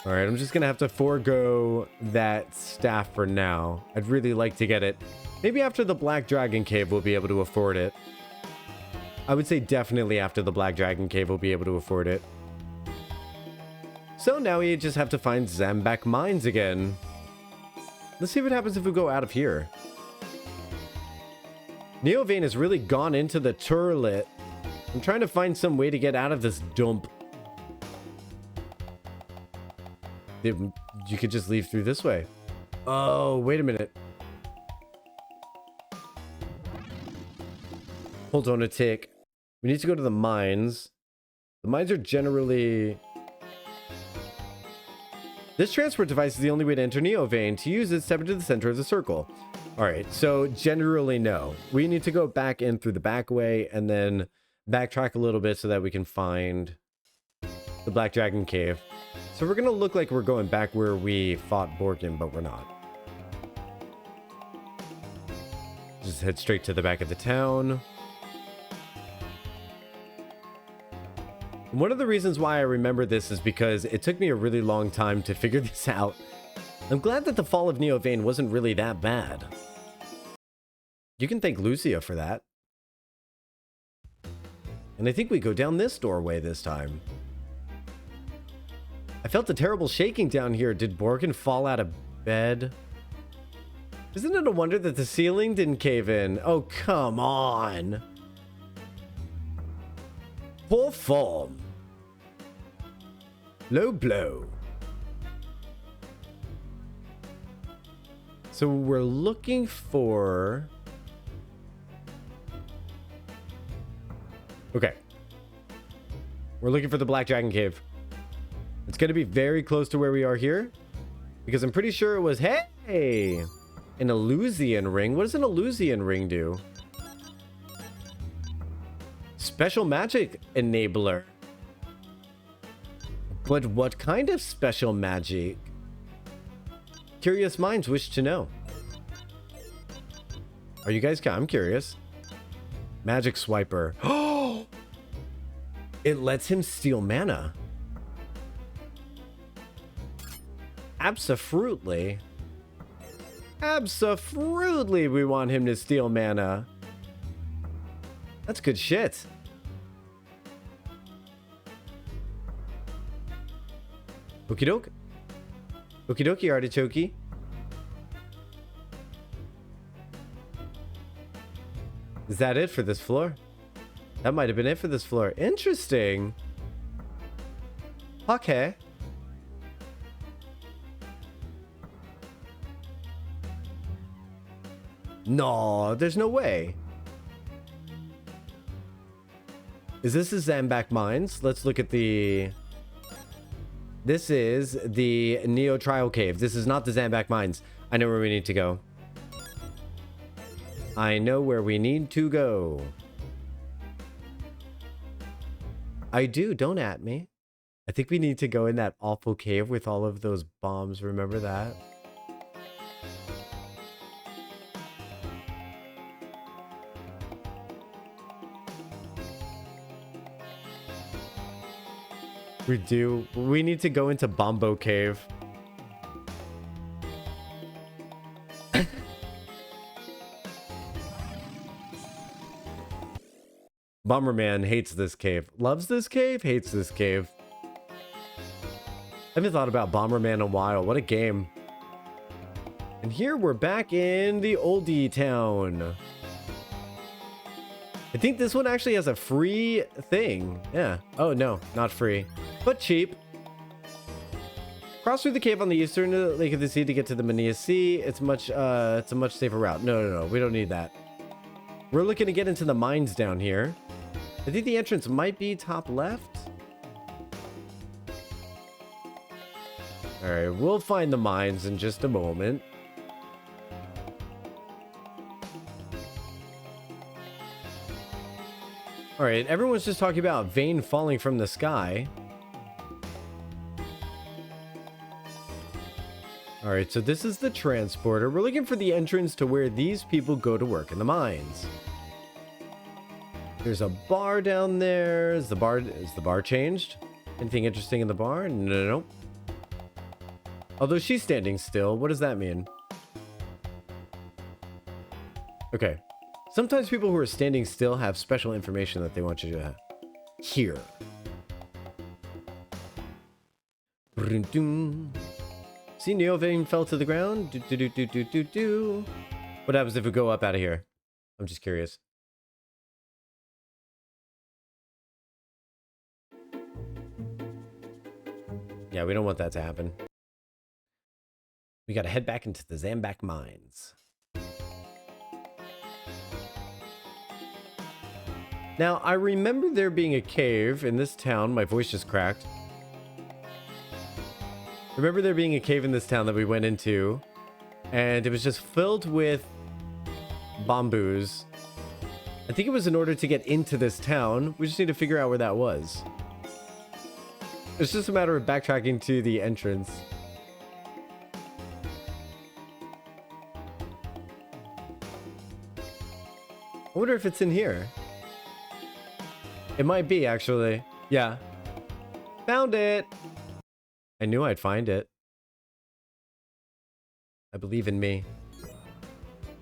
Alright, I'm just gonna have to forego that staff for now. I'd really like to get it. Maybe after the Black Dragon Cave we'll be able to afford it. I would say definitely after the Black Dragon Cave we'll be able to afford it. So now we just have to find Zambak Mines again. Let's see what happens if we go out of here. Neovane has really gone into the turlet. I'm trying to find some way to get out of this dump. You could just leave through this way. Oh, wait a minute. Hold on a tick. We need to go to the mines. The mines are generally... This transport device is the only way to enter Neovane. To use it, step into the center of the circle. Alright, so generally no. We need to go back in through the back way and then backtrack a little bit so that we can find the Black Dragon Cave. So we're gonna look like we're going back where we fought Borgon, but we're not. Just head straight to the back of the town. And one of the reasons why I remember this is because it took me a really long time to figure this out. I'm glad that the fall of Neo Vane wasn't really that bad. You can thank Lucia for that. And I think we go down this doorway this time. I felt a terrible shaking down here. Did Borgon fall out of bed? Isn't it a wonder that the ceiling didn't cave in? Oh, come on. Poor form. Low blow. So we're looking for... Okay. We're looking for the Black Dragon Cave. It's going to be very close to where we are here. Because I'm pretty sure it was... Hey! An Illusion ring. What does an Illusion ring do? Special magic enabler. But what kind of special magic? Curious minds wish to know. Are you guys... I'm curious. Magic swiper. Oh! It lets him steal mana. Abso-fruitly. Abso-fruitly we want him to steal mana. That's good shit. Okie doke. Okie dokie, artichoke. Is that it for this floor? That might have been it for this floor. Interesting. Okay. No, there's no way. Is this the Zambak Mines? Let's look at the... This is the Neo Trial Cave. This is not the Zambak Mines. I know where we need to go. I know where we need to go. I do, don't at me. I think we need to go in that awful cave with all of those bombs. Remember that? We do. We need to go into Bombo Cave. Bomberman hates this cave. Loves this cave, hates this cave. I haven't thought about Bomberman in a while. What a game. And here we're back in the oldie town. I think this one actually has a free thing. Yeah. Oh, no, not free, but cheap. Cross through the cave on the eastern Lake of the Sea to get to the Mania Sea. It's a much safer route. No, we don't need that. We're looking to get into the mines down here. I think the entrance might be top left. All right, we'll find the mines in just a moment. All right, everyone's just talking about Vane falling from the sky. All right, so this is the transporter. We're looking for the entrance to where these people go to work in the mines. There's a bar down there. Is the bar changed? Anything interesting in the bar? No. Although she's standing still. What does that mean? Okay. Sometimes people who are standing still have special information that they want you to hear. See, Neo Vane fell to the ground. What happens if we go up out of here? I'm just curious. Yeah, we don't want that to happen. We gotta head back into the Zambak Mines. Now, I remember there being a cave in this town. My voice just cracked. I remember there being a cave in this town that we went into, and it was just filled with bamboos. I think it was in order to get into this town. We just need to figure out where that was. It's just a matter of backtracking to the entrance. I wonder if it's in here. It might be, actually. Yeah. Found it! I knew I'd find it. I believe in me.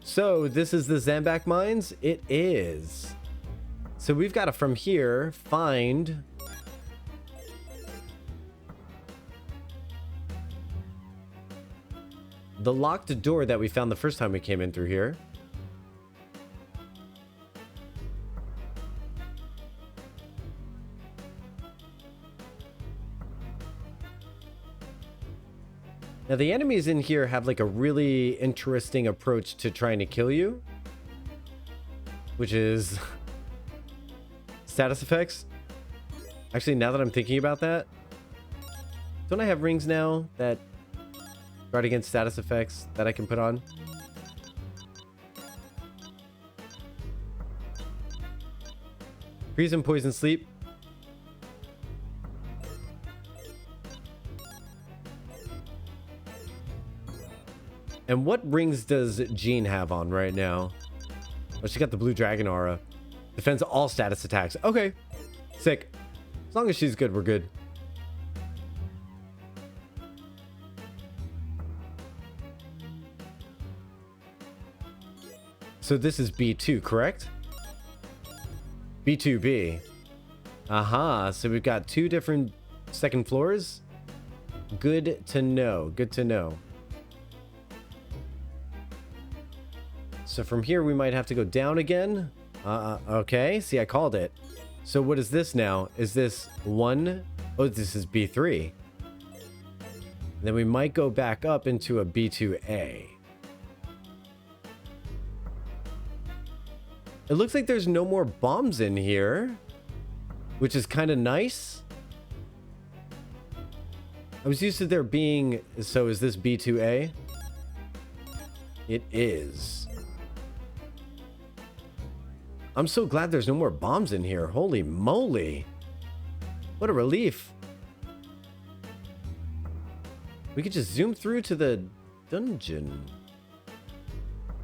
So, this is the Zambak Mines? It is. So we've got to, from here, find... the locked door that we found the first time we came in through here. Now, the enemies in here have like a really interesting approach to trying to kill you, which is status effects. Actually, now that I'm thinking about that, don't I have rings now that guard against status effects that I can put on? Freeze and poison sleep. And what rings does Jean have on right now? Oh, she got the blue dragon aura. Defends all status attacks. Okay. Sick. As long as she's good, we're good. So this is B2, correct? B2B. Aha. So we've got two different second floors. Good to know. Good to know. So from here, we might have to go down again. Okay. See, I called it. So what is this now? Is this 1? Oh, this is B3. Then we might go back up into a B2A. It looks like there's no more bombs in here, which is kind of nice. I was used to there being... So is this B2A? It is. I'm so glad there's no more bombs in here. Holy moly. What a relief. We could just zoom through to the dungeon.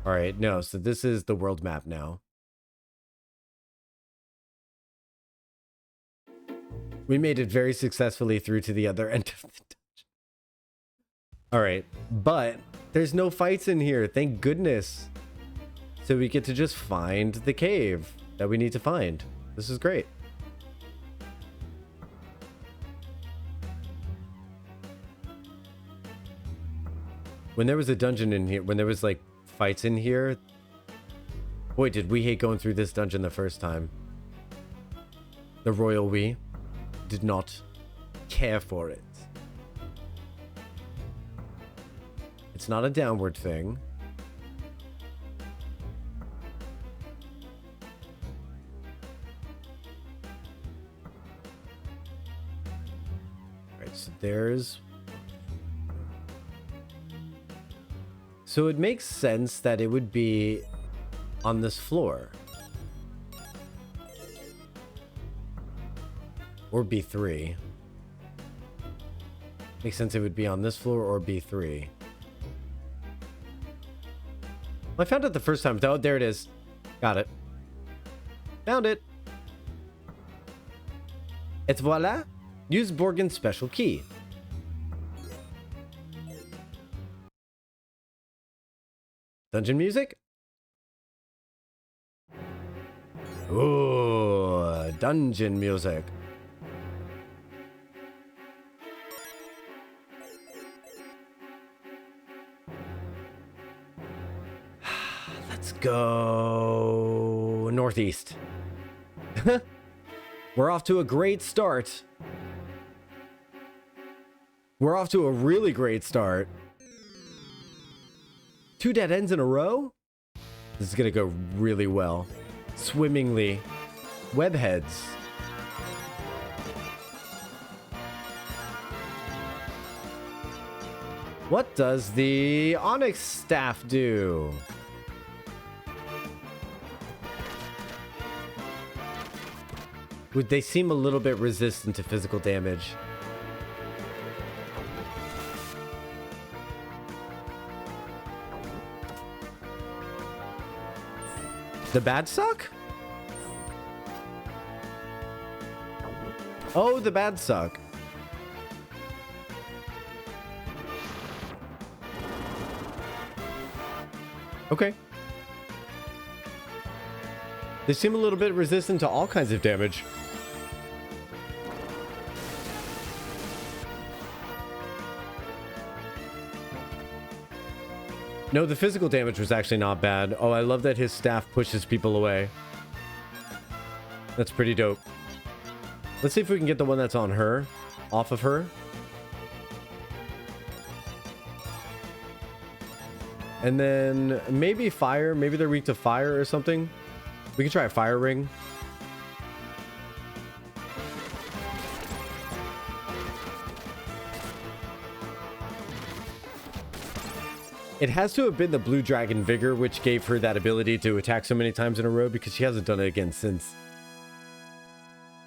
All right, no, so this is the world map now. We made it very successfully through to the other end of the dungeon. All right, but there's no fights in here. Thank goodness. So we get to just find the cave that we need to find. This is great. When there was a dungeon in here, when there was like fights in here, boy, did we hate going through this dungeon the first time. The royal we did not care for it. It's not a downward thing. So there's... So it makes sense that it would be on this floor. Or B3. Makes sense it would be on this floor or B3. Well, I found it the first time. Oh, there it is. Got it. Found it. Et voila. Use Borgon's special key. Dungeon music? Ooh, dungeon music. Let's go northeast. We're off to a great start. We're off to a really great start. 2 dead ends in a row? This is gonna go really well. Swimmingly. Webheads. What does the Onyx staff do? Would they seem a little bit resistant to physical damage? The bad suck? Oh, the bad suck. Okay. They seem a little bit resistant to all kinds of damage. No, the physical damage was actually not bad. Oh, I love that his staff pushes people away. That's pretty dope. Let's see if we can get the one that's on her, off of her. And then maybe fire. Maybe they're weak to fire or something. We can try a fire ring. It has to have been the Blue Dragon Vigor, which gave her that ability to attack so many times in a row, because she hasn't done it again since.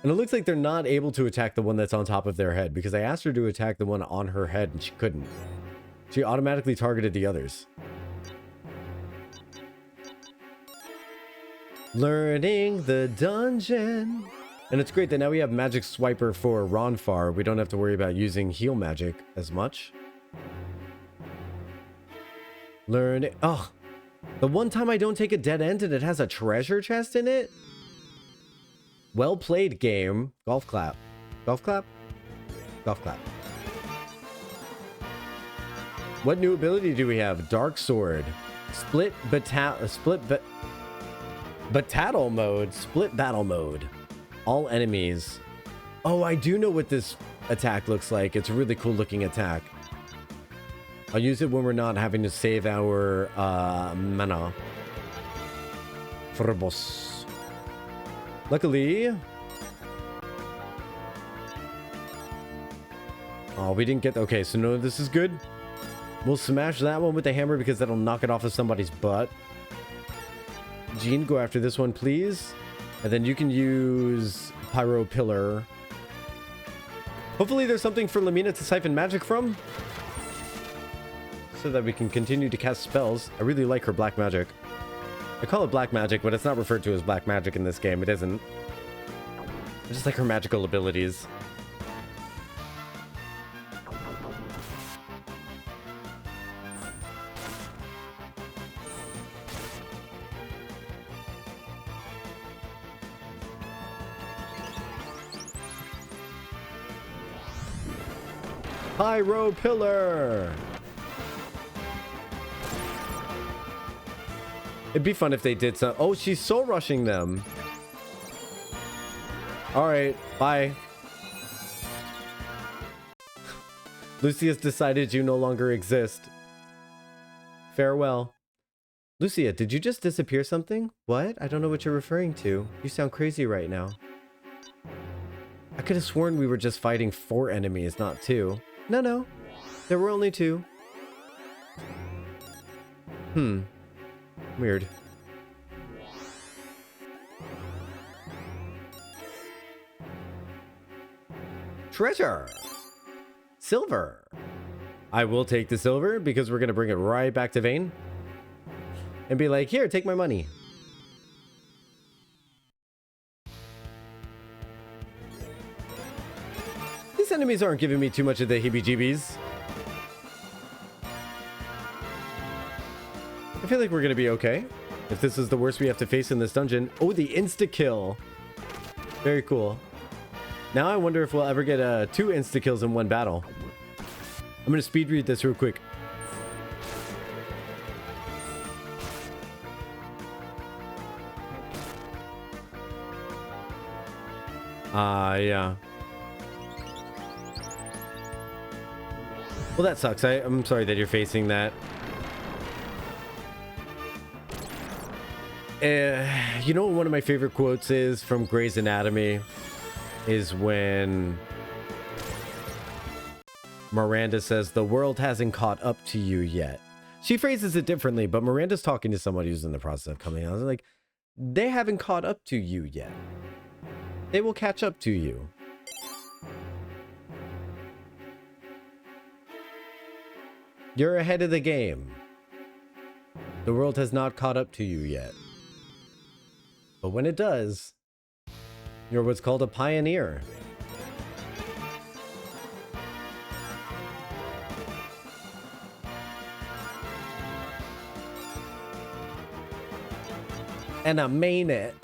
And it looks like they're not able to attack the one that's on top of their head, because I asked her to attack the one on her head and she couldn't. She automatically targeted the others. Learning the dungeon. And it's great that now we have Magic Swiper for Ronfar. We don't have to worry about using heal magic as much. Learn it. Oh, the one time I don't take a dead end and it has a treasure chest in it. Well played, game. Golf clap. Golf clap? Golf clap. What new ability do we have? Dark Sword. Split battle mode. Split battle mode. All enemies. Oh, I do know what this attack looks like. It's a really cool looking attack. I'll use it when we're not having to save our mana. For boss. Luckily... Oh, we didn't get... Okay, so no, this is good. We'll smash that one with the hammer because that'll knock it off of somebody's butt. Jean, go after this one, please. And then you can use Pyro Pillar. Hopefully there's something for Lamina to siphon magic from, so that we can continue to cast spells. I really like her black magic. I call it black magic, but it's not referred to as black magic in this game. It isn't. I just like her magical abilities. Pyro Pillar! It'd be fun if they did some... Oh, she's soul rushing them. Alright, bye. Lucia's decided you no longer exist. Farewell. Lucia, did you just disappear something? What? I don't know what you're referring to. You sound crazy right now. I could have sworn we were just fighting 4 enemies, not 2. No. There were only 2. Weird. Treasure! Silver! I will take the silver because we're going to bring it right back to Vane. And be like, here, take my money. These enemies aren't giving me too much of the heebie-jeebies. I feel like we're going to be okay. If this is the worst we have to face in this dungeon. Oh, the insta-kill. Very cool. Now I wonder if we'll ever get 2 insta-kills in one battle. I'm going to speed read this real quick. Yeah. Well, that sucks. I'm sorry that you're facing that. You know what one of my favorite quotes is from Grey's Anatomy? Is when Miranda says, the world hasn't caught up to you yet. She phrases it differently, but Miranda's talking to somebody who's in the process of coming out. I was like, they haven't caught up to you yet. They will catch up to you. You're ahead of the game. The world has not caught up to you yet. But when it does, you're what's called a pioneer. And I mean it.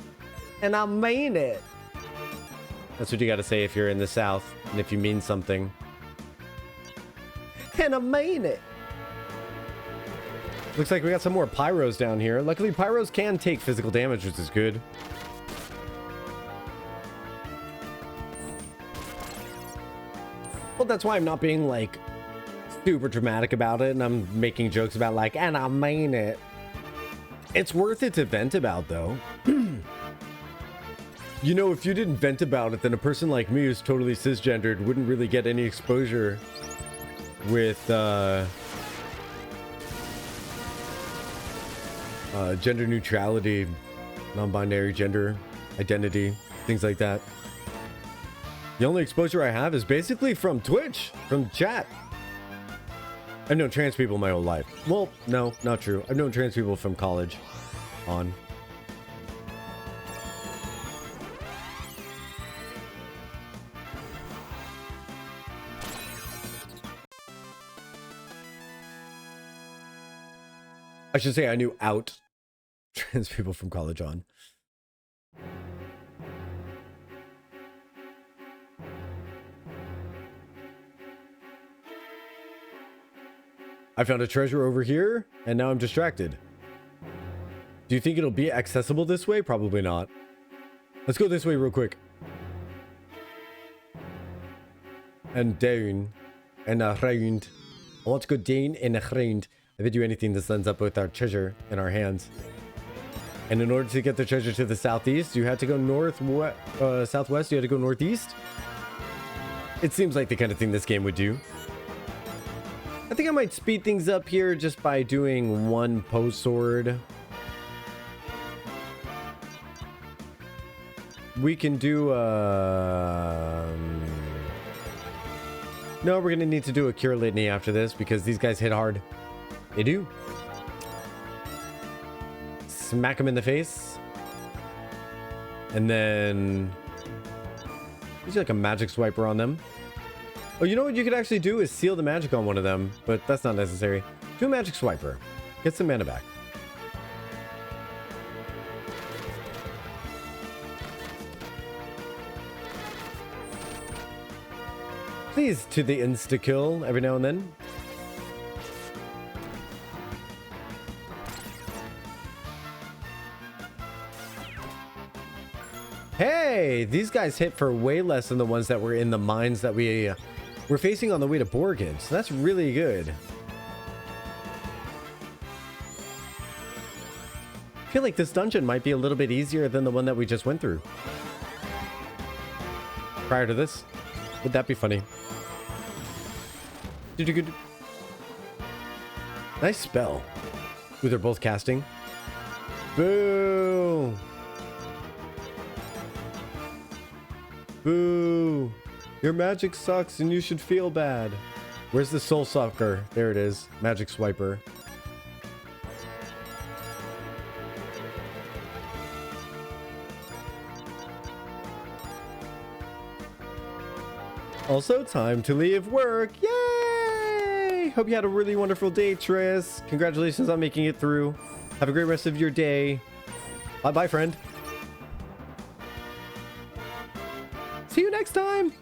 And I mean it. That's what you gotta say if you're in the South and if you mean something. And I mean it. Looks like we got some more pyros down here. Luckily, pyros can take physical damage, which is good. Well, that's why I'm not being, like, super dramatic about it, and I'm making jokes about, like, and I mean it. It's worth it to vent about, though. You know, if you didn't vent about it, then a person like me who's totally cisgendered wouldn't really get any exposure with, gender neutrality, non-binary gender identity, things like that. The only exposure I have is basically from Twitch, from chat. I've known trans people my whole life. Well, no, not true. I've known trans people from college on. I should say I knew out trans people from college on. I found a treasure over here, and now I'm distracted. Do you think it'll be accessible this way? Probably not. Let's go this way real quick. And down. And around. I want to go down and around. I would do anything that ends up with our treasure in our hands. And in order to get the treasure to the southeast, you had to go southwest, you had to go northeast. It seems like the kind of thing this game would do. I think I might speed things up here just by doing one post sword. We can do no, we're gonna need to do a cure litany after this because these guys hit hard. They do. Smack them in the face. And then use like a magic swiper on them. Oh, you know what you could actually do is seal the magic on one of them, but that's not necessary. Do a magic swiper. Get some mana back. Please to the insta-kill every now and then. Hey, these guys hit for way less than the ones that were in the mines that we're facing on the way to Borgon, so that's really good. I feel like this dungeon might be a little bit easier than the one that we just went through. Prior to this, would that be funny? Nice spell. Ooh, they're both casting. Boo! Boo! Your magic sucks and you should feel bad. Where's the soul sucker? There it is. Magic swiper. Also, time to leave work. Yay! Hope you had a really wonderful day, Tris. Congratulations on making it through. Have a great rest of your day. Bye-bye, friend. See you next time.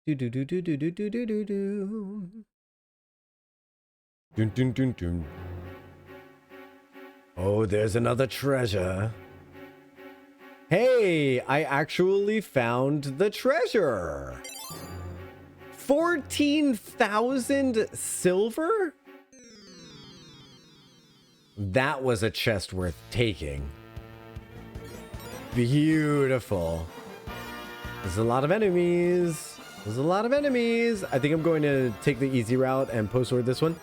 Do do do do do do do do do do. Dun dun dun dun. Oh, there's another treasure. Hey, I actually found the treasure. 14,000 silver? That was a chest worth taking. Beautiful. There's a lot of enemies. There's a lot of enemies. I think I'm going to take the easy route and post-sword this one.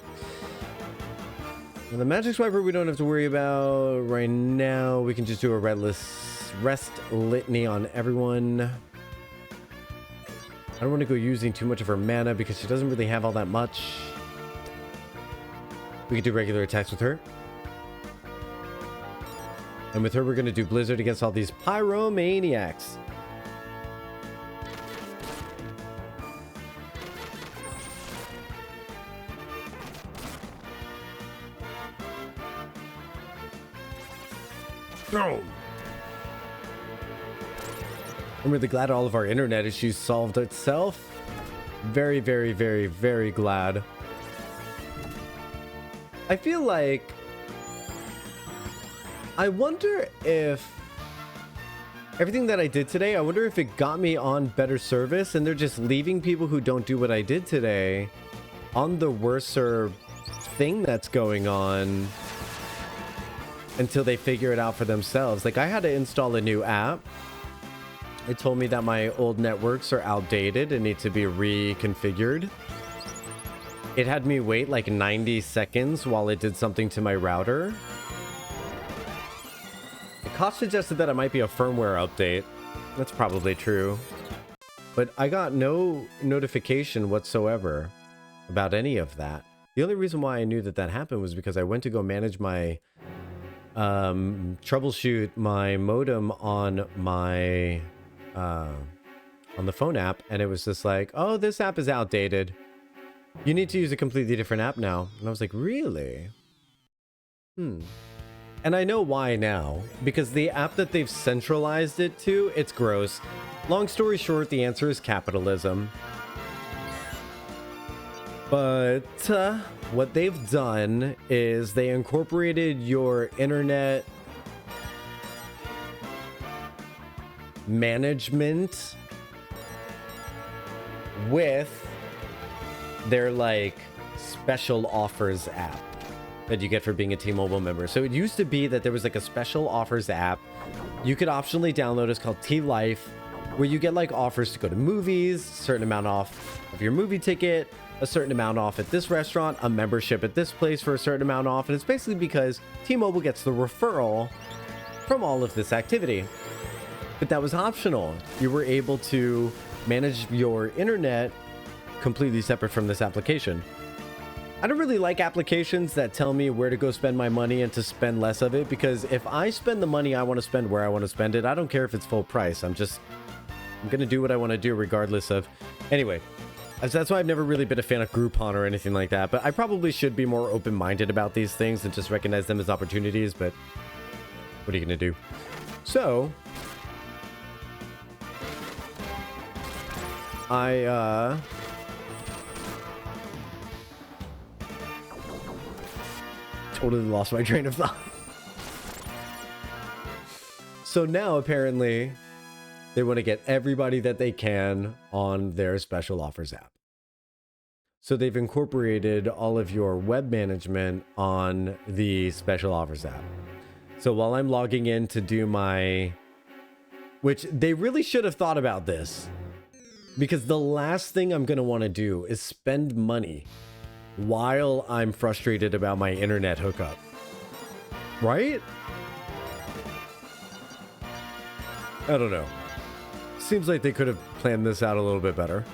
And the magic swiper we don't have to worry about right now. We can just do a redless this rest litany on everyone. I don't want to go using too much of her mana because she doesn't really have all that much. We could do regular attacks with her. And with her, we're going to do Blizzard against all these pyromaniacs. No. I'm really glad all of our internet issues solved itself. Very, very, very, very glad. I feel like... I wonder if... Everything that I did today, I wonder if it got me on better service and they're just leaving people who don't do what I did today on the worser thing that's going on until they figure it out for themselves. Like, I had to install a new app. It told me that my old networks are outdated and need to be reconfigured. It had me wait like 90 seconds while it did something to my router. The cost suggested that it might be a firmware update. That's probably true. But I got no notification whatsoever about any of that. The only reason why I knew that that happened was because I went to go manage my... troubleshoot my modem on my... on the phone app, and it was just like, oh, this app is outdated. You need to use a completely different app now. And I was like, really? And I know why now, because the app that they've centralized it to, it's gross. Long story short, the answer is capitalism. But what they've done is they incorporated your internet management with their like special offers app that you get for being a T-Mobile member. So it used to be that there was like a special offers app you could optionally download. It's called T-Life, where you get like offers to go to movies, a certain amount off of your movie ticket, a certain amount off at this restaurant, a membership at this place for a certain amount off. And it's basically because T-Mobile gets the referral from all of this activity. But that was optional. You were able to manage your internet completely separate from this application. I don't really like applications that tell me where to go spend my money and to spend less of it, because if I spend the money I want to spend where I want to spend it, I don't care if it's full price. I'm going to do what I want to do regardless of... Anyway, that's why I've never really been a fan of Groupon or anything like that, but I probably should be more open-minded about these things and just recognize them as opportunities, but what are you going to do? So... I totally lost my train of thought. So now apparently they want to get everybody that they can on their special offers app. So they've incorporated all of your web management on the special offers app. So while I'm logging in to do my, which they really should have thought about this, because the last thing I'm going to want to do is spend money while I'm frustrated about my internet hookup. Right? I don't know. Seems like they could have planned this out a little bit better.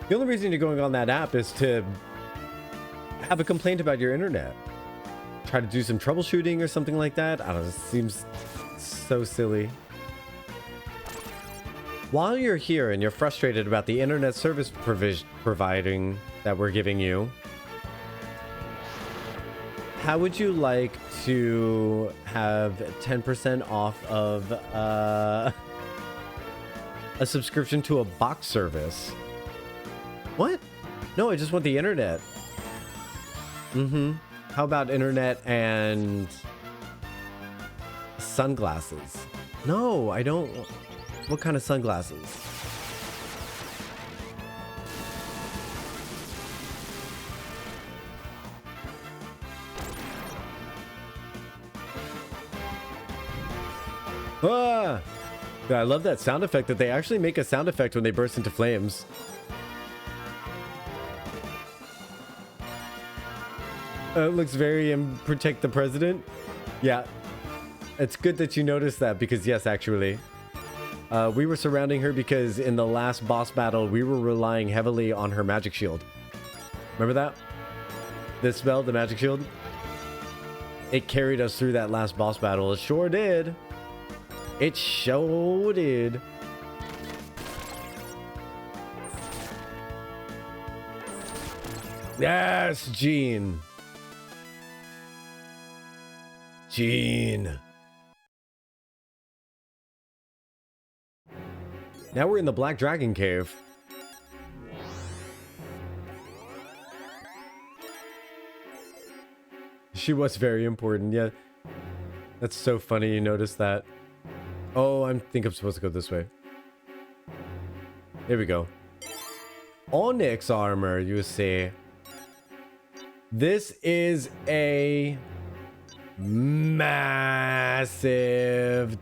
The only reason you're going on that app is to have a complaint about your internet. Try to do some troubleshooting or something like that. I don't know, it seems so silly. While you're here and you're frustrated about the internet service providing that we're giving you, how would you like to have 10% off of a subscription to a box service? What? No, I just want the internet. How about internet and sunglasses? No, I don't. What kind of sunglasses? Ah! Yeah, I love that sound effect that they actually make a sound effect when they burst into flames. It looks very protect the president. Yeah. It's good that you noticed that because yes, actually. We were surrounding her because in the last boss battle, we were relying heavily on her magic shield. Remember that? This spell, the magic shield? It carried us through that last boss battle. It sure did. It sure did. Yes, Jean. Jean. Now we're in the Black Dragon Cave. She was very important, yeah. That's so funny you noticed that. Oh, I think I'm supposed to go this way. Here we go. Onyx armor, you see. This is a massive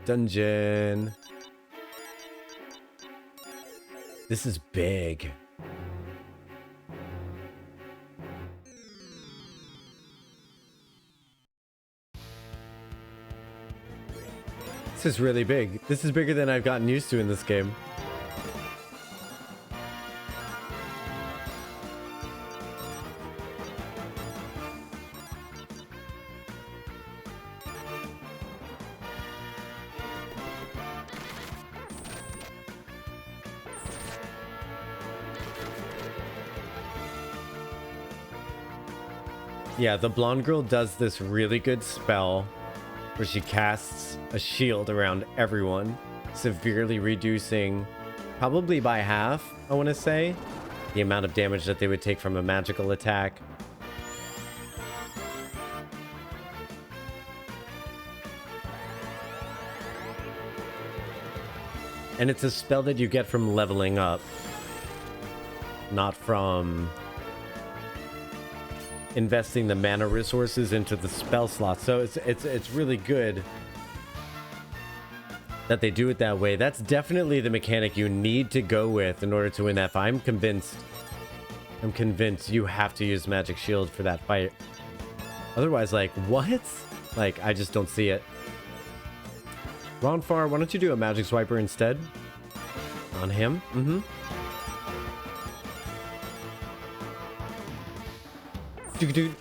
dungeon. This is big. This is really big. This is bigger than I've gotten used to in this game. Yeah, the blonde girl does this really good spell where she casts a shield around everyone, severely reducing, probably by half, I want to say, the amount of damage that they would take from a magical attack. And it's a spell that you get from leveling up, not from investing the mana resources into the spell slot. So it's really good that they do it that way. That's definitely the mechanic you need to go with in order to win that fight. I'm convinced you have to use magic shield for that fight. Otherwise, like, what? Like, I just don't see it. Ronfar, why don't you do a magic swiper instead? On him? Mm-hmm. Dude.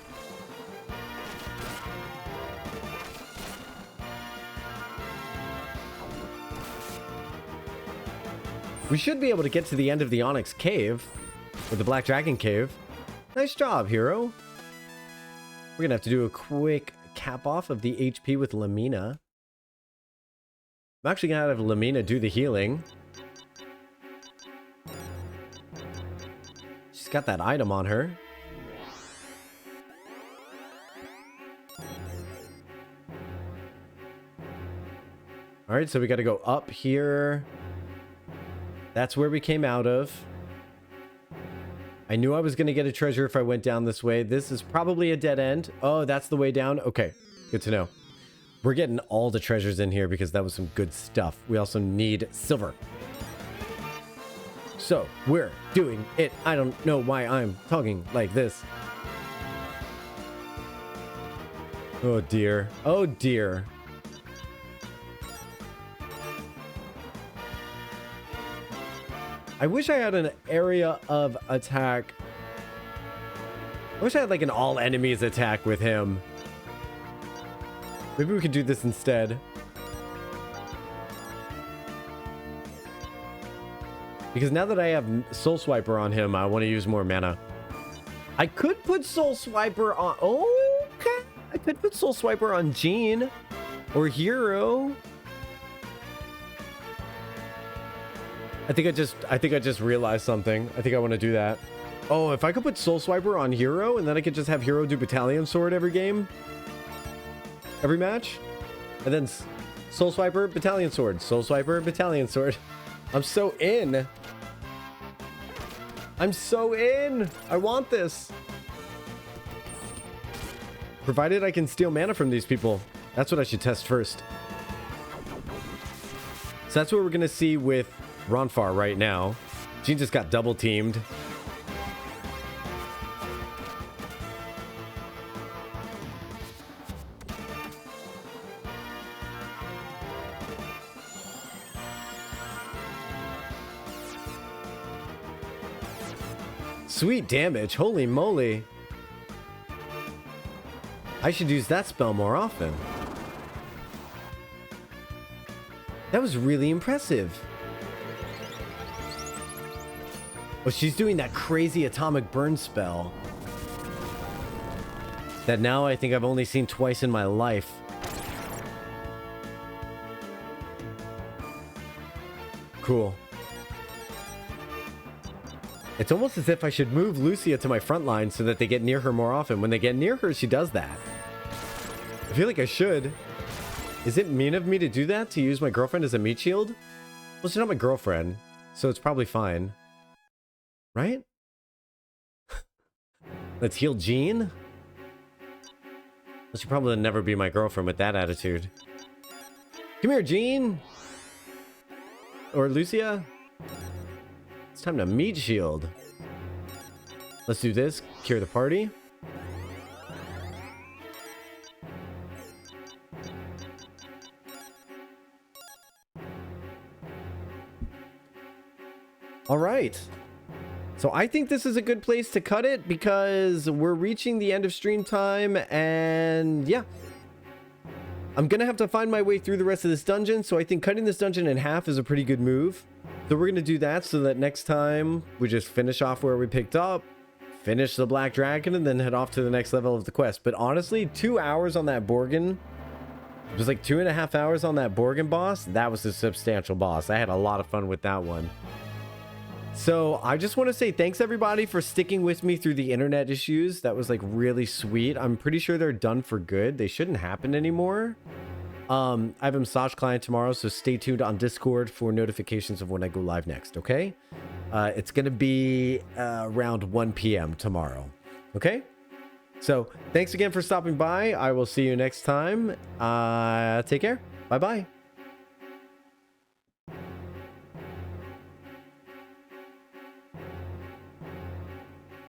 We should be able to get to the end of the Onyx Cave, or the Black Dragon Cave. Nice job, hero. We're gonna have to do a quick cap off of the HP with Lamina. I'm actually gonna have Lamina do the healing. She's got that item on her. All right, so we got to go up here. That's where we came out of. I knew I was going to get a treasure if I went down this way. This is probably a dead end. Oh, that's the way down. Okay, good to know. We're getting all the treasures in here because that was some good stuff. We also need silver. So we're doing it. I don't know why I'm talking like this. Oh, dear. Oh, dear. I wish I had an area of attack. I wish I had like an all enemies attack with him. Maybe we could do this instead. Because now that I have Soul Swiper on him, I want to use more mana. I could put Soul Swiper on... Oh, okay. I could put Soul Swiper on Jean or Hero. I think I just realized something. I think I want to do that. Oh, if I could put Soul Swiper on Hero and then I could just have Hero do Battalion Sword every game. Every match. And then Soul Swiper, Battalion Sword. Soul Swiper, Battalion Sword. I'm so in. I'm so in. I want this. Provided I can steal mana from these people. That's what I should test first. So that's what we're going to see with Ronfar right now. Jean just got double teamed. Sweet damage. Holy moly. I should use that spell more often. That was really impressive. Oh, she's doing that crazy atomic burn spell that now I think I've only seen twice in my life. Cool. It's almost as if I should move Lucia to my front line so that they get near her more often. When they get near her, she does that. I feel like I should. Is it mean of me to do that? To use my girlfriend as a meat shield? Well, she's not my girlfriend, so it's probably fine. Right? Let's heal Jean. Well, she'll probably never be my girlfriend with that attitude. Come here, Jean. Or Lucia. It's time to meat shield. Let's do this. Cure the party. All right. So I think this is a good place to cut it because we're reaching the end of stream time, and yeah. I'm gonna have to find my way through the rest of this dungeon, so I think cutting this dungeon in half is a pretty good move. So we're gonna do that so that next time we just finish off where we picked up, finish the Black Dragon, and then head off to the next level of the quest. But honestly, 2 hours on that Borgon, it was like 2.5 hours on that Borgon boss. That was a substantial boss. I had a lot of fun with that one. So I just want to say thanks everybody for sticking with me through the internet issues. That was like really sweet. I'm pretty sure they're done for good. They shouldn't happen anymore. I have a massage client tomorrow, so stay tuned on Discord for notifications of when I go live next, okay? It's going to be around 1 p.m. tomorrow, okay? So thanks again for stopping by. I will see you next time. Take care. Bye-bye.